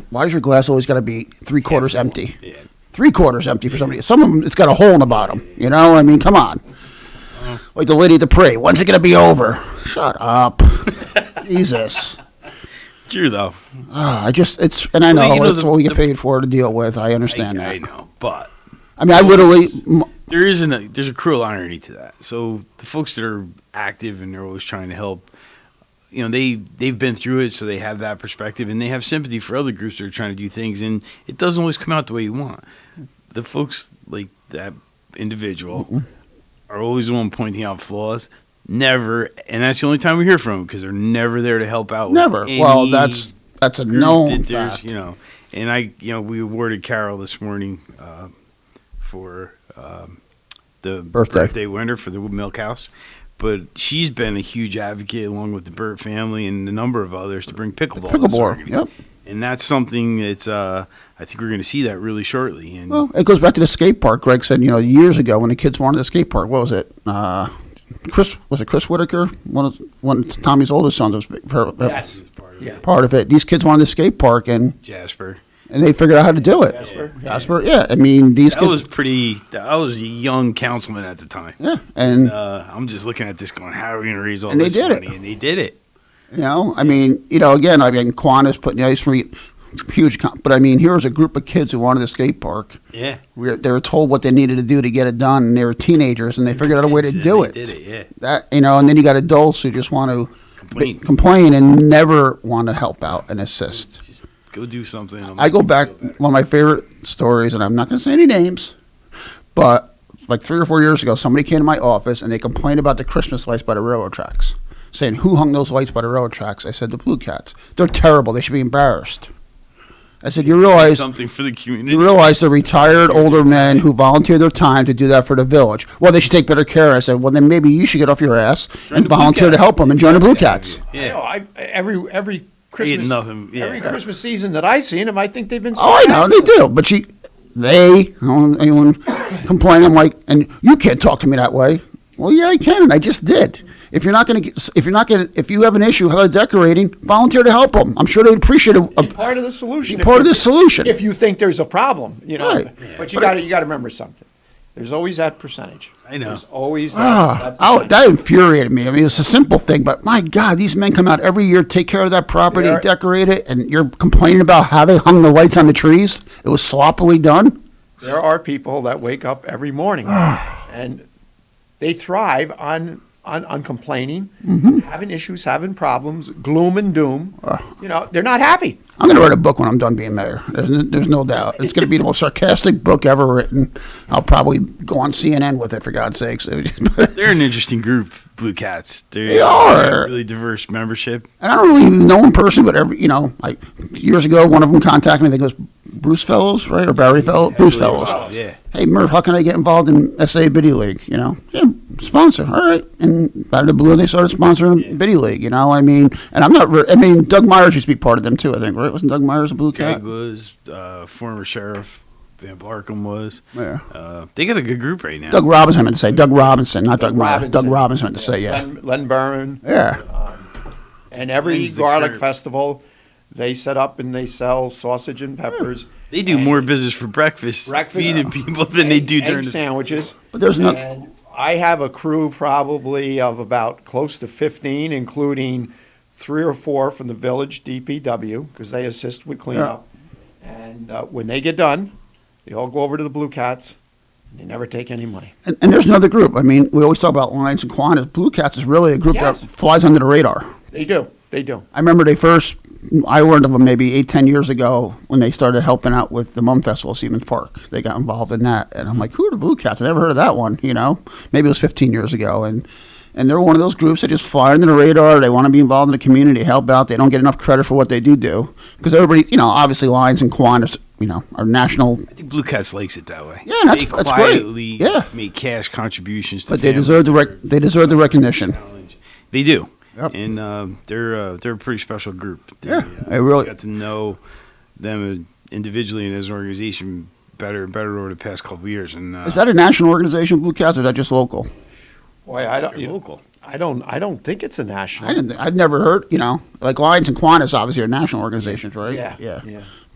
why does your glass always got to be 3/4 empty? Yeah. 3/4 empty for somebody. Some of them, it's got a hole in the bottom. Come on. Like the lady at the parade. When's it going to be over? Shut up. Jesus. True though. And I know it's what we get paid for to deal with. I understand that. I know, but I literally. There's a cruel irony to that. So the folks that are active and they're always trying to help, they've been through it, so they have that perspective, and they have sympathy for other groups that are trying to do things, and it doesn't always come out the way you want. The folks like that individual are always the one pointing out flaws. Never, and that's the only time we hear from them, because they're never there to help out. Never. With Well, that's a known fact. And we awarded Carol this morning for the birthday winner for the Milk House. But she's been a huge advocate, along with the Burt family and a number of others, to bring pickleball. Pickleball, yep. And that's something that's, I think we're going to see that really shortly. And Well, it goes back to the skate park. Greg said, years ago when the kids wanted the skate park, what was it? Chris Whitaker? One of Tommy's oldest sons was Yes. part of it. These kids wanted the skate park, and Jasper. And they figured out how to do it. Jasper, yeah. These kids. I was a young councilman at the time. Yeah, and I'm just looking at this going, how are we going to raise all and this they did money? it. And they did it. Again, Quanah's putting the ice rink, huge. But here was a group of kids who wanted a skate park. Yeah. They were told what they needed to do to get it done, and they were teenagers, and they figured out a way to do it. They did it, yeah. That and then you got adults who just want to complain and never want to help out and assist. Just go do something. I go back, one of my favorite stories, and I'm not going to say any names, but like 3 or 4 years ago, somebody came to my office and they complained about the Christmas lights by the railroad tracks, saying, who hung those lights by the railroad tracks? I said, the Blue Cats. They're terrible. They should be embarrassed. I said, you realize something for the community. You realize they're retired older men who volunteer their time to do that for the village. Well, they should take better care. I said, well, then maybe you should get off your ass and volunteer to help them and join the Blue Cats. Yeah. Every Christmas, every Yeah. Christmas season that I've seen them, I think they've been. Oh, I know they do, but anyone complain? I'm like, and you can't talk to me that way. Well, yeah, I can, and I just did. If you have an issue with how they're decorating, volunteer to help them. I'm sure they'd appreciate it. Be part of the solution. Be part of the solution. If you think there's a problem, Right. But you got to remember something. There's always that percentage. I know. There's always that. That infuriated me. It's a simple thing, but my God, these men come out every year, take care of that property, decorate it, and you're complaining about how they hung the lights on the trees? It was sloppily done? There are people that wake up every morning and they thrive on complaining, having issues, having problems, gloom and doom. They're not happy. I'm going to write a book when I'm done being mayor. There's no doubt. It's going to be the most sarcastic book ever written. I'll probably go on CNN with it, for God's sakes. They're an interesting group, Blue Cats. They are. Really diverse membership. And I don't really know in person, but years ago, one of them contacted me. They goes, Bruce Fellows, right? Or Barry Fellows? Bruce Fellows. Yeah. Hey, Murph, how can I get involved in SA Biddy League? You know, yeah, sponsor. All right. And out of the blue, they started sponsoring Biddy League, you know? I mean, and I'm not, Doug Myers used to be part of them too, I think, right? Wasn't Doug Myers a Blue Cat? Doug was, former Sheriff Van Barkham was. Yeah. They got a good group right now. Doug Robinson, I meant to say. Doug Robinson, not Doug Myers. Doug Robinson, I meant to say, yeah. Len Burn. Yeah. And every Len's the garlic curve. festival, they set up and they sell sausage and peppers. They do more business for breakfast feeding people than they do during egg the sandwiches. But there's no. And I have a crew probably of about close to 15, including 3 or 4 from the village DPW, because they assist with cleanup. And when they get done, they all go over to the Blue Cats. And they never take any money. And there's another group. I mean, we always talk about Lions and Kiwanis. Blue Cats is really a group Yes. that flies under the radar. They do. They do. I remember I learned of them maybe 8-10 years ago when they started helping out with the Mum Festival at Siemens Park. They got involved in that. And I'm like, who are the Blue Cats? I never heard of that one, you know? Maybe it was 15 years ago. And they're one of those groups that just fly under the radar. They want to be involved in the community, help out. They don't get enough credit for what they do. Because everybody, you know, obviously Lions and Kiwanis, you know, are national. I think Blue Cats likes it that way. Yeah, that's they great. quietly Yeah. make cash contributions to But they families. deserve the recognition. They do. Yep. And they're a pretty special group. I really got to know them individually and as an organization better and better over the past couple of years. And Is that a national organization, Blue Cats, or is that just local? Boy, I don't. Local. I don't think it's a national. I've never heard, you know, like Lions and Kiwanis obviously are national organizations, right? Yeah.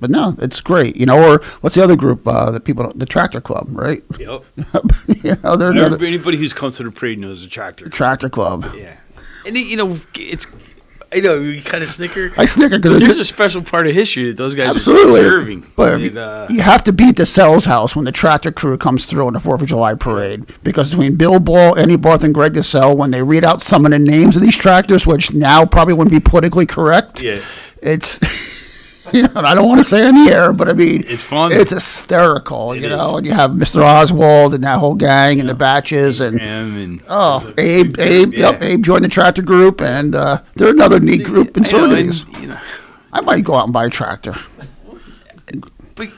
But no, it's great, you know. Or what's the other group that people don't, the Tractor Club, right? Yep. You know, they're another Anybody who's come to the parade knows the tractor. Tractor Club. Yeah. And you know, I know you kind of snicker. I snicker because there's a special part of history that those guys absolutely are preserving. But And, you have to be at the Sells house when the tractor crew comes through on the 4th of July parade. Because between Bill Ball, Andy Barth, and Greg DeSell, when they read out some of the names of these tractors, which now probably wouldn't be politically correct, it's, you know, and I don't want to say on the air, but I mean, it's fun. It's hysterical, you know. is. And you have Mr. Oswald and that whole gang and the batches. And Abe joined the tractor group, and they're another neat group in Saugerties. You know, I might go out and buy a tractor. but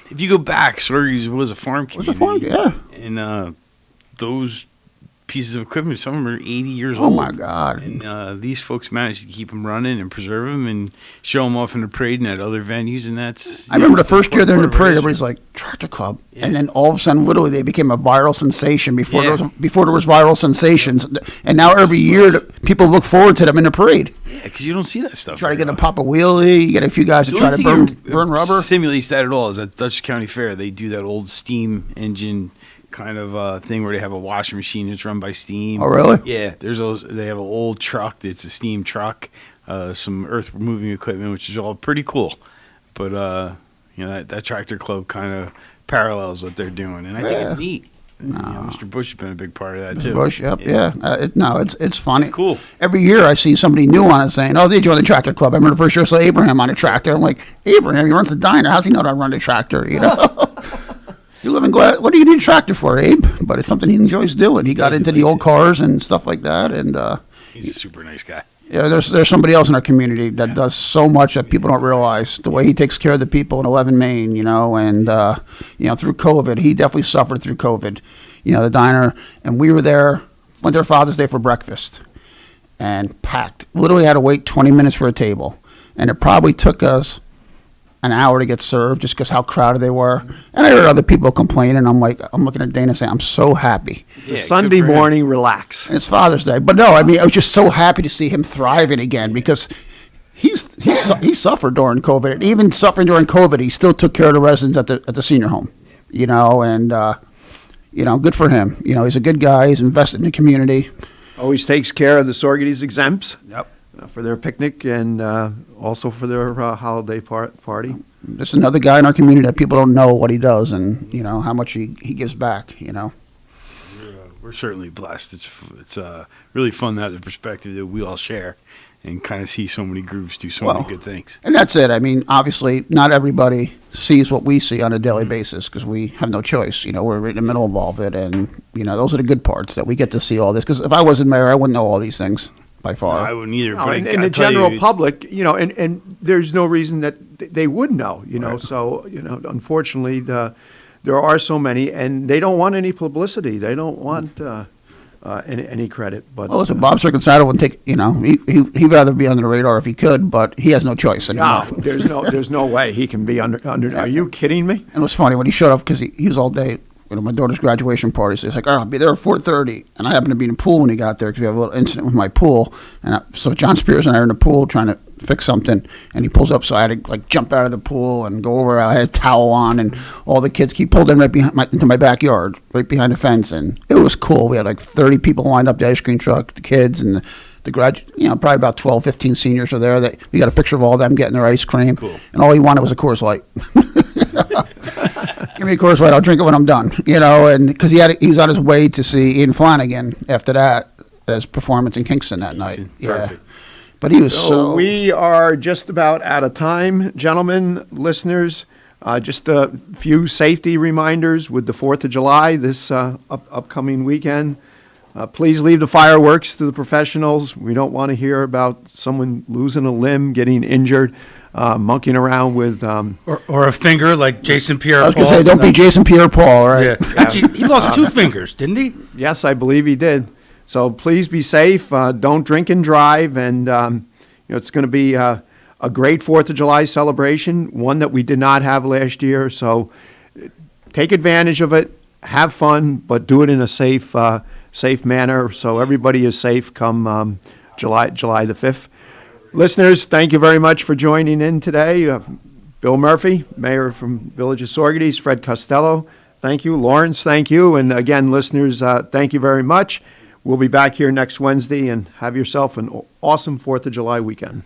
if you go back, Saugerties was a farm community. Yeah. And those pieces of equipment, some of them are 80 years Oh old. my God! And these folks managed to keep them running and preserve them and show them off in the parade and at other venues. And that's. I remember the first year they're in the part parade, of our everybody's like Tractor Club, and then all of a sudden, literally, they became a viral sensation before Yeah. there was viral sensations, and now every year people look forward to them in the parade. Yeah, because you don't see that stuff. Try to get them to pop a wheelie. You get a few guys that The try only to thing burn rubber. Simulates that at all is at Dutchess County Fair. They do that old steam engine kind of thing where they have a washing machine that's run by steam. Oh, really? Yeah. There's those. They have an old truck. It's a steam truck. Some earth moving equipment, which is all pretty cool. But you know that tractor club kind of parallels what they're doing, and I think it's neat. You know, Mr. Bush has been a big part of that too. Bush, yep, yeah. It's funny. It's cool. Every year I see somebody new on it saying, "Oh, they joined the tractor club." I remember the first year I saw Abraham on a tractor. I'm like, Abraham, he runs the diner. How's he know how to run a tractor? You know. You live in Glad. What do you need a tractor for, Abe? But it's something he enjoys doing. He got into the old cars and stuff like that, and he's a super nice guy. Yeah, there's somebody else in our community that does so much that people don't realize. The way he takes care of the people in 11 Main, you know, and you know, through COVID, he definitely suffered through COVID. You know, the diner, and we were there, went there Father's Day for breakfast, and packed. Literally had to wait 20 minutes for a table, and it probably took us an hour to get served just because how crowded they were. And I heard other people complaining. I'm looking at Dana saying, I'm so happy. It's a Sunday morning, relax. And it's Father's Day. But no, I mean, I was just so happy to see him thriving again because he suffered during COVID. And even suffering during COVID, he still took care of the residents at the senior home, you know, and, you know, good for him. You know, he's a good guy. He's invested in the community. Always takes care of the Saugerties exempts. Yep. For their picnic and also for their holiday party. There's another guy in our community that people don't know what he does and, you know, how much he gives back, you know. We're certainly blessed. It's really fun to have the perspective that we all share and kind of see so many groups do so many good things. And that's it. I mean, obviously, not everybody sees what we see on a daily basis because we have no choice. You know, we're right in the middle of all of it. And, you know, those are the good parts that we get to see all this. Because if I wasn't mayor, I wouldn't know all these things. By far. No, I wouldn't either. No, and the general public, you know, and there's no reason that they would know, you know. So, you know, unfortunately, there are so many, and they don't want any publicity. They don't want any credit. But well, listen, Bob Siracusano would take, you know, he'd rather be under the radar if he could, but he has no choice anymore. No, there's no way he can be under. Are you kidding me? And it was funny when he showed up because he was all day. You know, my daughter's graduation party, so he's like, I'll be there at 4:30. And I happened to be in the pool when he got there because we have a little incident with my pool. And so John Spears and I are in the pool trying to fix something, and he pulls up, so I had to like jump out of the pool and go over. I had a towel on, and all the kids pulled in right behind into my backyard, right behind the fence, and it was cool. We had like 30 people lined up, the ice cream truck, the kids, and the probably about 12, 15 seniors are there. That we got a picture of all of them getting their ice cream, cool. And all he wanted was a Coors Light. Give me a Coors Light, I'll drink it when I'm done. You know, and because he was on his way to see Ian Flanagan after that, his performance in Kingston that night. Yeah. But he was so. We are just about out of time, gentlemen, listeners. Just a few safety reminders with the 4th of July, this upcoming weekend. Please leave the fireworks to the professionals. We don't want to hear about someone losing a limb, getting injured, monkeying around with... or a finger like Jason Pierre-Paul. I was going to say, don't be Jason Pierre-Paul, right? Yeah. Actually, he lost 2 fingers, didn't he? Yes, I believe he did. So please be safe. Don't drink and drive. And it's going to be a great 4th of July celebration, one that we did not have last year. So take advantage of it. Have fun, but do it in a safe manner so everybody is safe come July the 5th. Listeners, thank you very much for joining in today. Bill Murphy, Mayor from Village of Saugerties, Fred Costello, thank you. Lawrence, thank you. And again, listeners, thank you very much. We'll be back here next Wednesday, and have yourself an awesome 4th of July weekend.